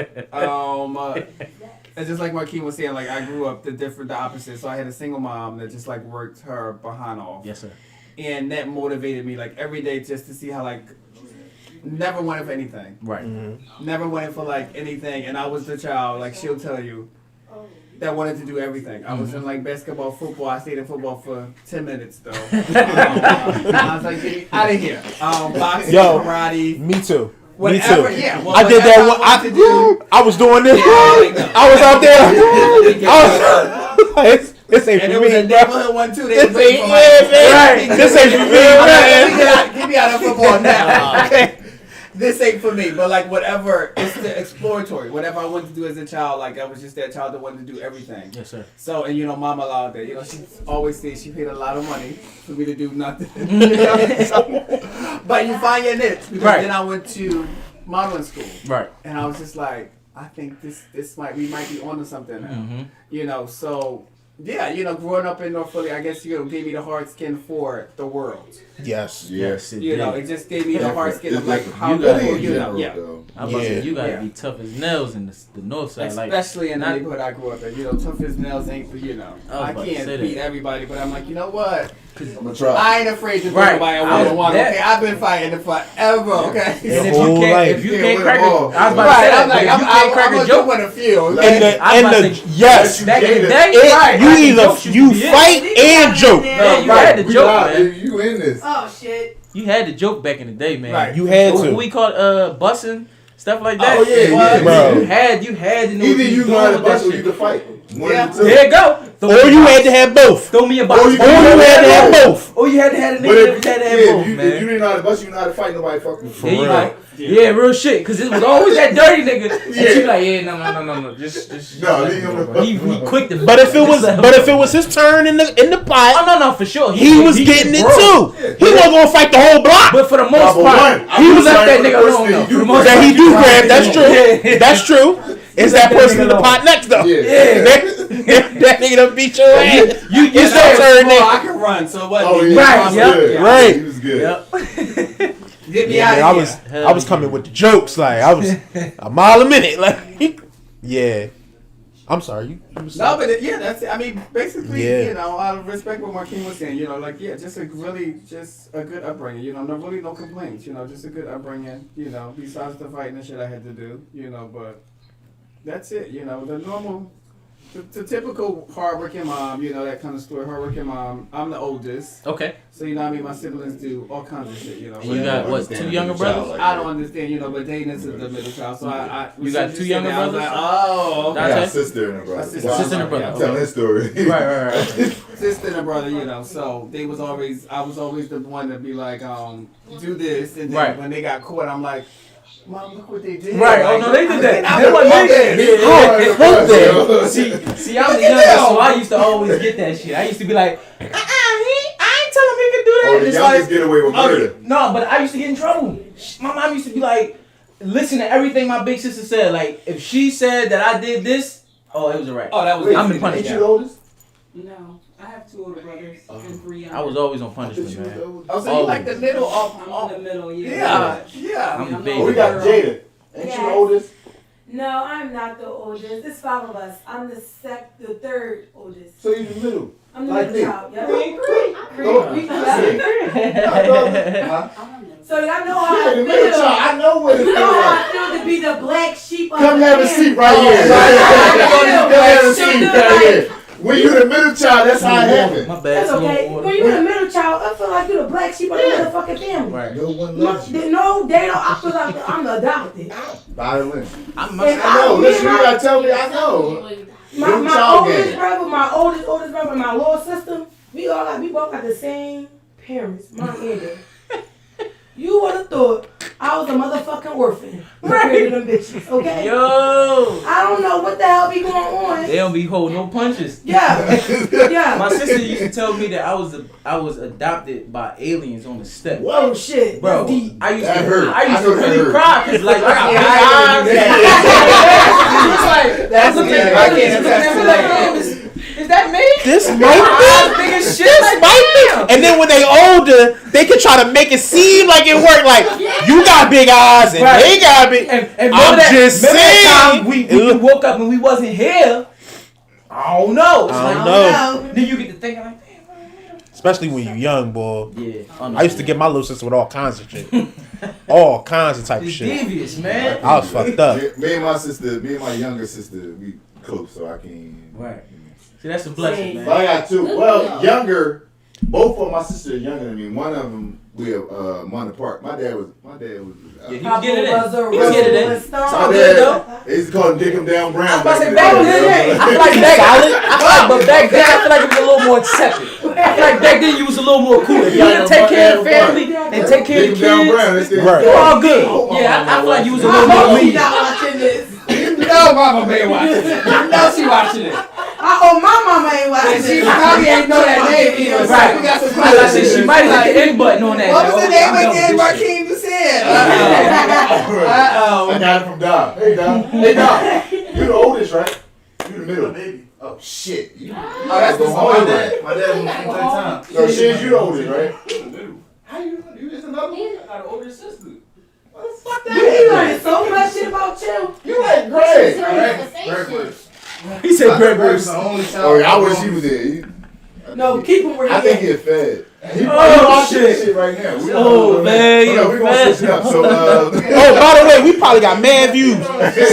And just like Marquis was saying, like I grew up the opposite. So I had a single mom that just like worked her behind off. Yes, sir. And that motivated me like every day just to see how like never wanted for anything. Right. Never wanted for like anything. And I was the child, like she'll tell you, that wanted to do everything. I was in like basketball, football. I stayed in football for 10 minutes though. I was like, get me out of here. Boxing, karate. Me too. Whatever, me too. yeah. Well, I did that one. I was doing this. I was out there. This ain't and for it was me. a neighborhood one too. They was This waiting ain't for my right. This ain't for me, man. Get me out of football now. Okay. This ain't for me, but like whatever, it's the exploratory. Whatever I wanted to do as a child, like I was just that child that wanted to do everything. Yes, sir. So, and you know, mom allowed that. You know, she always says she paid a lot of money for me to do nothing. But you find your niche. Because Right. then I went to modeling school. Right. And I was just like, I think we might be onto something now. Mm-hmm. You know, so yeah, you know, growing up in North Philly, I guess you know, gave me the hard skin for the world. Yes. Yes, it You did. know, it just gave me the hard skin of like It's how you got people, it, you know, yeah. I'm about to say, you gotta Yeah. be tough as nails in the north side. Like, Especially in the not- neighborhood I grew up in. You know, tough as nails ain't for, you know. I was I about to can't say beat that. everybody, but I'm like, you know what? I'm gonna try. I ain't afraid to Right. go by a I was- one-on-one. that- Okay, I've been fighting it forever. Okay. Your and if whole you can't, life. if you Yeah, can't with crack them it, all. I was about to Right, say that. I'm like, If you can't I'm crack a gonna joke. do a few. And Okay? the, I was about to and say, the yes, back in the It- day, it, right, you I think either jokes used you to be it. fight and joke. Yeah, you Right. had to We joke, got- man. You in this? Oh shit. You had to joke back in the day, man. Right. You had What to. we called bussing, stuff like that. Oh, yeah, yeah, Bro. You had to know Either what you was know how to doing with bust that or you shit. can fight. One Yeah. of the two. There you go. Or you had to have both. Throw me a box. Or Or you had to have both. Or you had to have a But nigga if, that had to have yeah, both, if you man. didn't know how to bust, you know how to fight. Nobody fucking. For Yeah, you real. like, yeah, real shit. Cause it was always that dirty nigga. And you like, yeah, no. Just No, let leave him him go, bro. He quick to. But if it was his turn in the oh pot, no, for sure. he was getting it broke. too. He wasn't gonna fight the whole block. But for the most Number part, one, he I'm was left that sorry, nigga the first alone. thing Though. you For do the most That part, he do grab. That's Yeah. true. That's true. Is that person in the pot next though? Yeah. That nigga done beat your ass. You It's your turn, Well, I nigga. can run, so what? Oh, yeah. Right, He was yep. good. Right. He was good. Yep. Get me Yeah, out man, of here. I was coming with the jokes. Like I was a mile a minute. Like yeah. I'm sorry. You was No, but yeah, that's it. I mean, basically, Yeah. you know, out of respect what Marquis was saying, you know, like, yeah, just a good upbringing, you know, no complaints, you know, just a good upbringing, you know, besides the fighting and shit I had to do, you know, but that's it, you know, the normal, the typical hardworking mom, you know, that kind of story, hardworking mom. I'm the oldest, Okay. so, you know what I mean, my siblings do all kinds of shit, you know. And you got what? 2 younger brothers? I don't understand, you know, but Dana's is the middle child, so I You got 2 younger I was brothers? like, oh, I got Okay. a sister and a brother. Sister and a brother. I'm telling this story. Right. sister and a brother, you know, so I was always the one to be like, do this, and then Right. when they got caught, I'm like, Mom, look what they did. Right. Like, Oh no, they did that. I They was wasn't like, me. Oh, See, I'm the youngest, so I used to always get that shit. I used to be like, I ain't telling me to do that. Oh, the It's youngest like, get away with murder. no, but I used to get in trouble. My mom used to be like, listen to everything my big sister said. Like, if she said that I did this, oh, it was a wreck. Oh, that was. Wait, I'm in ain't punishment. you the oldest? No, I have 2 older brothers and 3 younger. I was always on I thought punishment, you was man. the oldest. Oh, so you like the middle of? I'm in the middle, Yeah, yeah. I'm the I'm baby. Oh, we got Jada. Ain't you Yes. the oldest? No, I'm not the oldest. There's 5 of us. I'm the third oldest. So you the middle. I'm the Like middle me. child. Yep. Huh? So y'all know how Yeah, I the middle feel. child. I know what it You know how feels I feel to be the black sheep of Come the have a family. seat right here. Come have a seat right here. When you the middle child, that's how it happens. My bad. That's slow okay. water. When you're the middle child, I feel like you're the black sheep of the motherfucking family. Right. No one No, loves you. no, they don't. I feel like I'm the adopted. Violin. I'm If I know. Listen, you gotta tell me. I know. My Middle child oldest game. brother, my oldest brother, and my little sister, we both got the same parents, mom and dad. You would have thought I was a motherfucking orphan compared to them bitches, okay? Yo, I don't know what the hell be going on. they don't be holding no punches. Yeah, yeah. My sister used to tell me that I was adopted by aliens on the step. Whoa, shit. Bro, That's deep. I used That to hurt. I used I to know that really hurt. cry because like I got big eyes. That's Look yeah, at I can't me attest to like, that. damn, is that me? This Eyes might big as shit. be. Like, Might damn. be. And then when they older, they can try to make it seem like it worked. Like you got big eyes and they got big. And I'm just remember that saying. time we woke up and we wasn't here. I don't know. It's I don't like, know. Then you get to thinking like, Especially when you're young, boy. yeah. I used to get my little sister with all kinds of shit. All kinds of type of It's shit. devious, man. I was fucked up. Me and my younger sister, we close, so I can. Right. See, that's a blessing, But I man. got two. Well, younger. Both of my sisters are younger than me. One of them we have month apart. My dad was. Yeah, he was getting it in. He was was getting it in. So It's my all good, though. dad, they used to call him Dick 'em Down Brown. I was about to say in back the then, day. I feel like but back then I feel like it was a little more accepted. I feel like back then you was a little more cool. If you didn't take care of the family and take care of the Dick 'em Down Brown. kids, They said, Right. you're all good. Yeah, I feel like you was a little more lenient. watching this. You know Mama May watching it. You know she watching it. Oh, my mama ain't watching And she this. probably ain't know that name either. Right. We got some As I said, she might have hit the end button on that. What was the Okay, name I'm done with again? this Marquise was saying. I got it from Don. Hey Don. Hey Don. You the oldest, right? You the middle. Baby. Oh shit. Oh, that's the Go one. hard, My dad was 3 times. So shit, you the oldest, right? How you just another one? I got an older sister. You learning so much shit about you. You like Greg. Greg was. He said Greg Greg Bruce. was the only child. Oh yeah, I wish he was there. No, keep him where I he think is. he's fed. He Oh, watching shit. this shit right now. We Oh, man, Hold on, we gonna you switch it up. So Oh, by the way, we probably got mad views.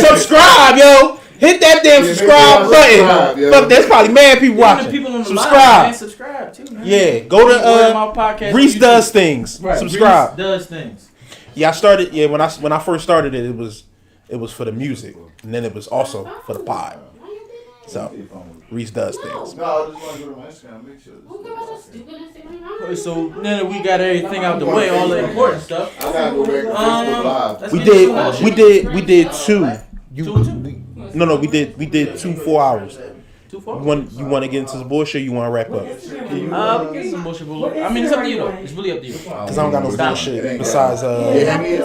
Subscribe, yo. Hit that damn Yeah, subscribe make sure y'all button. subscribe, yo. Fuck, there's probably mad people Even the watching. people on the Subscribe. Live, subscribe too, man. Yeah, go Word of to mouth podcast Reese on YouTube. Does Things. Right. Subscribe. Reese does things. Yeah, I started. Yeah, when I first started it, it was for the music, and then it was also for the pod. So Reese Does Things. No, I just want to go to my Instagram. Make sure. So now that we got everything out the way, all the important stuff. I gotta go back to Facebook Live. let's We get into some did. shit. We did two. No, we did 2 4 hours. 2 4. You want to get into the bullshit? You want to wrap up? Get some bullshit. I mean, it's up to you though. It's really up to you. Cause I don't got no Stop. bullshit besides Yeah, I mean, you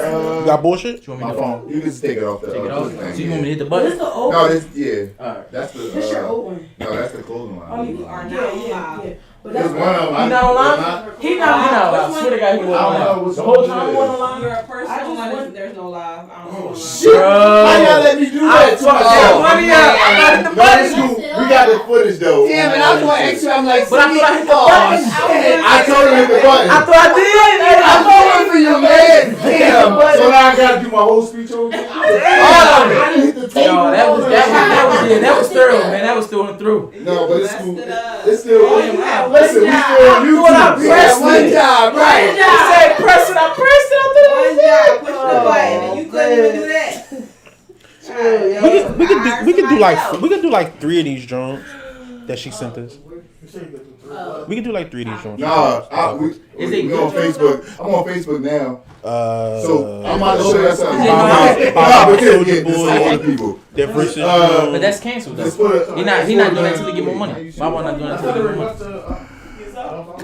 got bullshit? You want me my to phone. You can just take it off the. take it off? thing, So you want me to hit the This button? the old No, one. this yeah. Alright. That's the. This your old one. No, that's the clothing line. Oh, you are yeah, not yeah, live. yeah. But There's that's one of them. You not online? He He not not. I live. swear to God, he was I don't know online. what's The whole on time there. he was online. You're a I personal just one. want- There's no live. I don't know. Shit! Why y'all let me do that? Money up. I got the No, button. that's cool. We got the footage though. Damn it, I was going to ask you. I'm like, But I thought I hit the button. I told him hit the button. I thought I did. I'm going for you, man. Damn. So now I gotta do my whole speech over again. All of it. I didn't hit the table. Yo, that was thorough, man. That was through and through. No, but it's Messed cool. it up. It's still. wow. Listen, we still on YouTube. pressed one it. job, He right? said press it. I pressed it. One job, push the button, and you couldn't even do that. We could do like 3 of these drones that she sent us. We could do like 3 of these drones. Is it we good on drones? Facebook. I'm on Facebook now. So I'm about to Oh, show you something. Is it Nah, not? but Soulja this Boy. is other people. Their versus But that's canceled Let's though. put a- He not doing that until he get more money. Why not doing that until he get more money?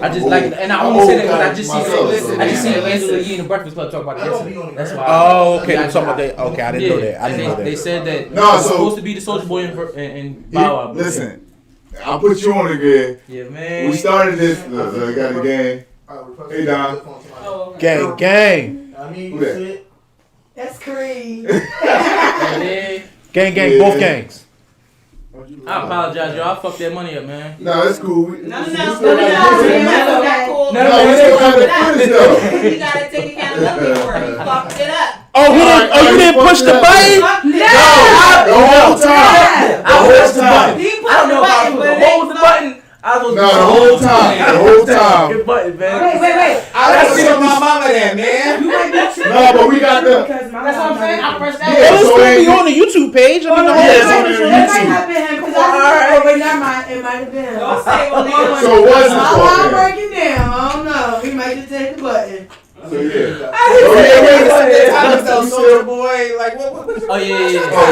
I just like it, and I only say that because I just seen Angela Yee in the Breakfast Club talk about it yesterday. That's why. Oh, okay. I'm talking about that. Okay, I didn't know that. I and didn't know they that. said that No, it's so- supposed to be the Soulja Boy and Bow Wow. Listen, I'll put you on again. Yeah, man. We started this. Got the game. Hey, Don. Gang, gang, Who that? That's Creed. Yeah. gang, both gangs. I apologize, y'all. I fucked that money up, man. No, it's cool. No, We no, still no, got no, the no, footage. no, not cool. No, No, we still got the footage though. You gotta take accountability for it. You fucked it up. Oh, you didn't push the button? Fucked it No, up. the whole time. The whole time. He pushed I don't the know if I button, was but supposed it to ain't hold the button. I was No, the whole time. The whole time. Good button, man. Wait. I was seeing my mama there, man. You might be tripping. No, but we got the. Because my That's what I'm mom saying. not- I pressed Yeah, that. It was so still be ain't- on the YouTube page. I mean, the Oh, whole Yeah, it's thing. on the It might YouTube. have been him because oh wait, never mind. It might have been. Don't say what they want. So what's the My fault mom then? breaking down. I don't know. He might just take the button. So yeah. I was so Soulja Boy. Like, what? Oh yeah. Oh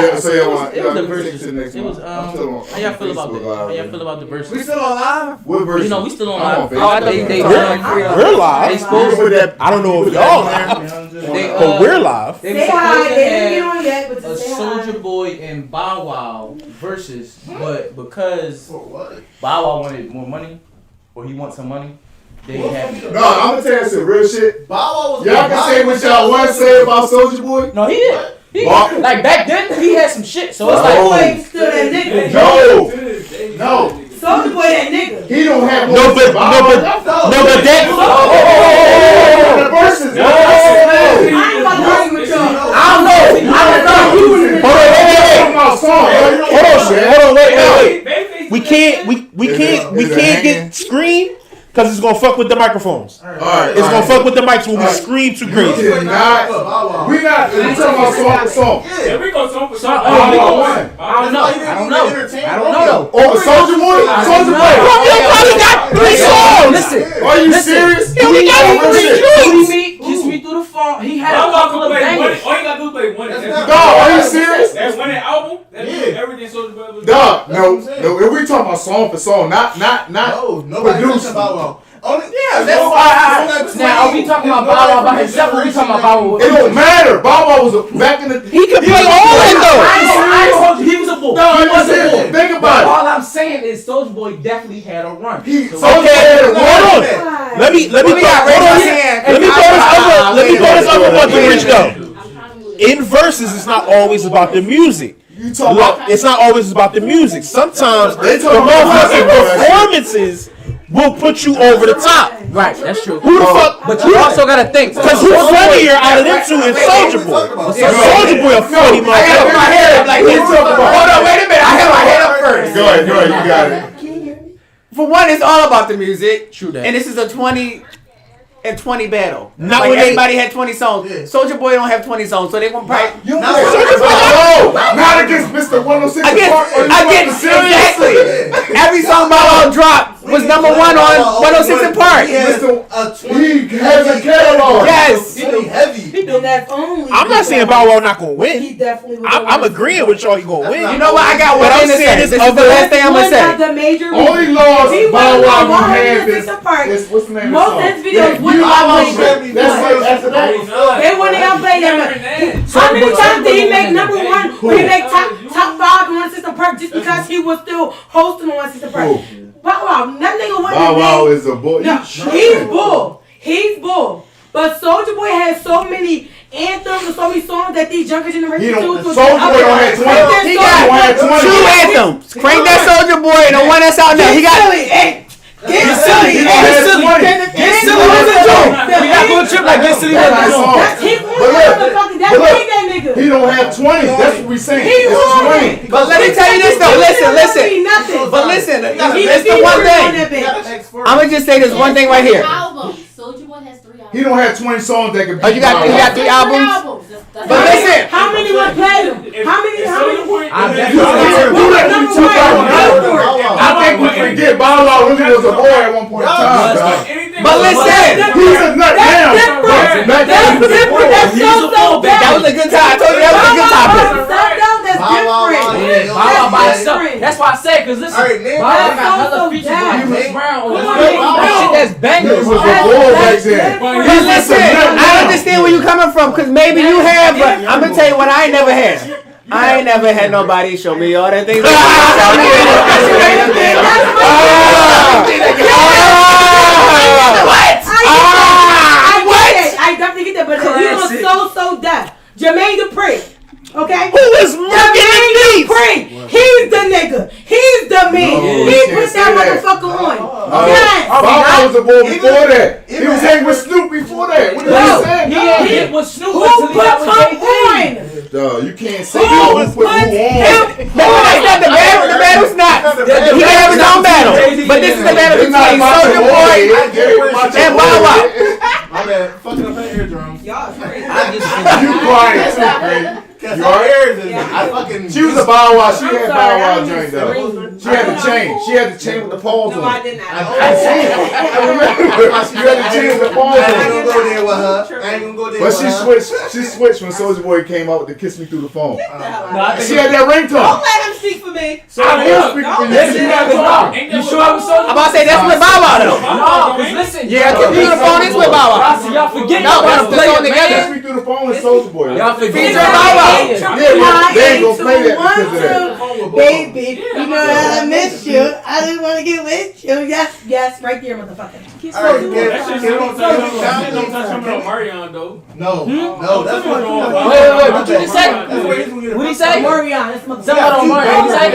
yeah. So yeah, want. It was the yeah, verses. to the next It was one. I'm still on- how y'all feel about Facebook that? Live, How y'all man. feel about the verses? We still on live? What version? You know, we still on I'm live. Facebook. Oh, I think they We're They live. supposed Put that. I don't know if y'all live, they but we're live. They Say were hi. supposed to They didn't get have on yet, but a just say Soulja hi. Boy and Bow Wow versus, but because Bow Wow wanted more money, or he wants some money, they have. No, I'm gonna tell you some real shit. Bow Wow was Y'all can say what y'all want to say about Soulja Boy. No, he did. Bob- Like back then, he had some shit. So it's No. like, Boy, still that nigga. No, Soulja Boy, that nigga. he don't have No, but that. The verses. I ain't about to argue with y'all. I don't know. Hold on, wait. We can't get screamed because it's gonna fuck with the microphones. Alright, It's gonna fuck with the mics when we scream too We crazy. talking about song for song. Yeah, we go song for So, song. I don't know though. Oh, Soulja Boy? Soulja Boy. Romeo probably got 3 songs. Listen. Are you serious? He only got 3 tracks. Kiss me through the phone. He had Bow a Wow couple can of play one. bangers. All you gotta do is play one. Dog, are you serious? That's one album. That's everything Soulja Boy was. Dog, no. If we talking about song for song, not Nobody produced. Bow Wow. Only, Now, are we talking about Bow Wow by himself or are we talking about Bow Wow? It don't matter. Bow Wow was back in the. He could play all that though. I ain't hold you. He was a bull. No, He was a bull. think But about all I'm saying is Soulja Boy definitely had a run. it. So- Okay, hold on. Let me throw this other one to Rich though. In verses, it's not always about the music. You talking about? It's not always about the music. Sometimes the talking about motherfucking that shit. performances will put you over the top. Right, that's true. Who the fuck? But you also gotta think. Because who's funnier out of them two is Soulja Boy. Soulja Boy a funny I gotta put my motherfucker. head up like this. Hold on, wait a minute. I have my head up first. Go ahead, you got it. For one, it's all about the music. True that. And this is a 20 and 20 battle. Not Like when they- everybody had 20 songs. Soulja Boy don't have 20 songs, so they won't probably. No, not against Mr. 106 Park. I get exactly. Every song Bow Wow dropped was number 1 on 106 and Park. He has a catalog. Yes. And that's only. I'm not saying Bow Wow not gonna He win. definitely was. I'm agreeing with y'all. He gonna win. You know what? I got one But I'm thing to saying say. this This is the last thing I'm gonna One say. of the major Only loss He Bow won Wow by you have 106 apart. is what's the name of the Most song? of his videos wouldn't Bow Wow have played. That's it. After that. They wouldn't have played that much. How many times did he make number 1? When he make top 5 on One System Park just because he was still hosting on One System Park? Bow Wow, that nigga wasn't. Bow Wow is a boy. No, he's bull. He's bull. But Soulja Boy has so many anthems and so many songs that these younger generations do. Soulja Boy don't have 20. He got 2 anthems. Crank that Soulja Boy and the one that's out now. He got. Get silly. Get silly. Get silly was a joke. We not gonna trip like Get silly was a joke. That's he won, But look, motherfucker. That but look, made that nigga. He don't have 20. That's what we saying. He It's won 20. it. But let me tell you this though. Listen. Nothing. But listen. He That's the one thing. thing. I'm gonna just say this one thing right here. Soulja Boy has 3 albums. He don't have 20 songs that can beat Oh, you got Bow Wow. 3 albums? That's But listen. How many would play them? How many? I think we forget Bow Wow really was a boy at one point in time, dog. But listen. He's a nut now. That's different. That's so bad. That was a good time. I told you that was a good topic. That's different. Bow Wow by itself. That's why I say, cause listen, Bow Wow got other features like Chris Brown or that shit that's He bangers. was a boy back then. But listen, I understand where you coming from, cause maybe you have, but I'm gonna tell you what I ain't never had. I ain't never had nobody show me all that things. I definitely get that, but he was so deaf. Jermaine Dupri. Okay? Who is Jermaine Dupri? He's the nigga. He's the man. He put that motherfucker on. Yes. Bow Wow was a boy before that. He was hanging with Snoop before that. What are you saying? He ain't hit with Snoop Who until he put got with him JT. on? Dog, you can't say Who who put put who him on. That's not the battle. The battle's not. He can have his own battle, but this is the battle It's not between about Soulja the Boy boy and Bow Wow. My bad. Fucking up her eardrums. Y'all crazy. You crying too, Greg. Cause her ears is I fucking. She was a Bow Wow. She I'm had sorry, Bow I Wow didn't joint though. scream. She had the chain. She had the chain with the paws No, on I it. did not. I seen it. I remember. She had the chain with the paws I ain't on it. gonna go there with her. I ain't gonna go there But with she her. switched. She switched when Soulja Boy came out with the "Kiss Me Through the Phone." No, I She think had that ringtone. Don't let him speak for me. I will speak for listen, you. you sure I was so? I'm about to say that's with Bow Wow though. No, cause listen. Yeah, Kiss Me Through the Phone is with Bow Wow. Y'all forget No, y'all gotta that's the play song it, together. Kiss man. Me Through the Phone wrong with Soulja Boy? Y'all figure Feature it out. Bow Wow. Yeah, but they ain't gonna play that because of that. Baby, you know I miss you. I just want to get with you. Yes, right there, motherfucker. Alright, don't touch him on Marion though. No, that's what. Wait, what you just say? What he say? Marion, that's motherfucker. Somebody on Marion. What he say?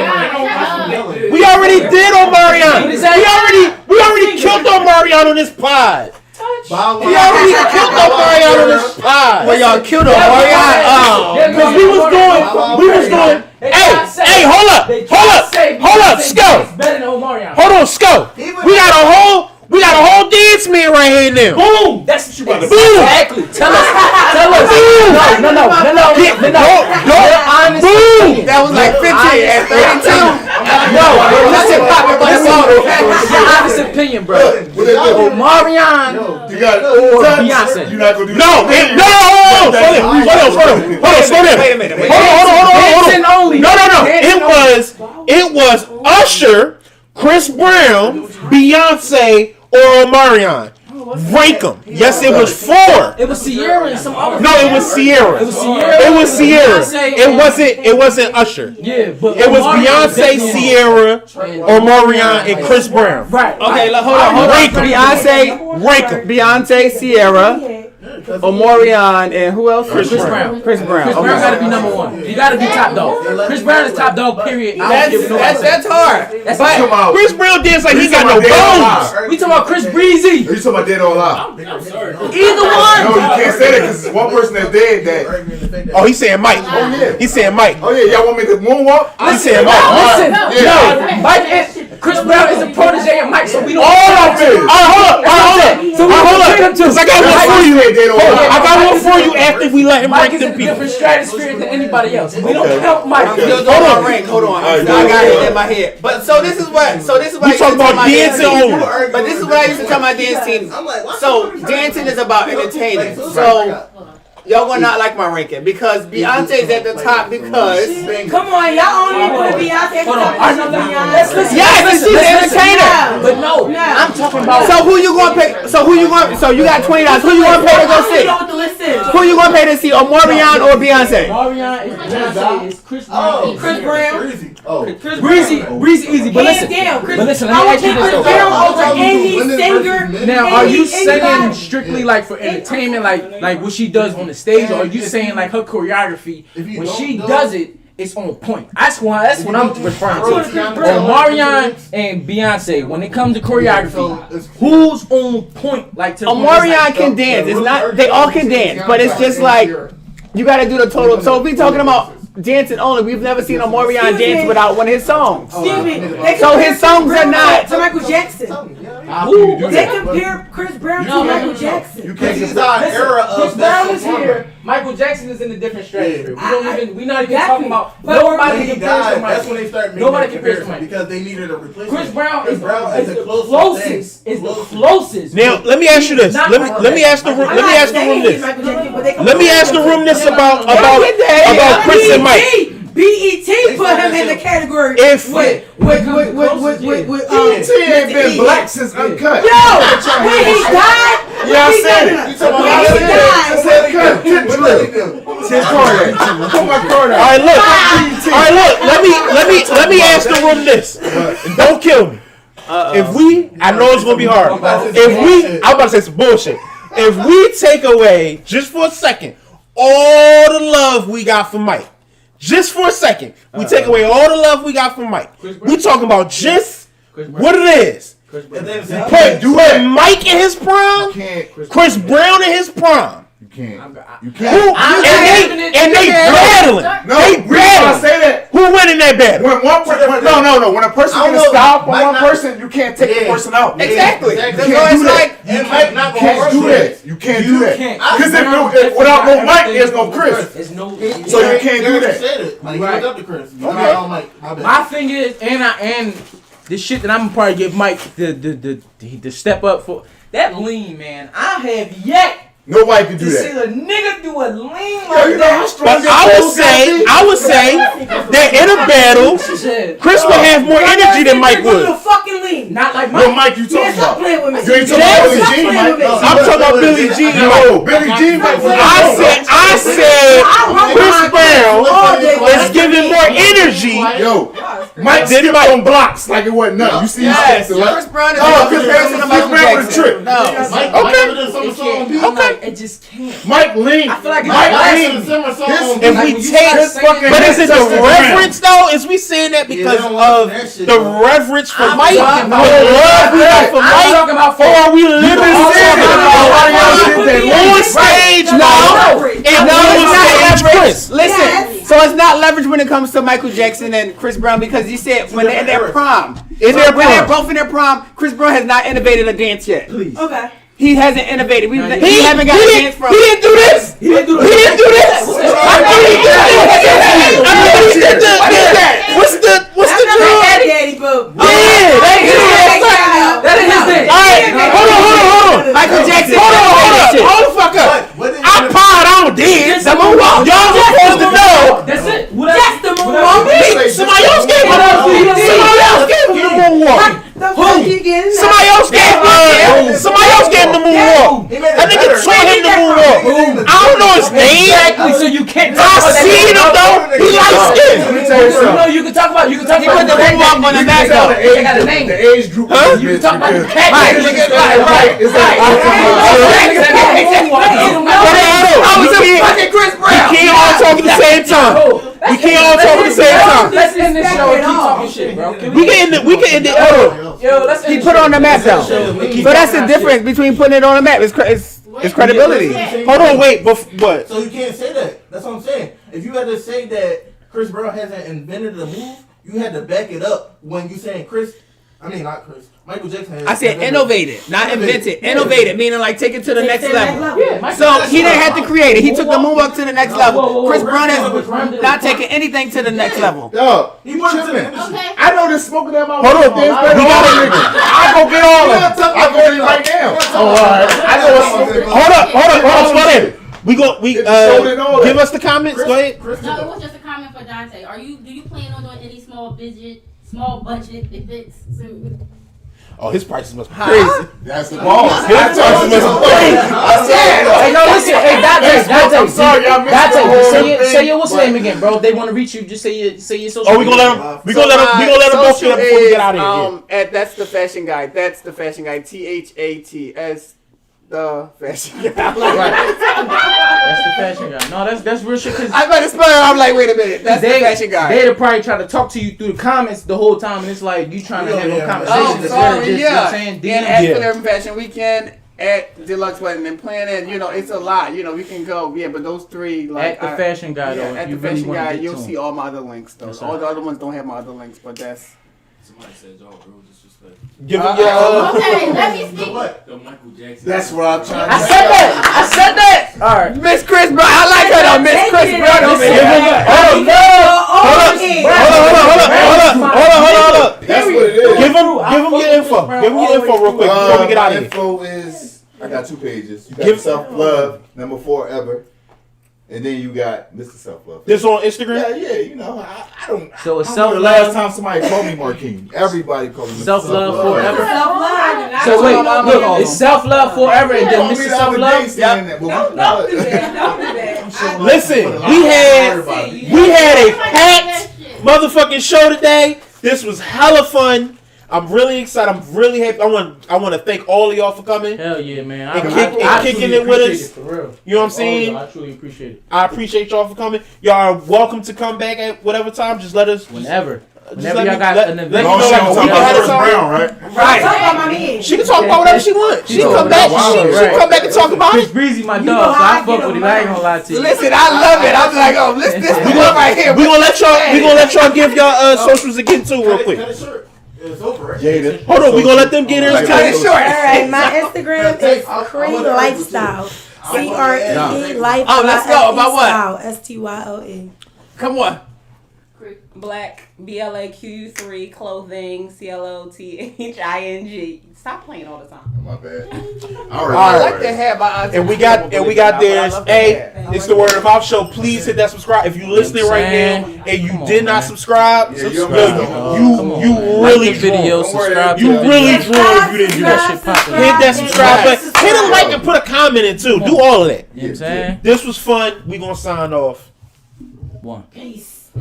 We already did Omarion. What he say? We already killed Omarion on this pod. We already killed Omarion on this pod. Well, y'all killed Omarion. Because we was doing. Hey, hold up, Sco. Hold on, Sco. We got a whole dance man right here now. Boom! That's what you about to Boom! Exactly. Tell us. No. Boom! That was like 15 at 32. No, listen, Pop, your honest opinion, bro. Omarion You got or Beyonce. You're not gonna do No, slow down. Wait a minute. Dancing only. No. It was Usher, Chris Brown, Beyonce, or Omarion. Rank them. Yes, it was 4. It was Sierra and some other. No, it was Sierra. It wasn't Usher. Yeah, but It was Beyonce, Sierra, Omarion, and Chris Brown. Right. Okay, hold on. Rank Beyonce, Sierra, Omarion, and who else? Chris Brown. Chris Brown. Chris Brown gotta be number 1. You gotta be top dog. Chris Brown is top dog. Period. That's hard. But Chris Brown dance like he got no bones. we talking about Chris Breezy. You talking about Dead or Alive? Either one. No, you can't say that because one person that's dead that. Oh, he's saying Mike. Oh yeah. He's saying Mike. Oh yeah, y'all want me to moonwalk? He's saying Mike. Listen, Yeah. no, Mike is Chris Brown is a protege of Mike, so we don't. All of it. Hold up. Because I got one for you. I got one for you after we let him Mike rank is a them people. different stratosphere than anybody else. We don't count Mike. Hold on. I got it in my head. But so this is what you talking about dancing only. But this is what I used to tell my dance team. So dancing is about entertaining. So y'all gonna not like my ranking because Beyonce's at the top because Come on, y'all only put Beyonce at the top. yes, she's an entertainer. But no, I'm talking about. So who you gonna pay? So you got $20. Who you gonna pay to go see? What the list is. Who you gonna pay to see? Omarion or Beyonce? Marion is Beyonce, is Chris Brown. Chris Brown. Breezy easy. But listen, I would take Chris Brown over any singer. Now, are you saying strictly like for entertainment, like what she does on the stage, or are you saying like her choreography when she does it? It's on point. That's what I'm referring to. Omarion and Beyonce, when it comes to choreography, who's on point? Like to Omarion can dance. It's not. They all can dance, but it's just like you got to do the total. So if we talking about dancing only, we've never seen Omarion dance without one of his songs. Excuse me. So his songs are not to Michael Jackson. They compare Chris Brown to Michael Jackson. You can't use our era of Chris Brown is here. Michael Jackson is in a different stratosphere. We're not even talking about nobody compares to Michael. That's when they start making Nobody compares to Michael because they needed a replacement. Chris Brown is the closest. Is the closest. Now let me ask you this. Let me ask the room. Let me ask the room this. Let me ask the room this about Chris and Mike. BET put him in the category If BET ain't been black since Uncut. Yo, when he died, Yeah, I said it. You talking about when he died, All right, look. Let me ask the room this. And don't kill me. I know it's gonna be hard. I'm about to say some bullshit. If we take away just for a second all the love we got from Mike. Just for a second, we take away all the love we got from Mike. We talking about just what it is. Put Mike in his prime, Chris Brown in his prime. You can't. And they battling. They battling. Say that. Who winning that battle? When one person, no. When a person gets a style from one person, you can't take the person out. Exactly. You can't do that. You can't do that. Because without no Mike, there's no Chris. So you can't do that. My thing is, and the shit that I'm gonna probably give Mike the step up for that lean, man. I have yet Nobody can do To see that. a nigga do a lean Yo, like you know how that. strong But your I would toes gotta be? say that in a battle, Chris would have more energy than Mike would. Fucking lean. Not like What Mike. Mike you Man, talking stop about? playing with me. You ain't talking about Billy Jean, Mike? I'm talking about Billy Jean. No, Billy Jean. I said Chris Brown is giving more energy. Yo, Mike did it on blocks like it wasn't nothing. You see his stats a lot. Chris Brown is Oh, a Chris comparison to Brown Michael was a Jackson. trip. No. It can't. I'm like, it just can't. Mike lean. I feel like Mike it's lean. If Like, we when you take, start saying but that, is it touch the the ground. reverence though? Is we saying that because they don't of want that shit, the though. reverence for I'm Mike, talking the about- love we have for I'm Mike, talking about or are we living all talking talking about about on stage No. now and No, on it's not stage leverage. Chris? Listen, so it's not leverage when it comes to Michael Jackson and Chris Brown because you said when they're in their prime. In their When they're prime. both in their prime, Chris Brown has not innovated a dance yet. Okay. He hasn't innovated. We haven't got He a dance from. didn't do this. He didn't do this. I know he did this. I know he did this. What's the drug? Daddy boo. Yeah. That is his thing. All right, hold on. Michael Jackson. Hold the fuck up. I pod on dance. Y'all supposed to know. That's it. That's the moonwalk. Somebody else gave him the moonwalk. The fuck you getting? Somebody else gave him the moonwalk. That nigga taught him the moonwalk. I don't know his name. Exactly. So you can't. I seen him though. He light skinned. Let me tell you You something. know, you can talk about. You can talk He about put the moonwalk on the back though. They got a name. The age group. Huh? You can talk about the cat. Right. Right. It's like- I was a fucking Chris Brown. We can't all talk at the same time. We can't all talk at the same time. Let's end this show and keep talking shit, bro. We can end it. Hold on. Yo, let's end He this put shit. on the map though. So that's the difference between putting it on the map. It's credibility. Hold on. Wait. What? So you can't say that. That's what I'm saying. If you had to say that Chris Brown hasn't invented a move, you had to back it up when you saying not Chris. Michael Jackson has I said innovated, not invented. Innovated, meaning like take it to the next level. Yeah, So he didn't have to create it. He took the moonwalk to the next level. Chris Brown has not taken anything to the next level. Yo, He put it to the tripping. industry. Okay. I know this smoking at my Hold on. dance better We than all got them it. niggas. I go get all of them. I go in right now. Oh, all right. I know it's smoking. Hold up. Slow down. We showed all give that. us the comments. Go ahead. No, it was just a comment for Dante. Do you plan on doing any small budget events? Oh, his prices must be crazy. That's the boss. His prices must be crazy. Hey, no, listen. Hey, Dante. I'm sorry, y'all missed Dante, the whole say thing, your what's but- name again, bro. If they want to reach you, just say your social. Oh, we gonna let him. We gonna let him both get up before we get out of here. At That's the Fashion Guy. That's the Fashion Guy. THATS. The Fashion Guy. That's the fashion guy. No, that's real shit. Cause I better spell it. I'm like, wait a minute. That's the Fashion Guy. They'd probably try to talk to you through the comments the whole time, and it's like you trying to have no conversation. Oh, instead of sorry, just, you know yeah. what I'm saying? And at Philadelphia Fashion Weekend, at Deluxe Wedding and Planning, it's a lot. We can go. Yeah, but those three, like At the fashion guy, though. yeah, if at you the really Fashion wanna Guy, get you'll to see him. all my other links though. Yes, All sir. the other ones don't have my other links, but that's. Somebody said y'all, bro, disrespect. Give him your. Okay, let me speak. The Michael Jackson. That's what I'm trying I to said that. All right. Miss Chris Brown. I like her though. Miss Chris Brown over Hold up. That's what it is. Give him your info. Give him your info real quick before we get out of My here. info is, I got 2 pages. You got Give- Self-Love, number 4 ever. And then you got Mr. Self-Love. This on Instagram? Yeah, I don't. So it's I don't know the self-love. last time somebody called me Marquine. Everybody called me Mr. Self-love forever. Self-love. So wait, Self-love. look, it's self-love forever, and then Called me Mr. the other day Self-Love. saying that, but Don't do that. Don't do that. Listen, we had a packed motherfucking show today. This was hella fun. I'm really excited. I'm really happy. I want to thank all of y'all for coming. Hell yeah, man! And kicking it with us. For real. You know what I'm saying? I truly appreciate it. I appreciate y'all for coming. Y'all are welcome to come back at whatever time. Just let us. Whenever Just y'all let me- got let- an let event. me know like a week ahead of time. Brown, right? Right. Talk about my man. She can talk about whatever she wants. She can come back. She can come back and talk about Chris it. Breezy, my know dog, so how I I fuck get with him. on I ain't gonna lie to you. Listen, I love it. I'm like, oh, listen, this is one right here. We gonna let y'all give y'all socials again too real quick. Cut it short. It's over, right? Jada. Hold on, we gonna let them get theirs Cut it too. short. All right, my Instagram is Cree Lifestyle. CREE Life. Oh, let's go. About what? STYLE. Come on. Black BLAQ3 clothing CLOTHING. Stop playing all the time. My bad. I like the hair by Auntie And we got theirs. Hey, it's the Word of Mouth Show. Please hit that subscribe. If you're listening right now and you did not subscribe, Yeah, you Like really the video, subscribe. You to the really video. drew if you didn't do that shit. Hit that subscribe button. Hit a like and put a comment in too. Do all of that. You know what I'm saying? This was fun. We gonna sign off. One. Peace.